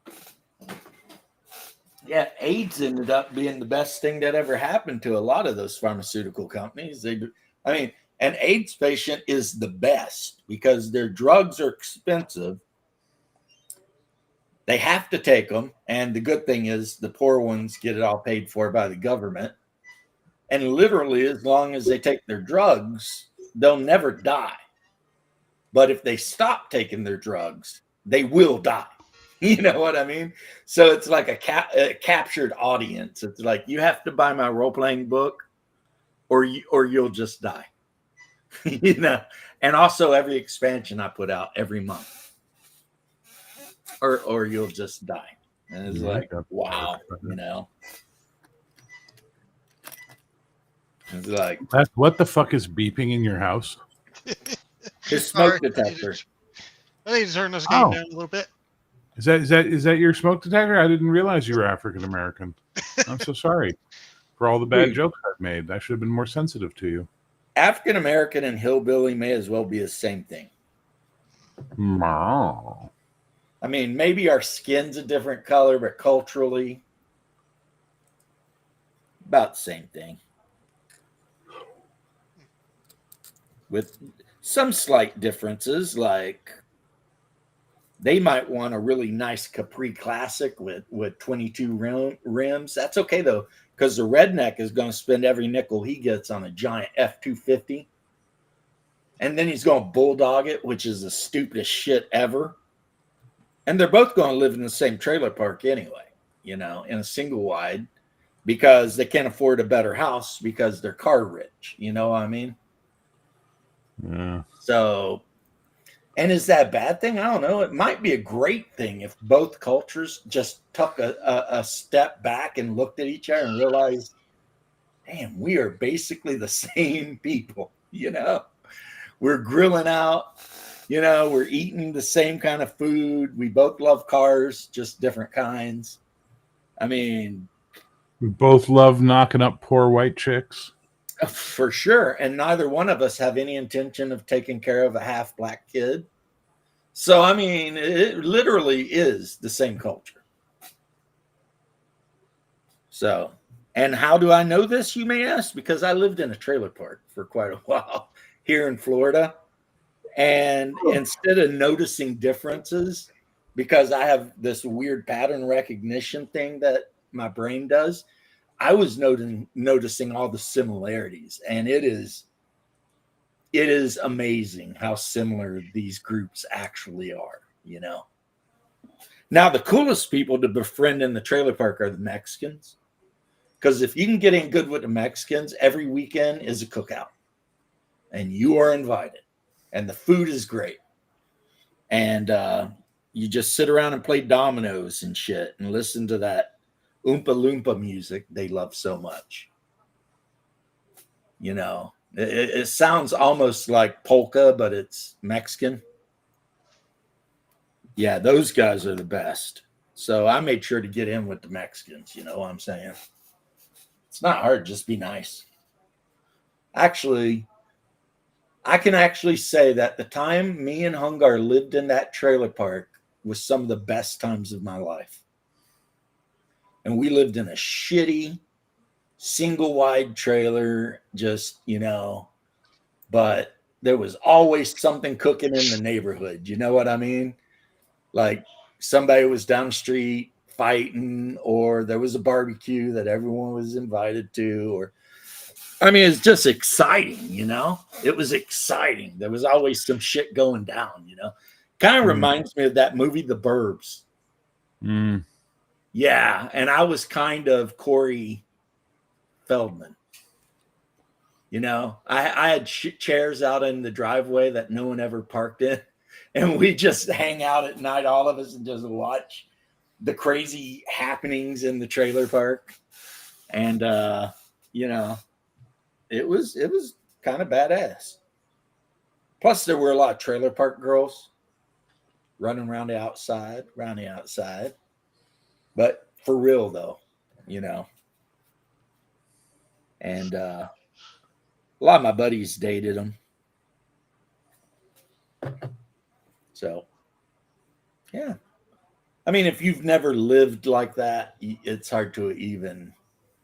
Yeah, AIDS ended up being the best thing that ever happened to a lot of those pharmaceutical companies. I mean, an AIDS patient is the best because their drugs are expensive. They have to take them, and the good thing is the poor ones get it all paid for by the government. And literally, as long as they take their drugs, they'll never die. But if they stop taking their drugs, they will die. You know what I mean? So it's like a captured audience. It's like you have to buy my role playing book, or you'll just die. You know. And also every expansion I put out every month, or you'll just die. And it's like, wow, you know. It's like What the fuck is beeping in your house? his Sorry, smoke detector. I need to turn this game Oh. down a little bit. Is that your smoke detector? I didn't realize you were African American. I'm so sorry for all the bad Dude. jokes I've made. I should have been more sensitive to you. African American and hillbilly may as well be the same thing. Meow. I mean, maybe our skin's a different color, but culturally, about the same thing. With some slight differences, like they might want a really nice Capri Classic with 22 rims. That's okay, though, because the redneck is going to spend every nickel he gets on a giant F-250. And then he's going to bulldog it, which is the stupidest shit ever. And they're both going to live in the same trailer park anyway, you know, in a single wide, because they can't afford a better house because they're car rich. You know what I mean? Yeah. So, and is that a bad thing? I don't know. It might be a great thing if both cultures just took a step back and looked at each other and realized, damn, we are basically the same people, you know? We're grilling out, you know, we're eating the same kind of food. We both love cars, just different kinds. I mean, We both love knocking up poor white chicks. for sure. And neither one of us have any intention of taking care of a half black kid. So, I mean, it literally is the same culture. So, and how do I know this, you may ask? Because I lived in a trailer park for quite a while here in Florida. And instead of noticing differences, because I have this weird pattern recognition thing that my brain does, I was noticing all the similarities. And it is amazing how similar these groups actually are, you know. Now, the coolest people to befriend in the trailer park are the Mexicans. Because if you can get in good with the Mexicans, every weekend is a cookout. And you are invited. And the food is great. And you just sit around and play dominoes and shit and listen to that Oompa Loompa music they love so much. You know, it sounds almost like polka, but it's Mexican. Yeah, those guys are the best. So I made sure to get in with the Mexicans. You know what I'm saying? It's not hard. Just be nice. Actually, I can actually say that the time me and Hungar lived in that trailer park was some of the best times of my life. And we lived in a shitty single wide trailer, just, you know, but there was always something cooking in the neighborhood. You know what I mean? Like somebody was down the street fighting, or there was a barbecue that everyone was invited to, or I mean, it's just exciting, you know? It was exciting. There was always some shit going down, you know? Kind of reminds me of that movie, The Burbs. Mm. Yeah. And I was kind of Corey Feldman. You know, I had chairs out in the driveway that no one ever parked in. And we just hang out at night, all of us, and just watch the crazy happenings in the trailer park. And, you know, it was kind of badass. Plus, there were a lot of trailer park girls running around the outside. But for real, though, you know. And a lot of my buddies dated them. So, yeah. I mean, if you've never lived like that, it's hard to even.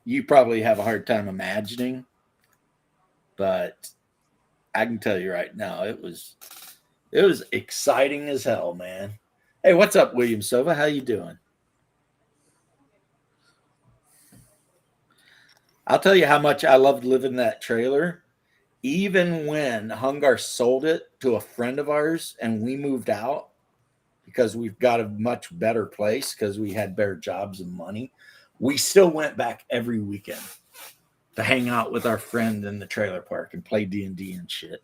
You probably have a hard time imagining, but I can tell you right now, it was exciting as hell, man. Hey, what's up, William Sova? How you doing? I'll tell you how much I loved living in that trailer. Even when Hungar sold it to a friend of ours and we moved out because we've got a much better place because we had better jobs and money, we still went back every weekend to hang out with our friend in the trailer park and play D&D and shit.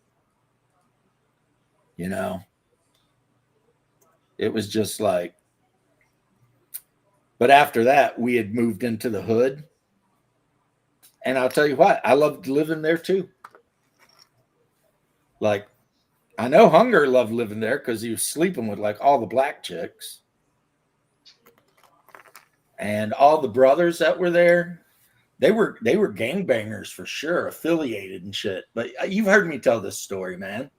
You know, it was just like, but after that, we had moved into the hood. And I'll tell you what, I loved living there too. Like, I know Hunger loved living there because he was sleeping with like all the black chicks. And all the brothers that were there, they were gangbangers for sure, affiliated and shit. But you've heard me tell this story, man.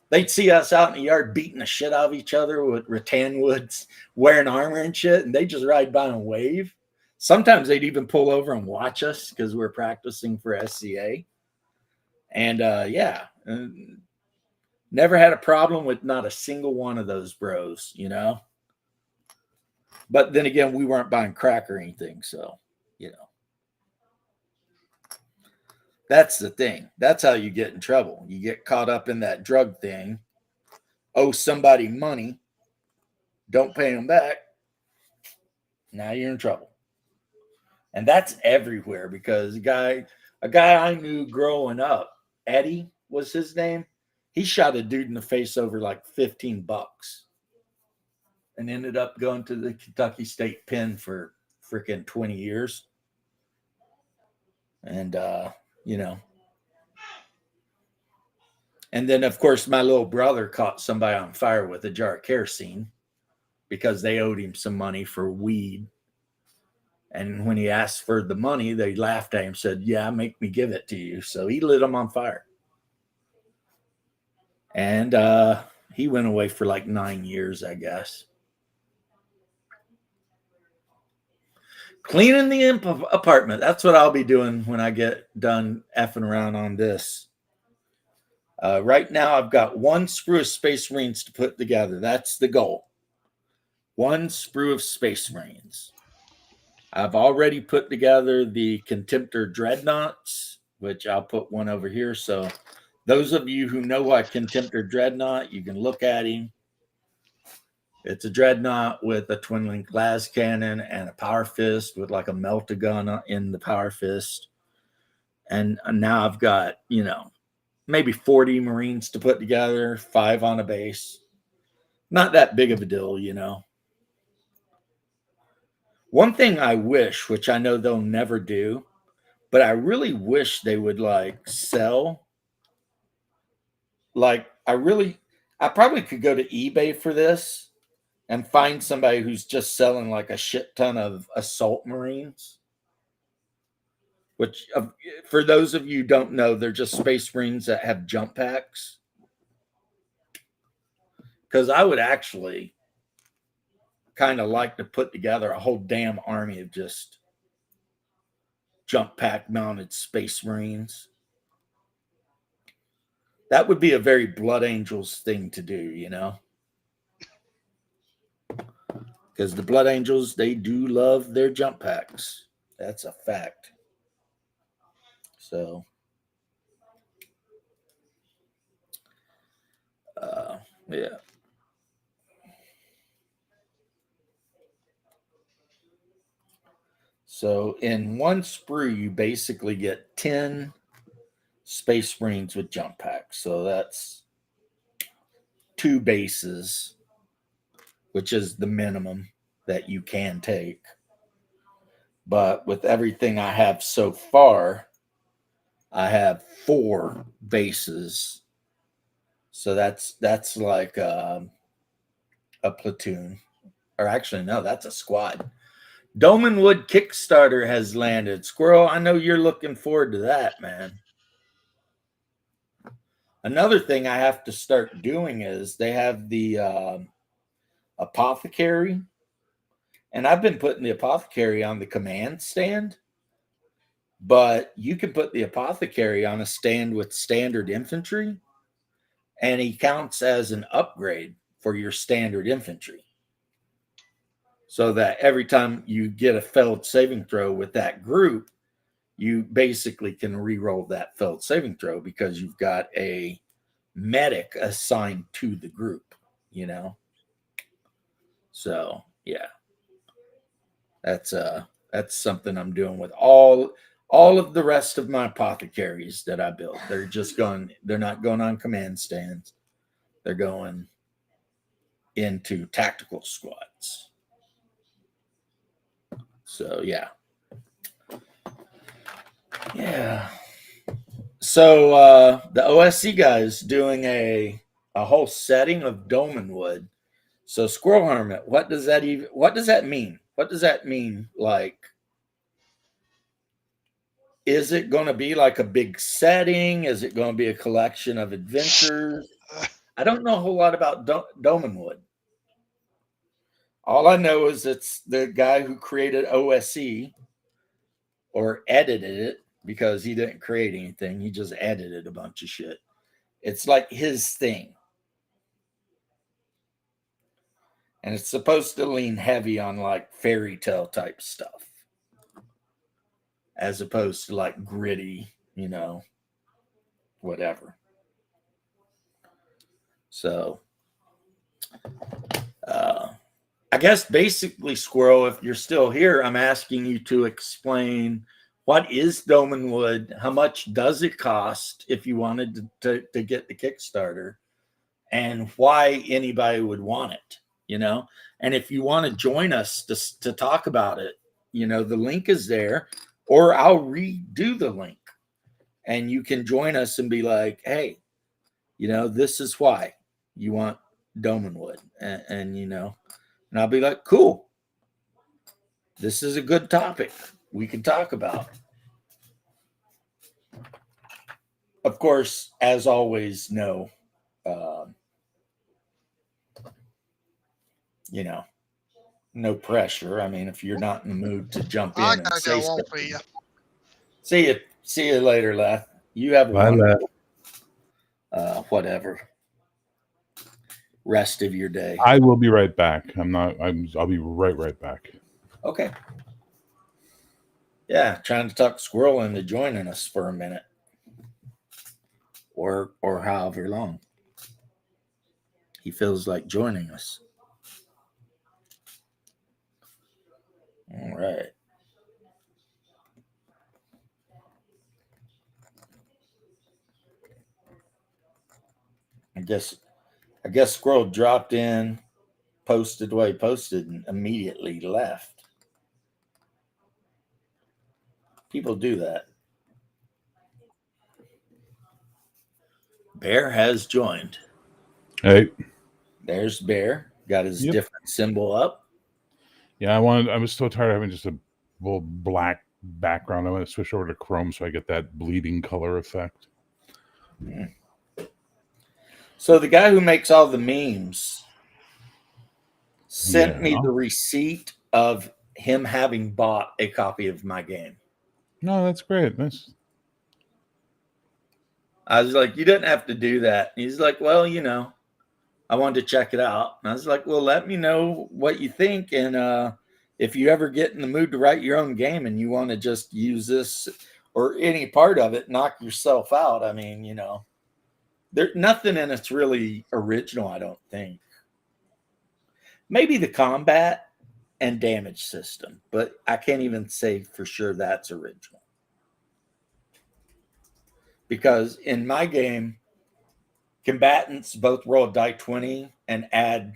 They'd see us out in the yard beating the shit out of each other with rattan woods, wearing armor and shit, and they just ride by and wave. Sometimes they'd even pull over and watch us because we're practicing for SCA. And yeah, never had a problem with not a single one of those bros, you know. But then again, we weren't buying crack or anything, so you know. That's the thing. That's how you get in trouble. You get caught up in that drug thing, owe somebody money, don't pay them back. Now you're in trouble. And that's everywhere because a guy I knew growing up, Eddie was his name. He shot a dude in the face over like $15 and ended up going to the Kentucky State Pen for freaking 20 years. And you know, and then of course my little brother caught somebody on fire with a jar of kerosene because they owed him some money for weed. And when he asked for the money, they laughed at him, said, "Yeah, make me give it to you." So he lit them on fire. And he went away for like 9 years, I guess. Cleaning the apartment. That's what I'll be doing when I get done effing around on this. Right now, I've got one sprue of Space Marines to put together. That's the goal. One sprue of Space Marines. I've already put together the Contemptor Dreadnoughts, which I'll put one over here. So those of you who know what Contemptor Dreadnought, you can look at him. It's a dreadnought with a twin link glass cannon and a power fist with like a melta gun in the power fist. And now I've got, you know, maybe 40 Marines to put together, 5 on a base. Not that big of a deal, you know. One thing I wish, which I know they'll never do, but I really wish they would like sell. Like, I probably could go to eBay for this and find somebody who's just selling like a shit ton of assault Marines. Which, for those of you who don't know, they're just Space Marines that have jump packs. Because I would actually kind of like to put together a whole damn army of just jump pack mounted Space Marines. That would be a very Blood Angels thing to do, you know? Because the Blood Angels, they do love their jump packs. That's a fact. So, yeah. So, in one sprue, you basically get 10 Space Marines with jump packs. So, that's 2 bases, which is the minimum that you can take. But with everything I have so far, I have 4 bases. So that's like a platoon. Or actually, no, that's a squad. Domanwood Kickstarter has landed. Squirrel, I know you're looking forward to that, man. Another thing I have to start doing is they have the apothecary And I've been putting the apothecary on the command stand, but you can put the apothecary on a stand with standard infantry, and he counts as an upgrade for your standard infantry. So that every time you get a failed saving throw with that group, you basically can re-roll that failed saving throw because you've got a medic assigned to the group, you know. So yeah, that's something I'm doing with all of the rest of my apothecaries that I built. They're not going on command stands. They're going into tactical squads. So yeah. Yeah. So the OSC guys doing a whole setting of Domanwood. So Squirrel Hermit, what does that mean? What does that mean? Like, is it going to be like a big setting? Is it going to be a collection of adventures? I don't know a whole lot about Domanwood. All I know is it's the guy who created OSC or edited it, because he didn't create anything. He just edited a bunch of shit. It's like his thing. And it's supposed to lean heavy on like fairy tale type stuff, as opposed to like gritty, you know, whatever. So, I guess basically, Squirrel, if you're still here, I'm asking you to explain what is Domanwood, how much does it cost if you wanted to get the Kickstarter, and why anybody would want it, you know? And if you want to join us to talk about it, you know, the link is there, or I'll redo the link and you can join us and be like, hey, you know, this is why you want Domanwood. And you know, and I'll be like, cool. This is a good topic we can talk about. Of course, as always, no, you know, no pressure. I mean, if you're not in the mood to jump in I and gotta say go on for something. you. See you later, Leth. You have Bye, one. Leth. Whatever. Rest of your day. I will be right back. I'll be right back. Okay. Yeah, trying to talk Squirrel into joining us for a minute, or however long he feels like joining us. All right. I guess Squirrel dropped in, posted what he posted, and immediately left. People do that. Bear has joined. Hey. There's Bear. Got his different symbol up. Yeah, I was so tired of having just a little black background. I want to switch over to Chrome so I get that bleeding color effect. So the guy who makes all the memes sent me the receipt of him having bought a copy of my game. No, that's great. I was like, you didn't have to do that. And he's like, well, you know, I wanted to check it out. And I was like, well, let me know what you think. And if you ever get in the mood to write your own game and you want to just use this or any part of it, knock yourself out. I mean, you know, there's nothing in it's really original, I don't think. Maybe the combat and damage system, but I can't even say for sure that's original. Because in my game, combatants both roll a die 20 and add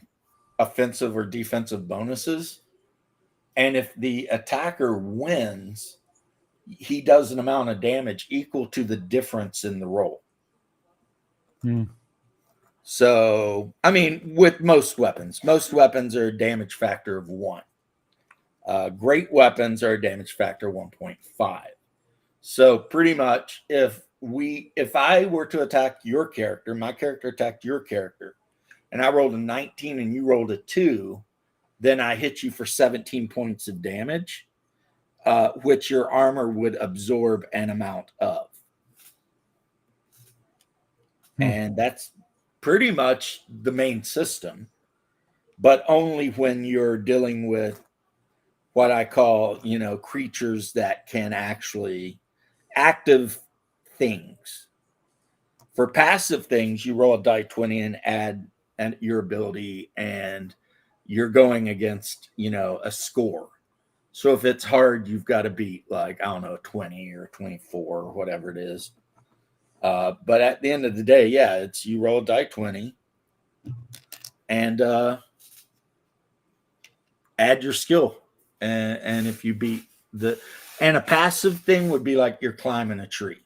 offensive or defensive bonuses. And if the attacker wins, he does an amount of damage equal to the difference in the roll. So, I mean, with most weapons are a damage factor of 1. Great weapons are a damage factor 1.5. So pretty much if I were to attack your character, my character attacked your character, and I rolled a 19 and you rolled a 2, then I hit you for 17 points of damage, which your armor would absorb an amount of. And that's pretty much the main system, but only when you're dealing with what I call, creatures that can actually active things. For passive things, you roll a die 20 and add your ability, and you're going against, a score. So if it's hard, you've got to beat 20 or 24 or whatever it is. But at the end of the day, it's you roll a die 20 and add your skill. And if you beat and a passive thing would be like you're climbing a tree.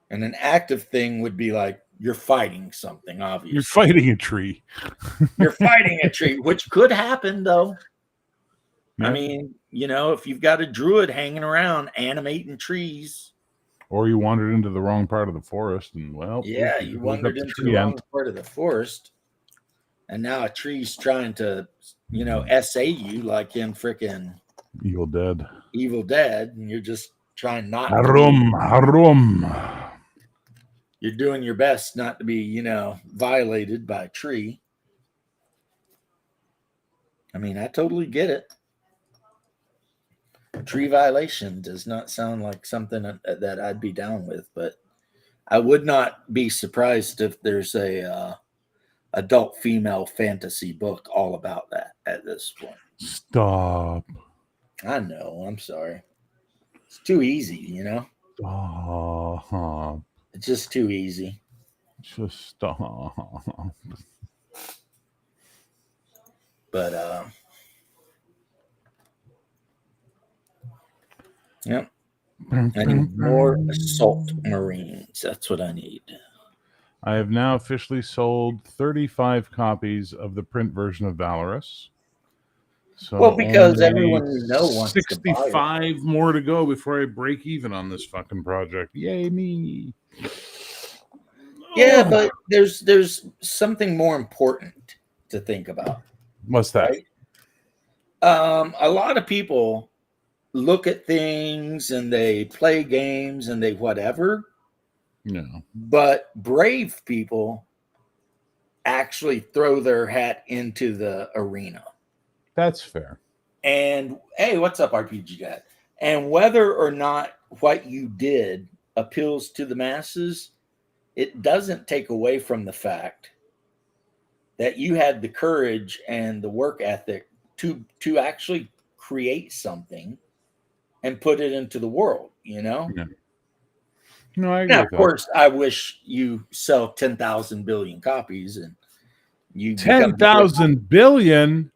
And an active thing would be like you're fighting something, obviously. You're fighting a tree. You're fighting a tree, which could happen, though. Yeah. I mean, if you've got a druid hanging around animating trees. Or you wandered into the wrong part of the forest and, you wandered into the wrong part of the forest. And now a tree's trying to, SA you like in freaking Evil Dead. And you're just trying not Harum. You're doing your best not to be, violated by a tree. I mean, I totally get it. Tree violation does not sound like something that I'd be down with, but I would not be surprised if there's a adult female fantasy book all about that at this point. Stop. I know. I'm sorry. It's too easy, Stop. It's just too easy. Just stop. But yep. I need more assault marines. That's what I need. I have now officially sold 35 copies of the print version of Valorous. So because everyone you know wants 65 to buy it. more to go before I break even on this fucking project. Yay me. Yeah, but there's something more important to think about. What's that? Right? A lot of people look at things and they play games and they whatever. No. But brave people actually throw their hat into the arena. That's fair. And hey, what's up, RPG guy? And whether or not what you did appeals to the masses, it doesn't take away from the fact that you had the courage and the work ethic to actually create something and put it into the world, Yeah. No, I agree. Now, of course, I wish you sell 10,000 billion copies and you 10,000 billion,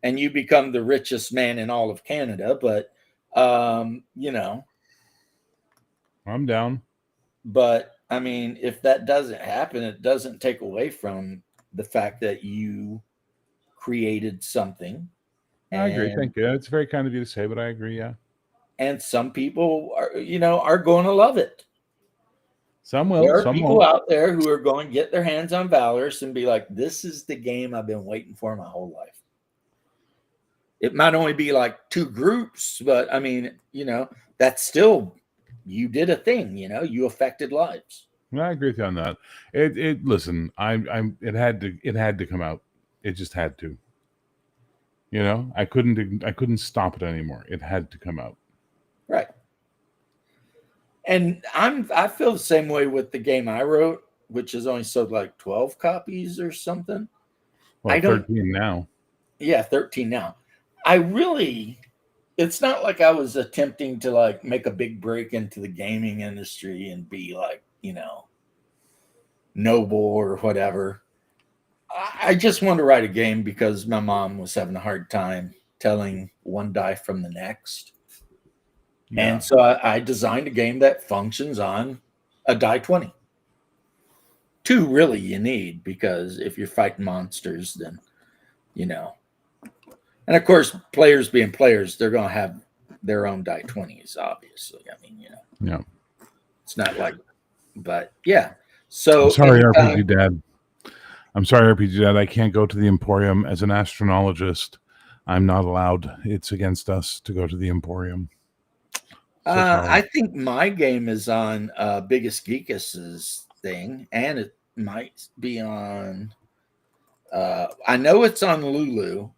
and you become the richest man in all of Canada. But I'm down. But I mean, if that doesn't happen, it doesn't take away from the fact that you created something. I agree. Thank you. It's very kind of you to say, but I agree. Yeah. And some people are going to love it. Some will. There are some people won't. out there who are going to get their hands on Valorous and be like, this is the game I've been waiting for my whole life. It might only be like 2 groups, but I mean, that's still, you did a thing, you affected lives. I agree with you on that. Listen, it had to come out. It just had to. I couldn't stop it anymore. It had to come out. Right. And I feel the same way with the game I wrote, which has only sold like 12 copies or something. Well, 13 now. Yeah, 13 now. It's not like I was attempting to like make a big break into the gaming industry and be like, noble or whatever. I just wanted to write a game because my mom was having a hard time telling one die from the next. Yeah. And so I designed a game that functions on a die 20. 2 really you need, because if you're fighting monsters, then, And of course, players being players, they're going to have their own die 20s, obviously. I mean, Yeah. It's not like, but yeah. So I'm sorry, RPG Dad. I'm sorry, RPG Dad. I can't go to the Emporium as an astronologist. I'm not allowed. It's against us to go to the Emporium. So sorry. I think my game is on Biggest Geekus's thing, and it might be on. I know it's on Lulu,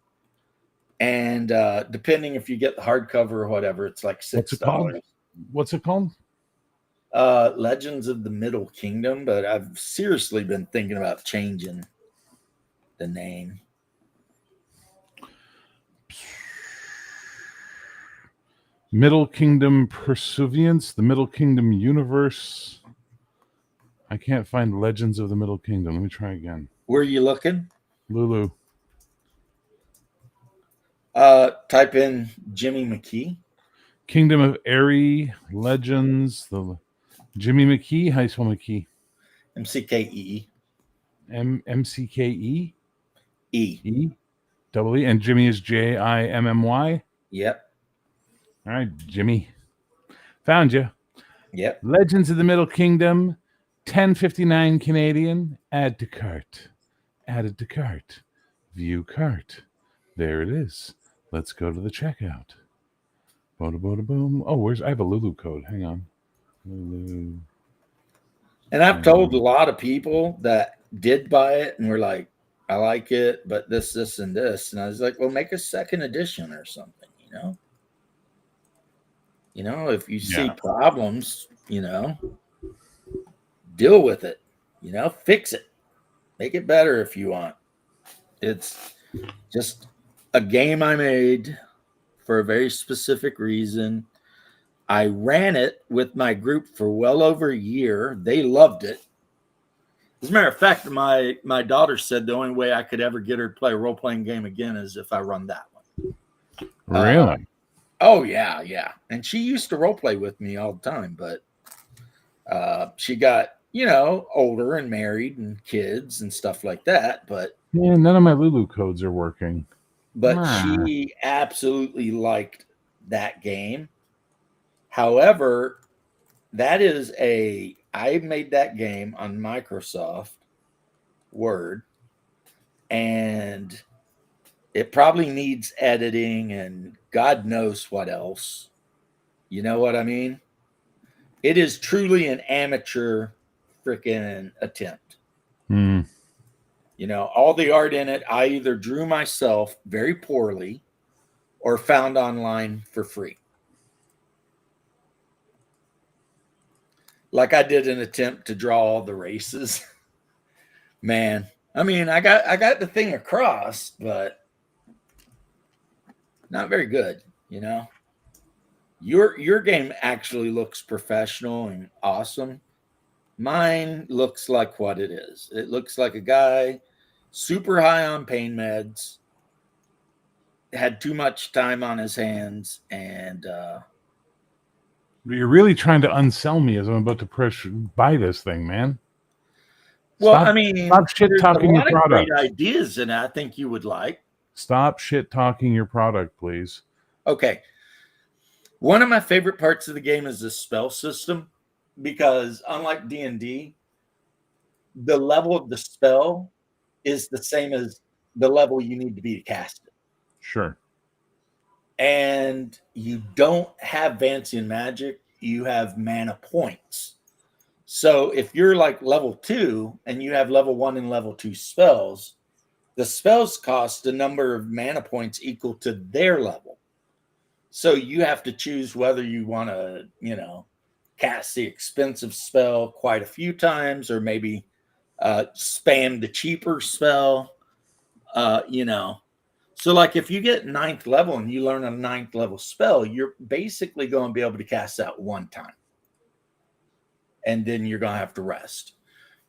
and depending if you get the hardcover or whatever, it's like What's it called? $6. What's it called? Legends of the Middle Kingdom, but I've seriously been thinking about changing the name. Middle Kingdom Pursuivants, the Middle Kingdom Universe. I can't find Legends of the Middle Kingdom. Let me try again. Where are you looking? Lulu. Type in Jimmy McKee. Kingdom of Airy Legends. The Jimmy McKee. How you spell McKee? MCKE. MCKE. E. E. Double E. And Jimmy is JIMMY. Yep. All right, Jimmy. Found you. Yep. Legends of the Middle Kingdom. 10.59 Canadian. Add to cart. Added to cart. View cart. There it is. Let's go to the checkout. Boda boda boom. Oh, I have a Lulu code. Hang on. Lulu. And I've told a lot of people that did buy it and were like, I like it, but this, and this. And I was like, well, make a second edition or something, you know? You know, if you see problems, you know, deal with it, you know, fix it, make it better if you want. It's just a game I made for a very specific reason. I ran it with my group for well over a year. They loved it. As a matter of fact, my daughter said the only way I could ever get her to play a role-playing game again is if I run that one. Really? Oh, yeah. And she used to role-play with me all the time, but she got, you know, older and married and kids and stuff like that. But yeah, none of my Lulu codes are working. But she absolutely liked that game. However, I made that game on Microsoft Word, and it probably needs editing and God knows what else. You know what I mean? It is truly an amateur freaking attempt. You know, all the art in it, I either drew myself very poorly or found online for free. Like I did an attempt to draw all the races. Man, I mean, I got the thing across, but not very good, you know. Your game actually looks professional and awesome. Mine looks like what it is. It looks like a guy super high on pain meds, had too much time on his hands, and you're really trying to unsell me as I'm about to buy this thing, man. Well, I mean, stop shit talking your product. Great ideas, and I think you would like. Stop shit talking your product, please. Okay. One of my favorite parts of the game is the spell system, because unlike D&D, the level of the spell is the same as the level you need to be to cast it. Sure. And you don't have Vancian magic, you have mana points. So if you're like level 2 and you have level 1 and level 2 spells, the spells cost a number of mana points equal to their level. So you have to choose whether you want to, you know, cast the expensive spell quite a few times, or maybe spam the cheaper spell, you know. So like if you get 9th level and you learn a 9th level spell, you're basically going to be able to cast that one time. And then you're going to have to rest.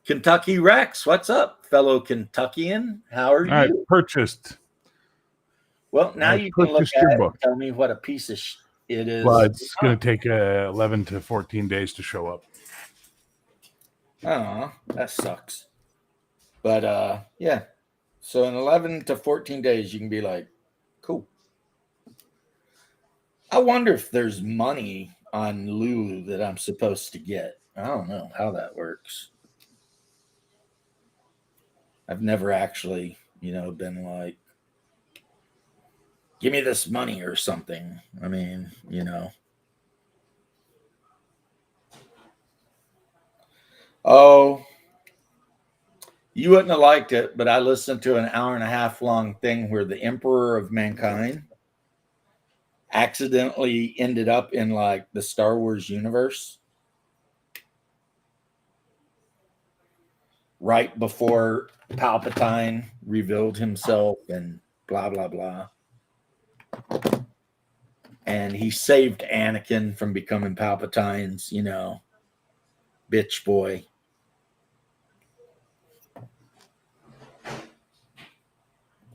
Kentucky Rex, what's up, fellow Kentuckian? How are you? I purchased. Well, now you can look at it and tell me what a piece of it is. Well, it's going to take 11 to 14 days to show up. Oh, that sucks. But yeah. So in 11 to 14 days, you can be like, cool. I wonder if there's money on Lulu that I'm supposed to get. I don't know how that works. I've never actually, been like, give me this money or something. I mean, oh, you wouldn't have liked it, but I listened to an hour and a half long thing where the Emperor of Mankind accidentally ended up in like the Star Wars universe right before Palpatine revealed himself and blah blah blah. And he saved Anakin from becoming Palpatine's, bitch boy.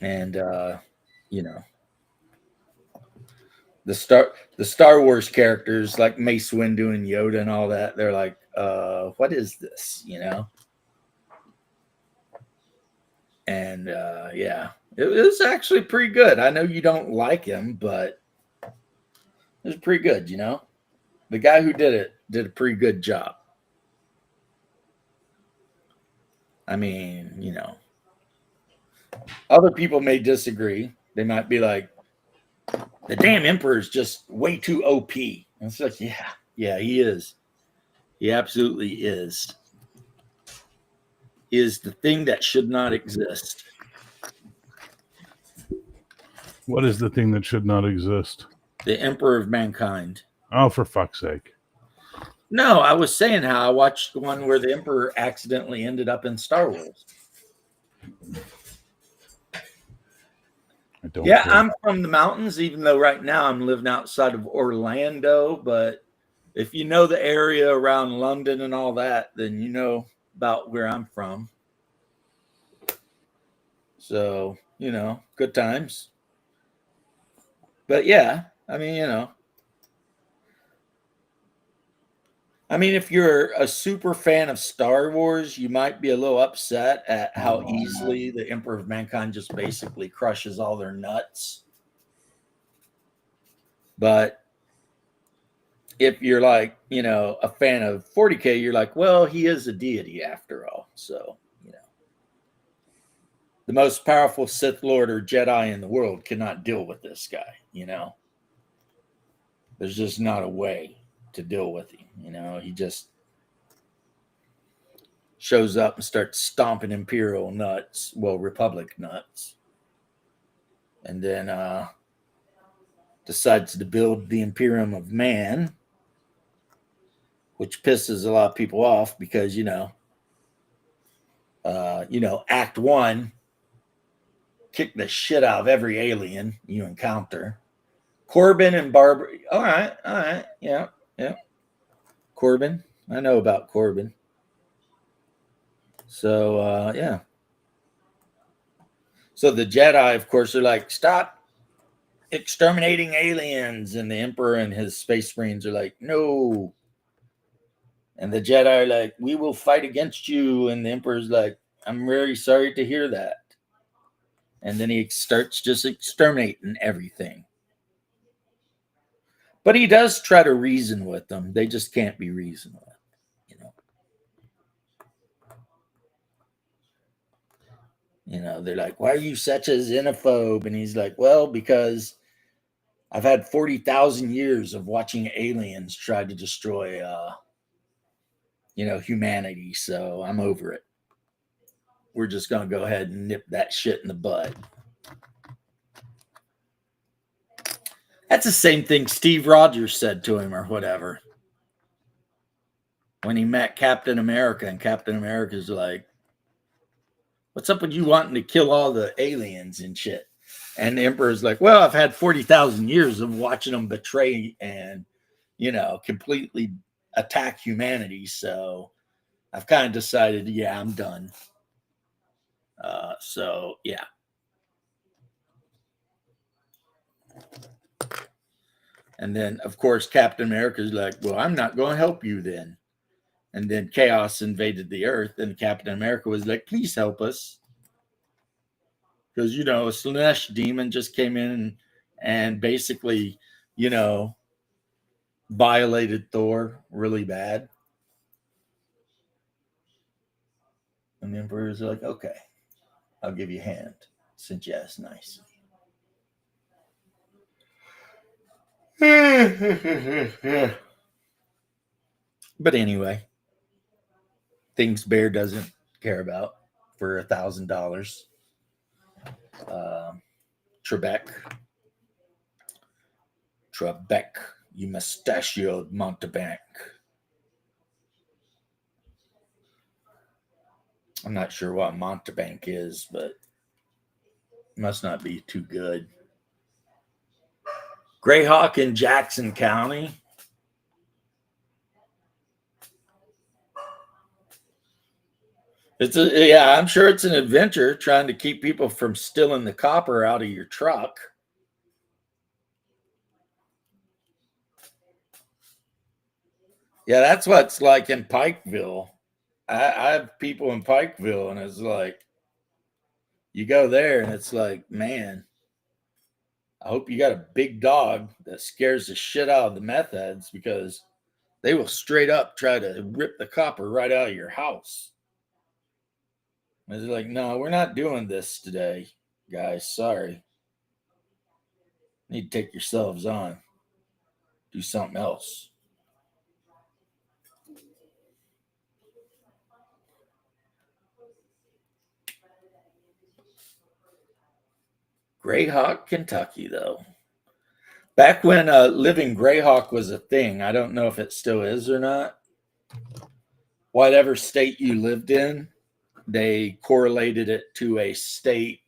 And you know, the Star Wars characters like Mace Windu and Yoda and all that, they're like, what is this, And yeah, it was actually pretty good. I know you don't like him, but it was pretty good, The guy who did it did a pretty good job. I mean, other people may disagree. They might be like, the damn emperor is just way too OP. And it's like, yeah, he is. He absolutely is. He is the thing that should not exist. What is the thing that should not exist? The Emperor of Mankind. Oh, for fuck's sake. No, I was saying how I watched the one where the Emperor accidentally ended up in Star Wars. Yeah, care. I'm from the mountains, even though right now I'm living outside of Orlando. But if you know the area around London and all that, then you know about where I'm from. So, good times. But yeah, I mean, if you're a super fan of Star Wars, you might be a little upset at how easily the Emperor of Mankind just basically crushes all their nuts. But if you're like, a fan of 40K, you're like, well, he is a deity after all. So, the most powerful Sith Lord or Jedi in the world cannot deal with this guy, There's just not a way to deal with him, He just shows up and starts stomping Imperial nuts, well, Republic nuts. And then decides to build the Imperium of Man, which pisses a lot of people off because, Act 1, kick the shit out of every alien you encounter. Corbin and Barbara. All right. Yeah. Corbin. I know about Corbin. So, yeah. So the Jedi, of course, are like, stop exterminating aliens. And the Emperor and his space marines are like, no. And the Jedi are like, we will fight against you. And the Emperor's like, I'm very sorry to hear that. And then he starts just exterminating everything. But he does try to reason with them. They just can't be reasoned with, They're like, why are you such a xenophobe? And he's like, well, because I've had 40,000 years of watching aliens try to destroy, humanity. So I'm over it. We're just going to go ahead and nip that shit in the bud. That's the same thing Steve Rogers said to him or whatever. When he met Captain America, and Captain America's like, what's up with you wanting to kill all the aliens and shit? And the Emperor's like, well, I've had 40,000 years of watching them betray and, completely attack humanity. So I've kind of decided, yeah, I'm done. So, yeah. And then, of course, Captain America's like, well, I'm not going to help you then. And then chaos invaded the earth, and Captain America was like, please help us. Because, a Slanesh demon just came in and basically, violated Thor really bad. And the Emperor's like, okay. I'll give you a hand since you asked nicely. But anyway, things Bear doesn't care about for $1,000. Trebek, you mustachioed mountebank. I'm not sure what mountebank is, but must not be too good. Greyhawk in Jackson County. Yeah, I'm sure it's an adventure trying to keep people from stealing the copper out of your truck. Yeah, that's what it's like in Pikeville. I have people in Pikeville, and it's like, you go there, and it's like, man, I hope you got a big dog that scares the shit out of the meth heads, because they will straight up try to rip the copper right out of your house. And they're like, no, we're not doing this today, guys. Sorry. Need to take yourselves on. Do something else. Greyhawk, Kentucky, though. Back when living Greyhawk was a thing, I don't know if it still is or not. Whatever state you lived in, they correlated it to a state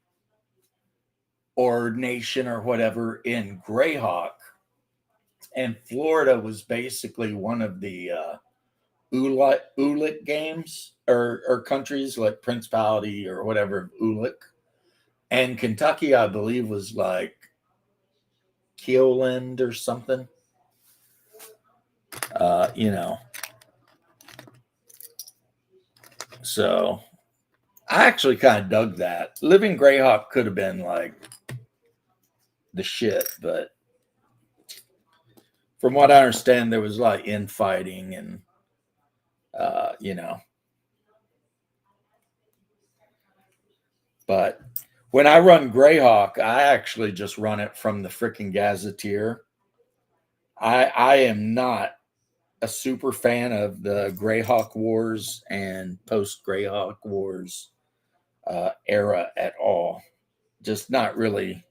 or nation or whatever in Greyhawk. And Florida was basically one of the Ulick games or countries, like Principality or whatever, Ulick. And Kentucky, I believe, was like Keoland or something. You know. So I actually kind of dug that. Living Greyhawk could have been like the shit, but from what I understand, there was a lot of infighting and, you know. But when I run Greyhawk, I actually just run it from the freaking Gazetteer. I am not a super fan of the Greyhawk Wars and post Greyhawk Wars era at all. Just not really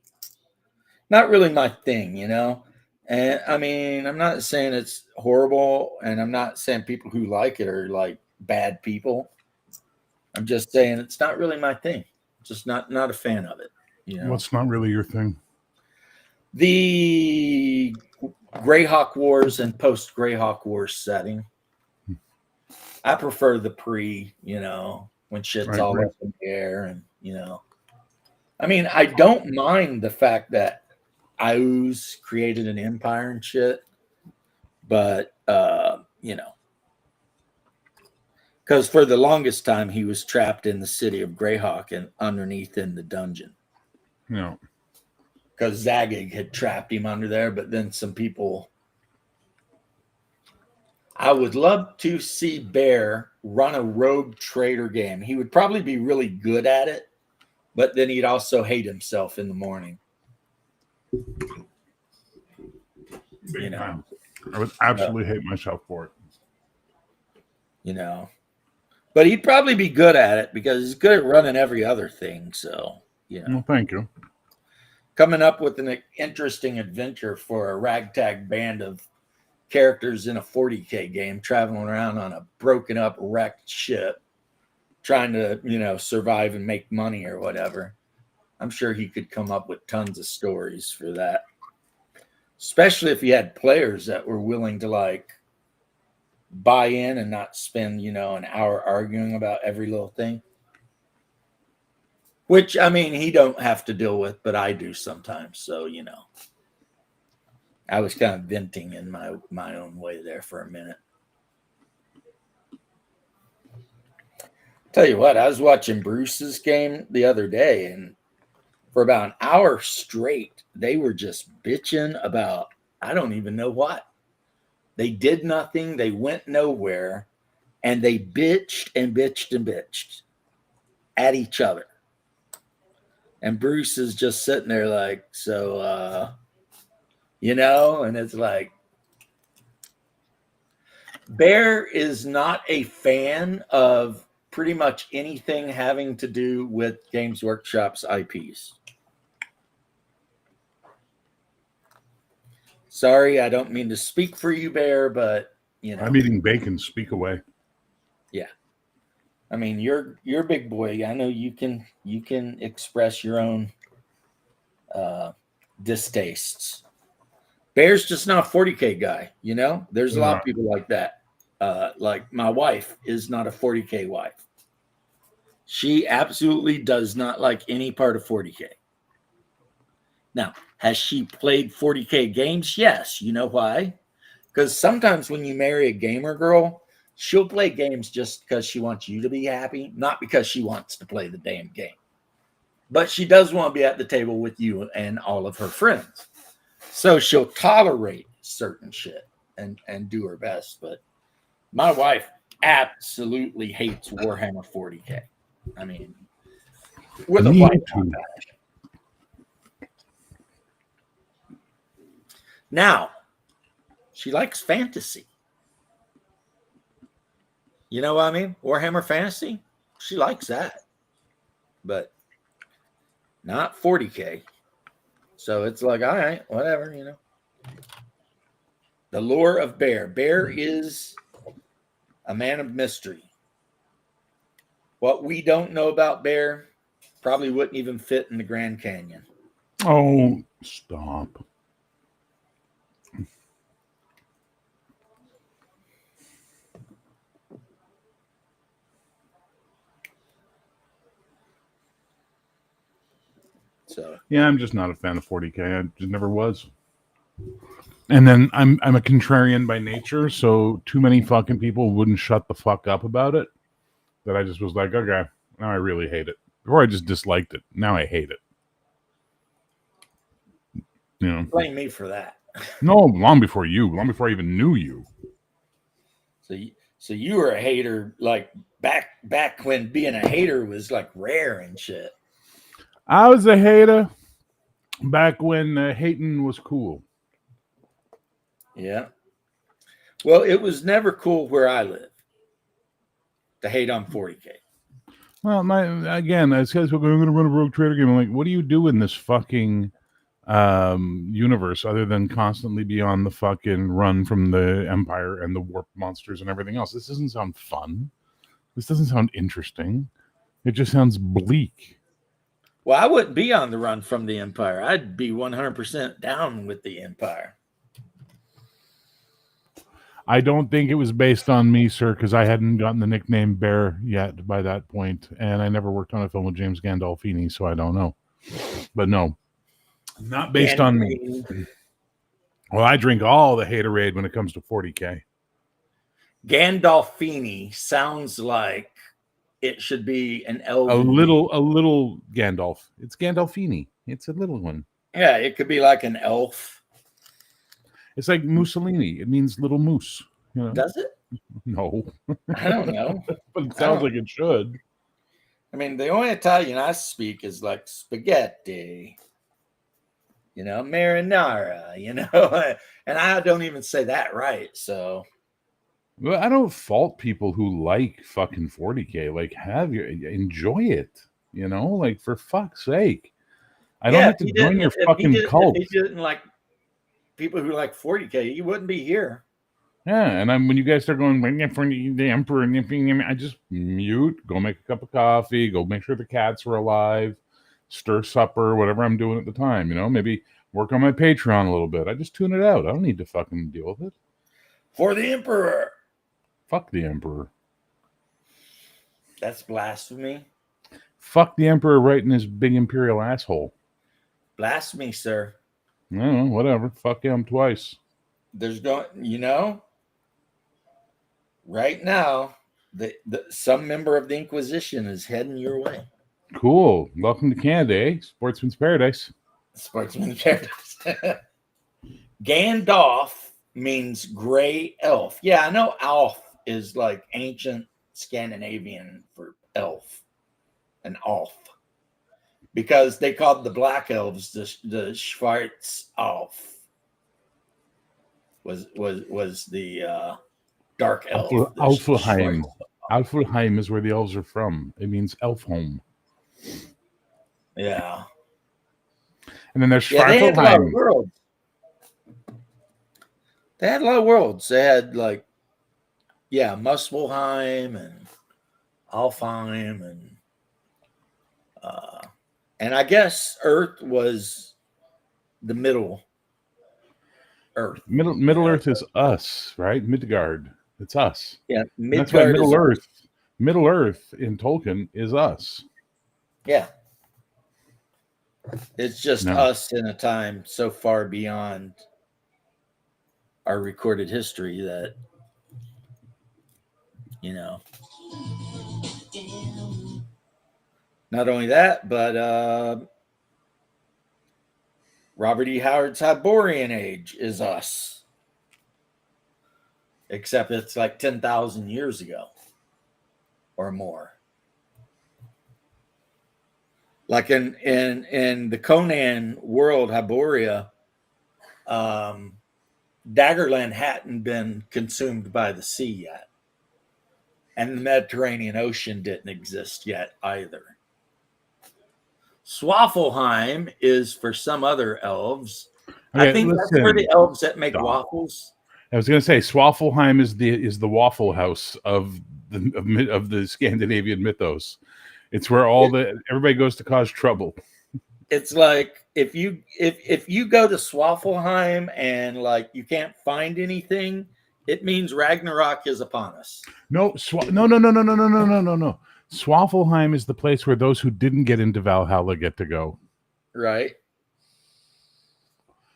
my thing, you know. And I mean, I'm not saying it's horrible, and I'm not saying people who like it are like bad people. I'm just saying it's not really my thing. Just not a fan of it. You know, What's not really your thing? The Greyhawk Wars and post Greyhawk Wars setting. I prefer the pre, you know, when shit's all up in the air, and you know, I mean, I don't mind the fact that Iuz created an empire and shit, but you know, because for the longest time he was trapped in the city of Greyhawk and underneath in the dungeon. No. Because Zagig had trapped him under there, but then some people. I would love to see Bear run a rogue trader game. He would probably be really good at it, but then he'd also hate himself in the morning. You know, I would absolutely hate myself for it. You know, but he'd probably be good at it because he's good at running every other thing. So, you know. Well, thank you. Coming up with an interesting adventure for a ragtag band of characters in a 40K game, traveling around on a broken up, wrecked ship, trying to, you know, survive and make money or whatever. I'm sure he could come up with tons of stories for that. Especially if he had players that were willing to like buy in and not spend, you know, an hour arguing about every little thing. Which, I mean, he don't have to deal with, but I do sometimes. So, you know, I was kind of venting in my own way there for a minute. Tell you what, I was watching Bruce's game the other day, and for about an hour straight, they were just bitching about, I don't even know what. They did nothing. They went nowhere, and they bitched and bitched and bitched at each other. And Bruce is just sitting there like, so, and it's like, Bear is not a fan of pretty much anything having to do with Games Workshop's IPs. Sorry, I don't mean to speak for you, Bear, but I'm eating bacon. Speak away. Yeah, I mean you're a big boy. I know you can express your own distastes. Bear's just not a 40K guy. There's a lot of people like that. Like my wife is not a 40K wife. She absolutely does not like any part of 40K. Now, has she played 40K games? Yes. You know why? Because sometimes when you marry a gamer girl, she'll play games just because she wants you to be happy, not because she wants to play the damn game. But she does want to be at the table with you and all of her friends. So she'll tolerate certain shit and do her best. But my wife absolutely hates Warhammer 40K. I mean, with a white patch. Now, she likes fantasy. You know what I mean? Warhammer Fantasy, she likes that. But not 40K. So it's like, all right, whatever, The lore of Bear. Bear is a man of mystery. What we don't know about Bear probably wouldn't even fit in the Grand Canyon. Oh, stop. So yeah, I'm just not a fan of 40K. I just never was. And then I'm a contrarian by nature, so too many fucking people wouldn't shut the fuck up about it. That I just was like, okay, now I really hate it. Before I just disliked it. Now I hate it. Blame me for that. No, long before you. Long before I even knew you. So you were a hater, like back when being a hater was like rare and shit. I was a hater back when hating was cool. Yeah. Well, it was never cool where I live to hate on 40K. Well, as guys go, I'm going to run a Rogue Trader game. I'm like, what do you do in this fucking universe other than constantly be on the fucking run from the Empire and the warp monsters and everything else? This doesn't sound fun. This doesn't sound interesting. It just sounds bleak. Well, I wouldn't be on the run from the Empire. I'd be 100% down with the Empire. I don't think it was based on me, sir, because I hadn't gotten the nickname Bear yet by that point, and I never worked on a film with James Gandolfini, so I don't know. But no, not based on me. Well, I drink all the haterade when it comes to 40K. Gandolfini sounds like it should be an elven. A little Gandalf. It's Gandolfini. It's a little one. Yeah, it could be like an elf. It's like Mussolini. It means little moose. Does it? No. I don't know. But it sounds like it should. I mean, the only Italian I speak is like spaghetti, marinara, and I don't even say that right. So, well, I don't fault people who like fucking 40K. Like, enjoy it, like for fuck's sake. I don't have to join your fucking cult. If he didn't like people who like 40K, you wouldn't be here. Yeah, and when you guys start going for the Emperor, I just mute, go make a cup of coffee, go make sure the cats are alive, stir supper, whatever I'm doing at the time, maybe work on my Patreon a little bit. I just tune it out. I don't need to fucking deal with it. For the Emperor. Fuck the Emperor. That's blasphemy. Fuck the Emperor right in his big imperial asshole. Blasphemy, sir. No, whatever. Fuck him twice. There's right now, some member of the Inquisition is heading your way. Cool. Welcome to Canada, eh? Sportsman's Paradise. Sportsman's Paradise. Gandalf means gray elf. Yeah, I know elf is like ancient Scandinavian for elf. An elf. because they called the black elves the Schwarz Elf. Was the dark elf. Alfheim. Alfheim is where the elves are from. It means elf home. Yeah. And then there's Yeah, they had a lot of Svartalheim. worlds. They had a lot of worlds. They had like, yeah, Muspelheim and Alfheim and I guess Earth was the middle Earth. Middle Earth is us, right? Midgard. It's us. Yeah, And that's why Midgard is Middle Earth in Tolkien is us. Yeah. It's just No. us in a time so far beyond our recorded history that, you know. Not only that, but Robert E. Howard's Hyborian Age is us. Except it's like 10,000 years ago or more. Like in the Conan world, Hyboria, Daggerland hadn't been consumed by the sea yet. And the Mediterranean Ocean didn't exist yet either. Swaffleheim is for some other elves. Okay, I think that's where the elves that make waffles. I was going to say Swaffleheim is the Waffle House of the Scandinavian mythos. It's where everybody goes to cause trouble. It's like if you go to Swaffleheim and like you can't find anything, it means Ragnarok is upon us. No. Swaffleheim is the place where those who didn't get into Valhalla get to go. Right.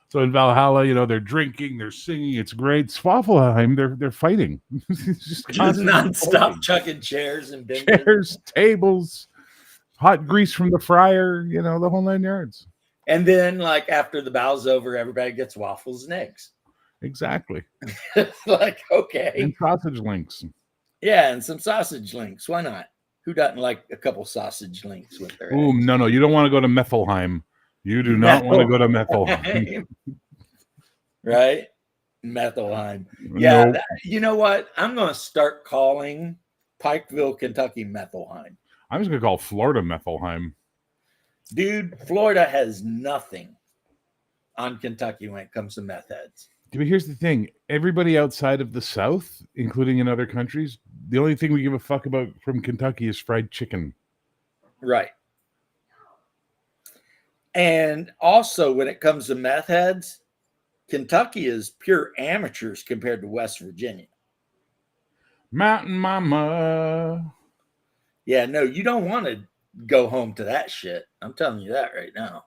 So in Valhalla, they're drinking, they're singing, it's great. Swaffleheim, they're fighting. just nonstop chucking chairs and benches. Chairs, tables, hot grease from the fryer, the whole 9 yards. And then, like, after the bow's over, everybody gets waffles and eggs. Exactly. Like, okay. And sausage links. Yeah, and some sausage links. Why not? Who doesn't like a couple sausage links with their eggs? No, you don't want to go to Methelheim. You do not want to go to Methelheim. Right? Methelheim. Yeah, nope. You know what? I'm going to start calling Pikeville, Kentucky, Methelheim. I'm just going to call Florida Methelheim. Dude, Florida has nothing on Kentucky when it comes to meth heads. But here's the thing. Everybody outside of the South, including in other countries, the only thing we give a fuck about from Kentucky is fried chicken. Right. And also, when it comes to meth heads, Kentucky is pure amateurs compared to West Virginia. Mountain Mama. Yeah, no, you don't want to go home to that shit. I'm telling you that right now.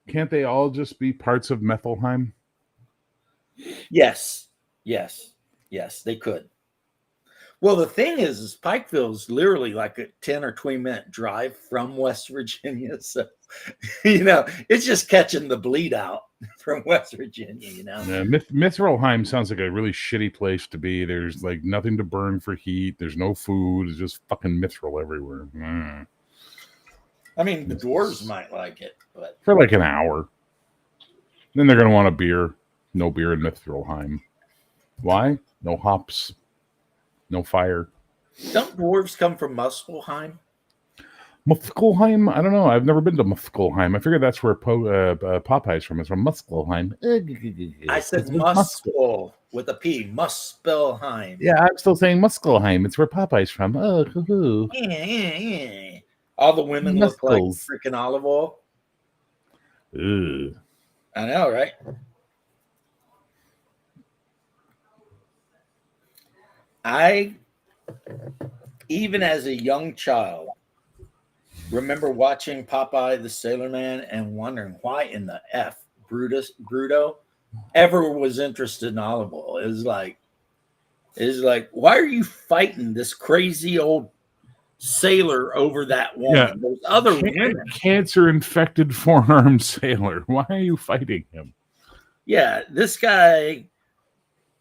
Can't they all just be parts of Methelheim? Yes, they could. Well, the thing is Pikeville is literally like a 10 or 20 minute drive from West Virginia. So, it's just catching the bleed out from West Virginia, Yeah, Mithralheim sounds like a really shitty place to be. There's like nothing to burn for heat. There's no food. It's just fucking mithril everywhere. I mean, the dwarves might like it, but for like an hour. Then they're going to want a beer. No beer in Mithralheim. Why? No hops. No fire. Don't dwarves come from Muspelheim? Muspelheim? I don't know. I've never been to Muspelheim. I figured that's where Popeye's from. It's from Muspelheim. I said Muspel with a P. Muspelheim. Yeah, I'm still saying Muspelheim. It's where Popeye's from. Oh, hoo-hoo. Yeah. All the women look like freaking olive oil. Ugh. I know, right? I, even as a young child, remember watching Popeye the Sailor Man and wondering why in the F Bruto ever was interested in olive oil. It was like, why are you fighting this crazy old sailor over that woman? Yeah. There's other women. Cancer-infected four-armed sailor. Why are you fighting him? Yeah, this guy,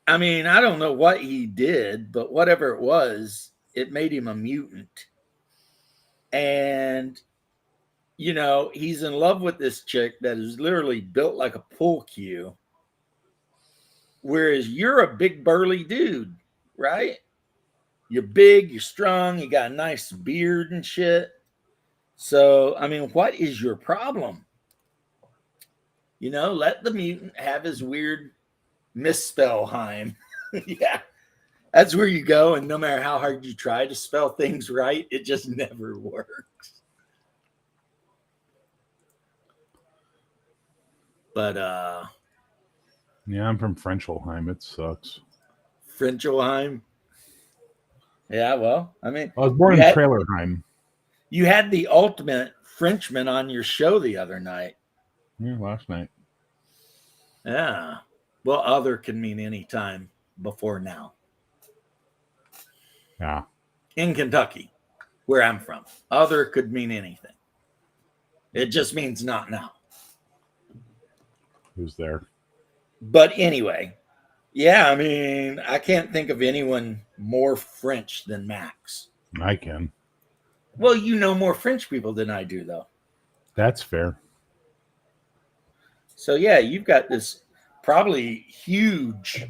I mean, I don't know what he did, but whatever it was, it made him a mutant. And he's in love with this chick that is literally built like a pool cue, whereas you're a big burly dude, right? You're big, you're strong, you got a nice beard and shit. So, I mean, what is your problem? Let the mutant have his weird misspellheim. Yeah, that's where you go. And no matter how hard you try to spell things right, it just never works. But, Yeah, I'm from Frenchelsheim. It sucks. Frenchelsheim. Yeah, well, I mean, I was born in Trailerheim. You had the ultimate Frenchman on your show the other night. Yeah, last night. Yeah. Well, other can mean any time before now. Yeah. In Kentucky, where I'm from, other could mean anything. It just means not now. Who's there? But anyway, yeah, I mean, I can't think of anyone more French than Max. I can. Well, you know more French people than I do, though. That's fair. So, yeah, you've got this probably huge,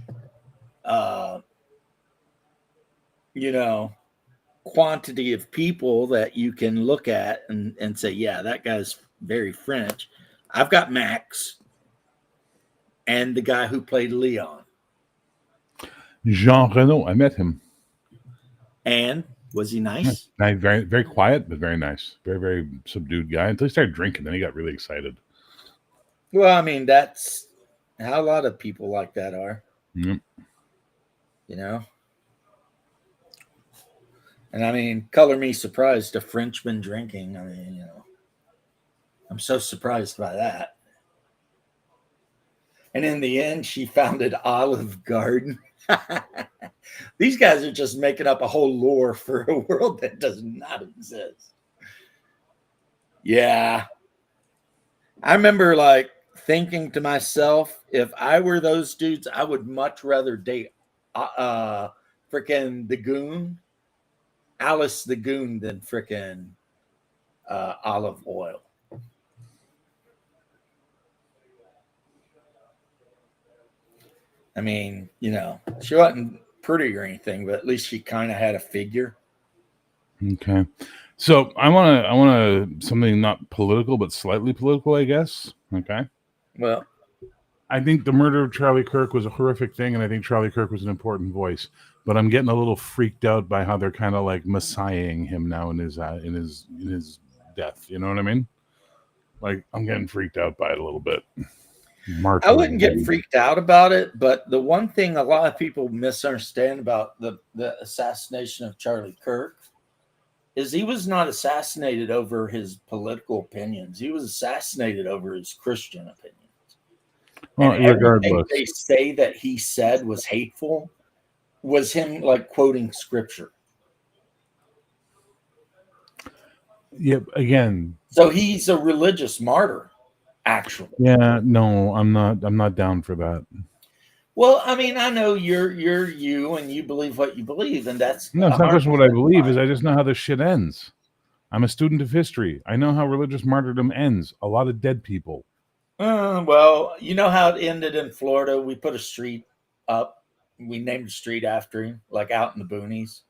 quantity of people that you can look at and say, yeah, that guy's very French. I've got Max and the guy who played Leon. Jean Reno. I met him. And was he nice? Very, very quiet, but very nice. Very, very subdued guy until he started drinking. Then he got really excited. Well, I mean, that's how a lot of people like that are. Yep. And I mean, color me surprised, a Frenchman drinking. I mean, I'm so surprised by that. And in the end, she founded Olive Garden. These guys are just making up a whole lore for a world that does not exist. Yeah. I remember thinking to myself, if I were those dudes, I would much rather date freaking the Goon, Alice the Goon, than freaking Olive Oil. I mean, she wasn't pretty or anything, but at least she kind of had a figure. Okay. So I want to something not political, but slightly political, I guess. Okay. Well, I think the murder of Charlie Kirk was a horrific thing, and I think Charlie Kirk was an important voice. But I'm getting a little freaked out by how they're kind of like messiahing him now in his death. You know what I mean? Like, I'm getting freaked out by it a little bit. I wouldn't get freaked out about it, but the one thing a lot of people misunderstand about the assassination of Charlie Kirk is he was not assassinated over his political opinions. He was assassinated over his Christian opinions. Well, and regardless, they say that he said was hateful was him quoting scripture. Yep. Again. So he's a religious martyr. Actually, yeah, no, I'm not down for that. Well, I mean, I know you're you and you believe what you believe, and that's no. It's not just what I believe. Is I just know how this shit ends. I'm a student of history. I know how religious martyrdom ends. A lot of dead people. Well, you know how it ended in Florida. We put a street up. We named the street after him, out in the boonies.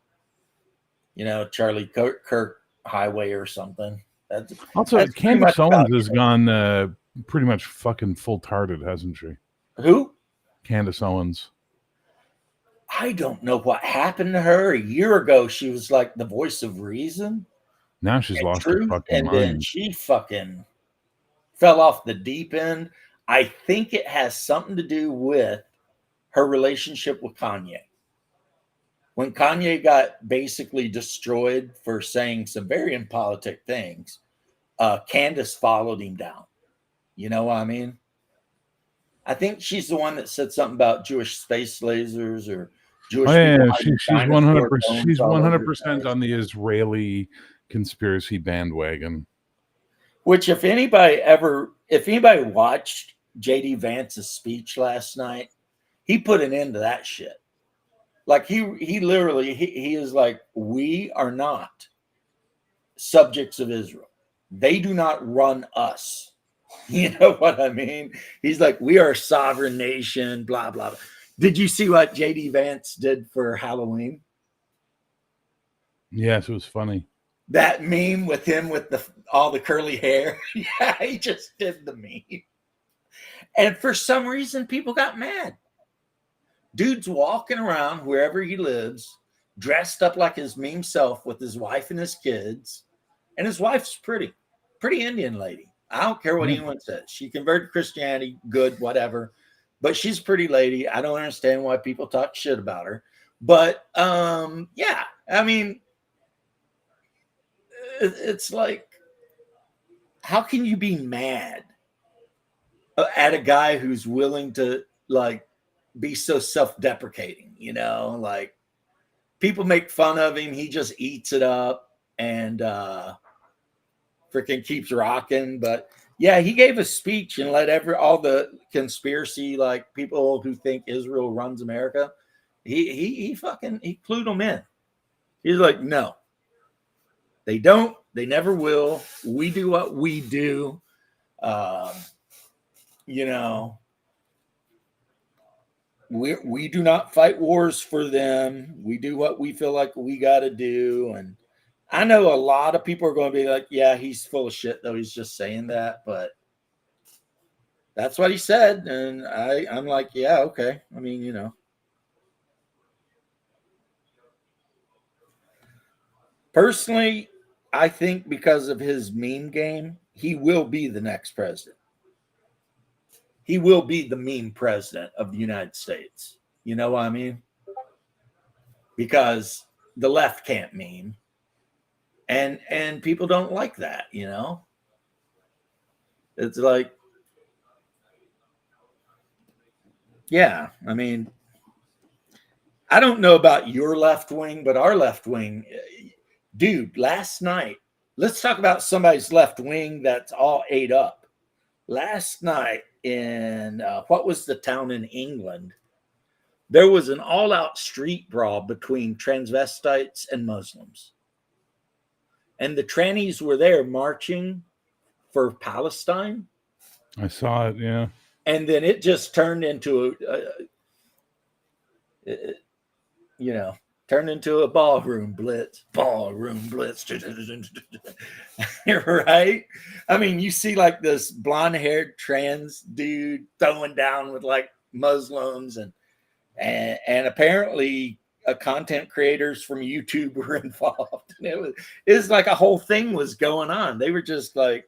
Charlie Kirk Highway or something. That's Candace Owens has gone pretty much fucking full-tarded, hasn't she? Who? Candace Owens. I don't know what happened to her. A year ago, she was like the voice of reason. Now she's lost her fucking mind. And then she fucking fell off the deep end. I think it has something to do with her relationship with Kanye. When Kanye got basically destroyed for saying some very impolitic things, Candace followed him down. You know what I mean? I think she's the one that said something about Jewish space lasers or Jewish. Oh, yeah, she's 100%. She's 100% on the Israeli conspiracy bandwagon. Which, if anybody watched JD Vance's speech last night, he put an end to that shit. He literally he is like, we are not subjects of Israel. They do not run us. You know what I mean? He's like, we are a sovereign nation, blah, blah, blah. Did you see what JD Vance did for Halloween? Yes, it was funny. That meme with him with all the curly hair. Yeah, he just did the meme. And for some reason, people got mad. Dude's walking around wherever he lives, dressed up like his meme self with his wife and his kids. And his wife's pretty Indian lady. I don't care what anyone says. She converted to Christianity, good, whatever. But she's a pretty lady. I don't understand why people talk shit about her. But yeah, I mean, it's like, how can you be mad at a guy who's willing to like be so self-deprecating? You know, like people make fun of him, he just eats it up and freaking keeps rocking. But yeah, he gave a speech and let all the conspiracy like people who think Israel runs America, he clued them in. He's like, no, they don't, they never will. We do what we do. You know, we do not fight wars for them. We do what we feel like we got to do. And I know a lot of people are going to be like, yeah, he's full of shit, though. He's just saying that. But that's what he said. And I'm like, yeah, okay. I mean, you know. Personally, I think because of his meme game, he will be the next president. He will be the meme president of the United States. You know what I mean? Because the left can't meme. And people don't like that, you know? It's like, yeah, I mean, I don't know about your left wing, but our left wing, dude, last night, let's talk about somebody's left wing that's all ate up. Last night in, what was the town in England? There was an all-out street brawl between transvestites and Muslims. And the trannies were there marching for Palestine. I saw it, yeah. And then it just turned into turned into a ballroom blitz. Right? I mean, you see like this blonde-haired trans dude throwing down with like Muslims and apparently content creators from YouTube were involved. And it was like a whole thing was going on. They were just like,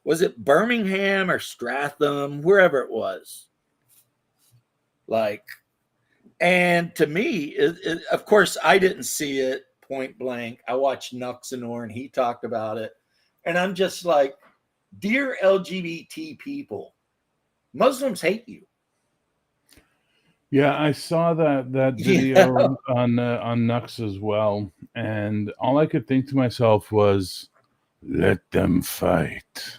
was it Birmingham or Stratham, wherever it was? Like, and to me, of course, I didn't see it point blank. I watched Nux and Orr, and he talked about it. And I'm just like, dear LGBT people, Muslims hate you. Yeah, I saw that video on Nux as well, and all I could think to myself was, "Let them fight."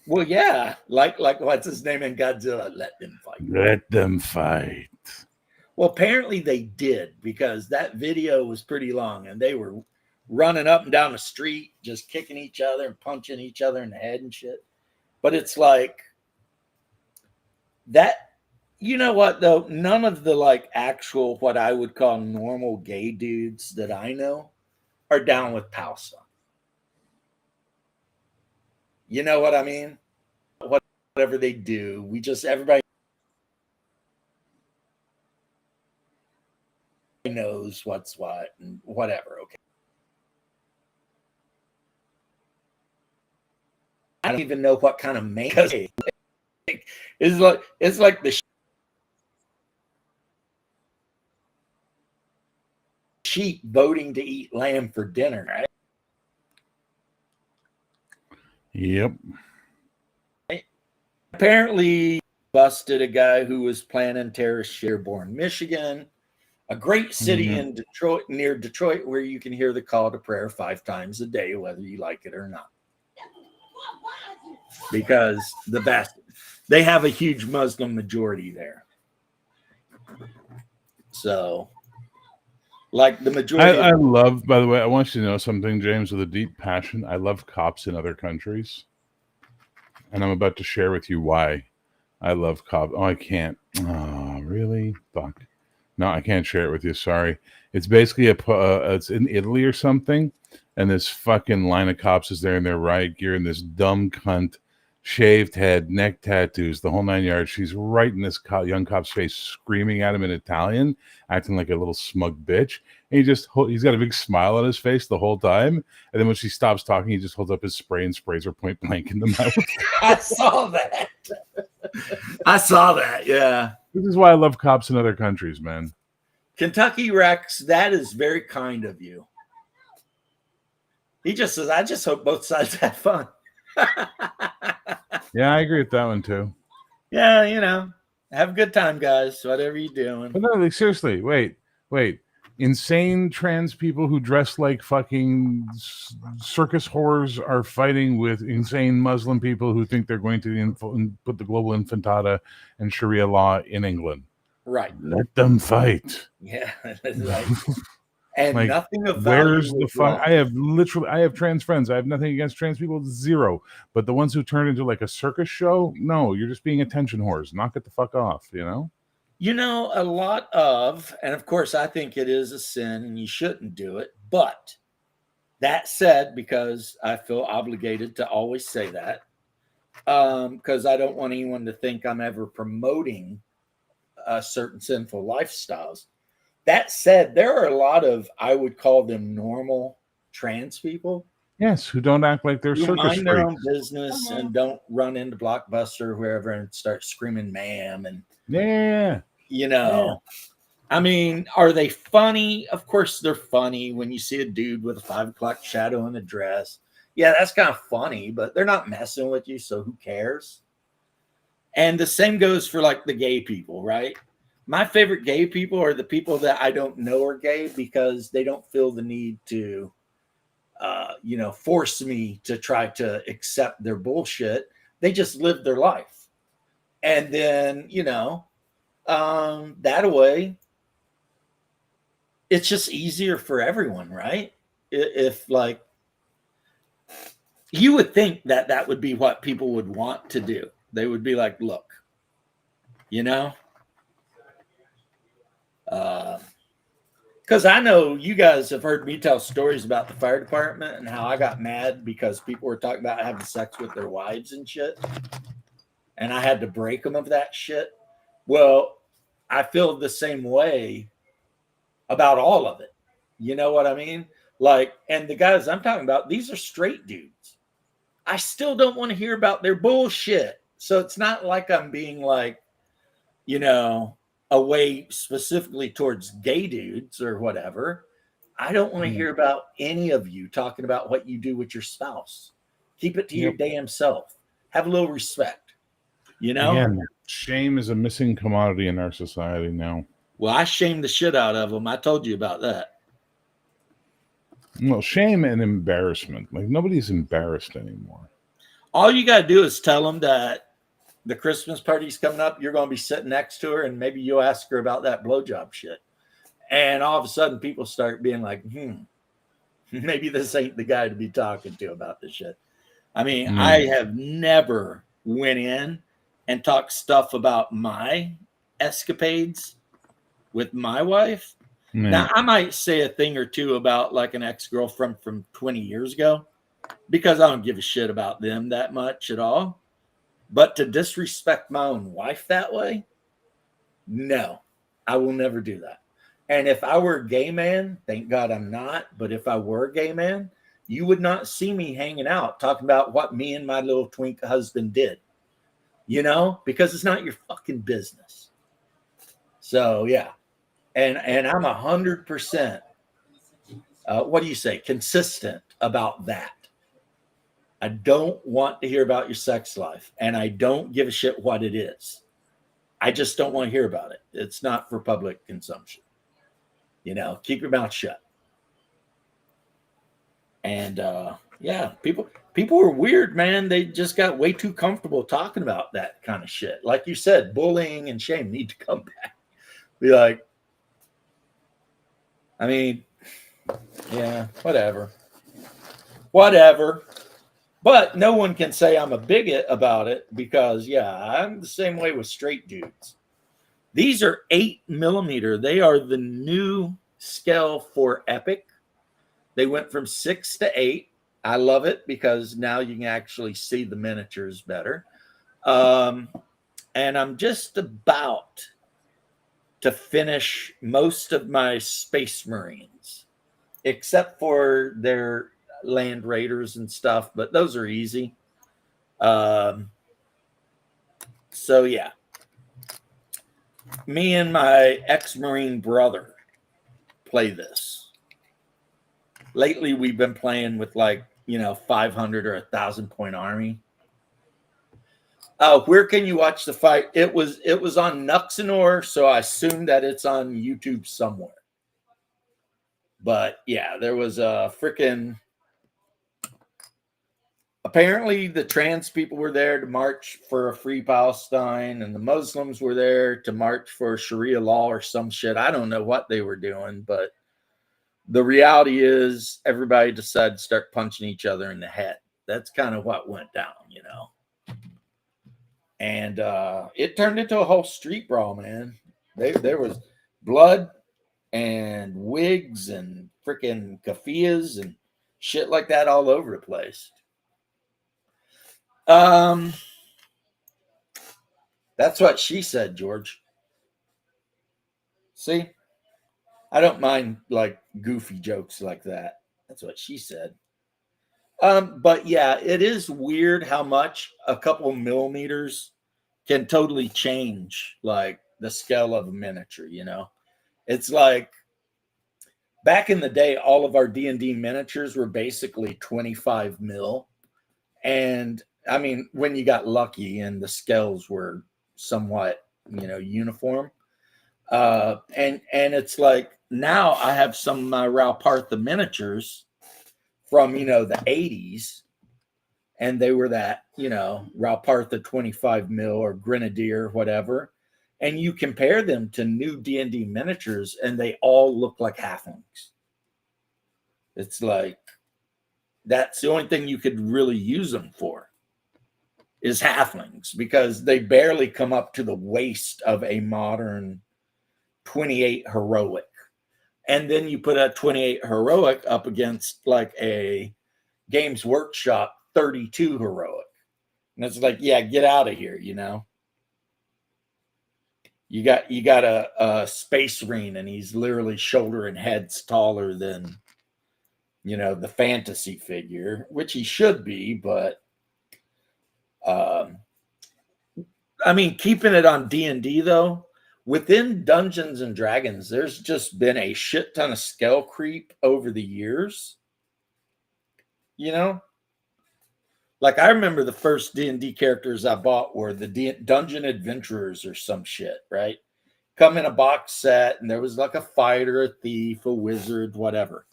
Well, yeah, like what's his name in Godzilla? Let them fight. Let them fight. Well, apparently they did, because that video was pretty long, and they were running up and down the street, just kicking each other and punching each other in the head and shit. But it's like that. You know what, though? None of the like actual what I would call normal gay dudes that I know are down with Palestine. You know what I mean? Whatever they do, everybody knows what's what and whatever. Okay. I don't even know what kind of man it's like the sheep voting to eat lamb for dinner, right? Yep. Apparently busted a guy who was planning terrorist Sherborne, Michigan, a great city in Detroit, near Detroit, where you can hear the call to prayer 5 times a day, whether you like it or not. Because they have a huge Muslim majority there. So Like the majority I of love, by the way, I want you to know something, James, with a deep passion. I love cops in other countries. And I'm about to share with you why I love cops. Oh, I can't. Oh, really? Fuck. No, I can't share it with you. Sorry. It's basically it's in Italy or something, and this fucking line of cops is there in their riot gear, and this dumb cunt, shaved head, neck tattoos, the whole 9 yards. She's right in this young cop's face, screaming at him in Italian, acting like a little smug bitch. And he's got a big smile on his face the whole time. And then when she stops talking, he just holds up his spray and sprays her point blank in the mouth. I saw that. I saw that. Yeah. This is why I love cops in other countries, man. Kentucky Rex, that is very kind of you. He just says, I just hope both sides have fun. Yeah, I agree with that one too. Yeah, you know, have a good time, guys. Whatever you're doing. But no, like, seriously, wait. Insane trans people who dress like fucking circus whores are fighting with insane Muslim people who think they're going to put the global infantata and Sharia law in England. Right. Let them fight. Yeah. Like, and like, nothing of where's the fun? I have trans friends. I have nothing against trans people, zero. But the ones who turn into like a circus show, no, you're just being attention whores. Knock it the fuck off, you know? You know, a lot of, and of course, I think it is a sin and you shouldn't do it. But that said, because I feel obligated to always say that, because I don't want anyone to think I'm ever promoting certain sinful lifestyles. That said, there are a lot of, I would call them normal trans people. Yes, who don't act like they're who circus mind their freaks. own business and don't run into Blockbuster or wherever and start screaming ma'am and Yeah. you know. I mean, are they funny? Of course they're funny when you see a dude with a 5 o'clock shadow in a dress. Yeah, that's kind of funny, but they're not messing with you, so who cares? And the same goes for like the gay people, right? My favorite gay people are the people that I don't know are gay because they don't feel the need to force me to try to accept their bullshit. They just live their life. And then, that way, it's just easier for everyone, right? If like, you would think that that would be what people would want to do. They would be like, look, because I know you guys have heard me tell stories about the fire department and how I got mad because people were talking about having sex with their wives and shit. And I had to break them of that shit. Well, I feel the same way about all of it. You know what I mean? Like, and the guys I'm talking about, these are straight dudes. I still don't want to hear about their bullshit. So it's not like I'm being like, away specifically towards gay dudes or whatever. I don't want to hear about any of you talking about what you do with your spouse. Keep it to your damn self. Have a little respect. Again, shame is a missing commodity in our society now. Well, I shamed the shit out of them. I told you about that. Well, shame and embarrassment. Like, nobody's embarrassed anymore. All you got to do is tell them that the Christmas party's coming up. You're going to be sitting next to her, and maybe you'll ask her about that blowjob shit. And all of a sudden, people start being like, maybe this ain't the guy to be talking to about this shit. I mean, I have never went in and talked stuff about my escapades with my wife. Now, I might say a thing or two about like an ex-girlfriend from 20 years ago because I don't give a shit about them that much at all. But to disrespect my own wife that way, no, I will never do that. And if I were a gay man, thank God I'm not, but if I were a gay man, you would not see me hanging out talking about what me and my little twink husband did, because it's not your fucking business. So, yeah. And I'm 100%, what do you say, consistent about that. I don't want to hear about your sex life, and I don't give a shit what it is. I just don't want to hear about it. It's not for public consumption. Keep your mouth shut. And people are weird, man. They just got way too comfortable talking about that kind of shit. Like you said, bullying and shame need to come back. Be like, I mean, yeah, whatever. Whatever. But no one can say I'm a bigot about it because, yeah, I'm the same way with straight dudes. These are 8mm. They are the new scale for Epic. They went from 6 to 8. I love it because now you can actually see the miniatures better. And I'm just about to finish most of my Space Marines, except for their Land Raiders and stuff, but those are easy. So yeah, me and my ex-Marine brother play this. Lately, we've been playing with 500 or 1,000 point army. Where can you watch the fight? It was on Nuxenor, so I assume that it's on YouTube somewhere. But yeah, there was a freaking. Apparently, the trans people were there to march for a free Palestine, and the Muslims were there to march for Sharia law or some shit. I don't know what they were doing, but the reality is everybody decided to start punching each other in the head. That's kind of what went down, And it turned into a whole street brawl, man. There was blood and wigs and freaking kafiyas and shit like that all over the place. That's what she said, George. See? I don't mind goofy jokes like that. That's what she said. But yeah, it is weird how much a couple millimeters can totally change the scale of a miniature, It's like back in the day, all of our D&D miniatures were basically 25 mil. And I mean, when you got lucky and the scales were somewhat, uniform. And it's like now I have some of my Ralpartha miniatures from, the 80s. And they were that, Ralpartha 25 mil or Grenadier, whatever. And you compare them to new D&D miniatures and they all look like halflings. It's like, that's the only thing you could really use them for is halflings because they barely come up to the waist of a modern 28 heroic. And then you put a 28 heroic up against a Games Workshop 32 heroic. And it's like, yeah, get out of here, You got a Space Marine and he's literally shoulder and heads taller than the fantasy figure, which he should be, but I mean, keeping it on D&D though, within Dungeons and Dragons, there's just been a shit ton of scale creep over the years. I remember the first D&D characters I bought were the Dungeon Adventurers or some shit, right? Come in a box set, and there was a fighter, a thief, a wizard, whatever.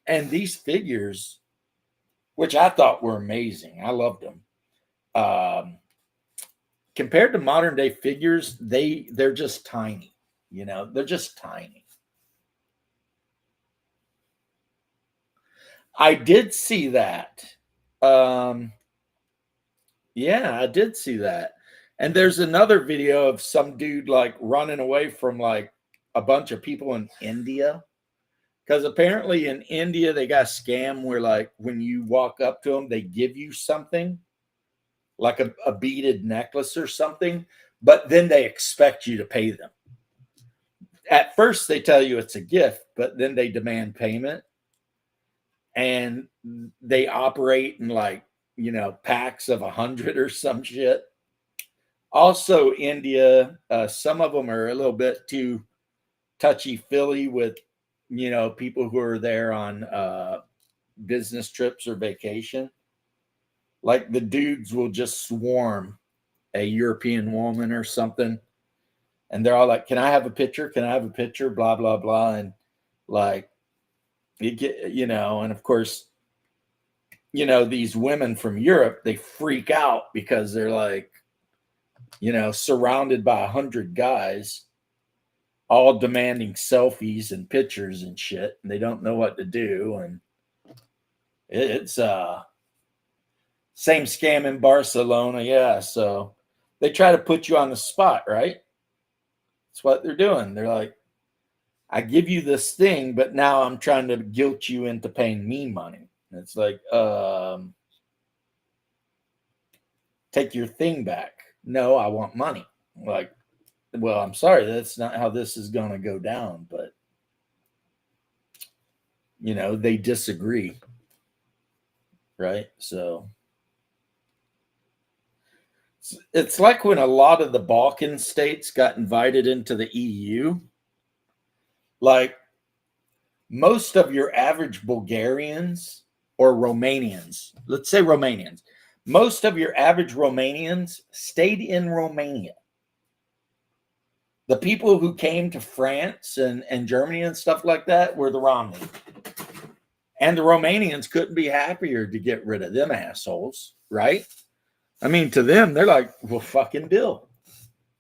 And these figures, which I thought were amazing, I loved them. Compared to modern day figures, they're just tiny. They're just tiny. I did see that. Yeah, I did see that. And there's another video of some dude running away from a bunch of people in India. Because apparently in India, they got a scam where when you walk up to them, they give you something like a beaded necklace or something, but then they expect you to pay them. At first, they tell you it's a gift, but then they demand payment. And they operate in packs of 100 or some shit. Also, India, some of them are a little bit too touchy-feely with, people who are there on business trips or vacation. The dudes will just swarm a European woman or something. And they're all like, can I have a picture? Can I have a picture? Blah, blah, blah. And you get, and of course, these women from Europe, they freak out because they're surrounded by 100 guys. all demanding selfies and pictures and shit, and they don't know what to do. And it's same scam in Barcelona. Yeah. So they try to put you on the spot, right? That's what they're doing. They're like, I give you this thing, but now I'm trying to guilt you into paying me money. And it's like, take your thing back. No, I want money. Like, well, I'm sorry, that's not how this is going to go down. But, they disagree. Right. So it's like when a lot of the Balkan states got invited into the EU, like most of your average Bulgarians or Romanians, let's say Romanians, most of your average Romanians stayed in Romania. The people who came to France and Germany and stuff like that were the Romney. And the Romanians couldn't be happier to get rid of them assholes, right? I mean, to them, they're like, well, fucking deal.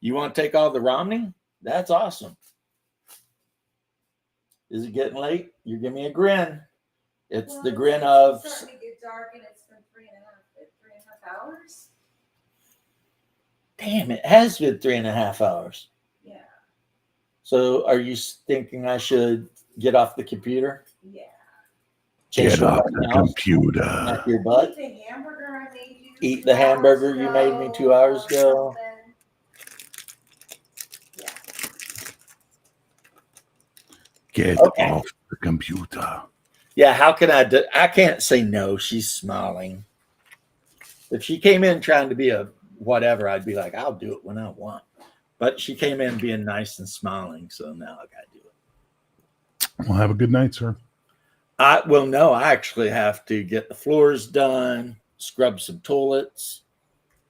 You want to take all the Romney? That's awesome. Is it getting late? You give me a grin. It's the grin of... It's starting to get dark and it's been 3.5 hours. Damn, it has been 3.5 hours. Yeah. So are you thinking I should get off the computer? Yeah. Get off the computer. Knock your butt. Eat the hamburger I made you. Eat the hamburger you made me 2 hours ago. Yeah. Get off the computer. Yeah, how can I do? I can't say no. She's smiling. If she came in trying to be a whatever, I'd be like, I'll do it when I want. But she came in being nice and smiling, so now I got to do it. Well, have a good night, sir. No, I actually have to get the floors done, scrub some toilets.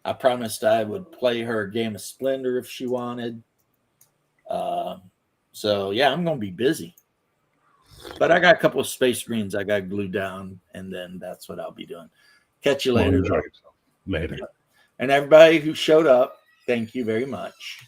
I promised I would play her a game of Splendor if she wanted. So, yeah, I'm going to be busy. But I got a couple of Space Greens I got glued down, and then that's what I'll be doing. Catch you later. Enjoy yourself. Later. And everybody who showed up, thank you very much.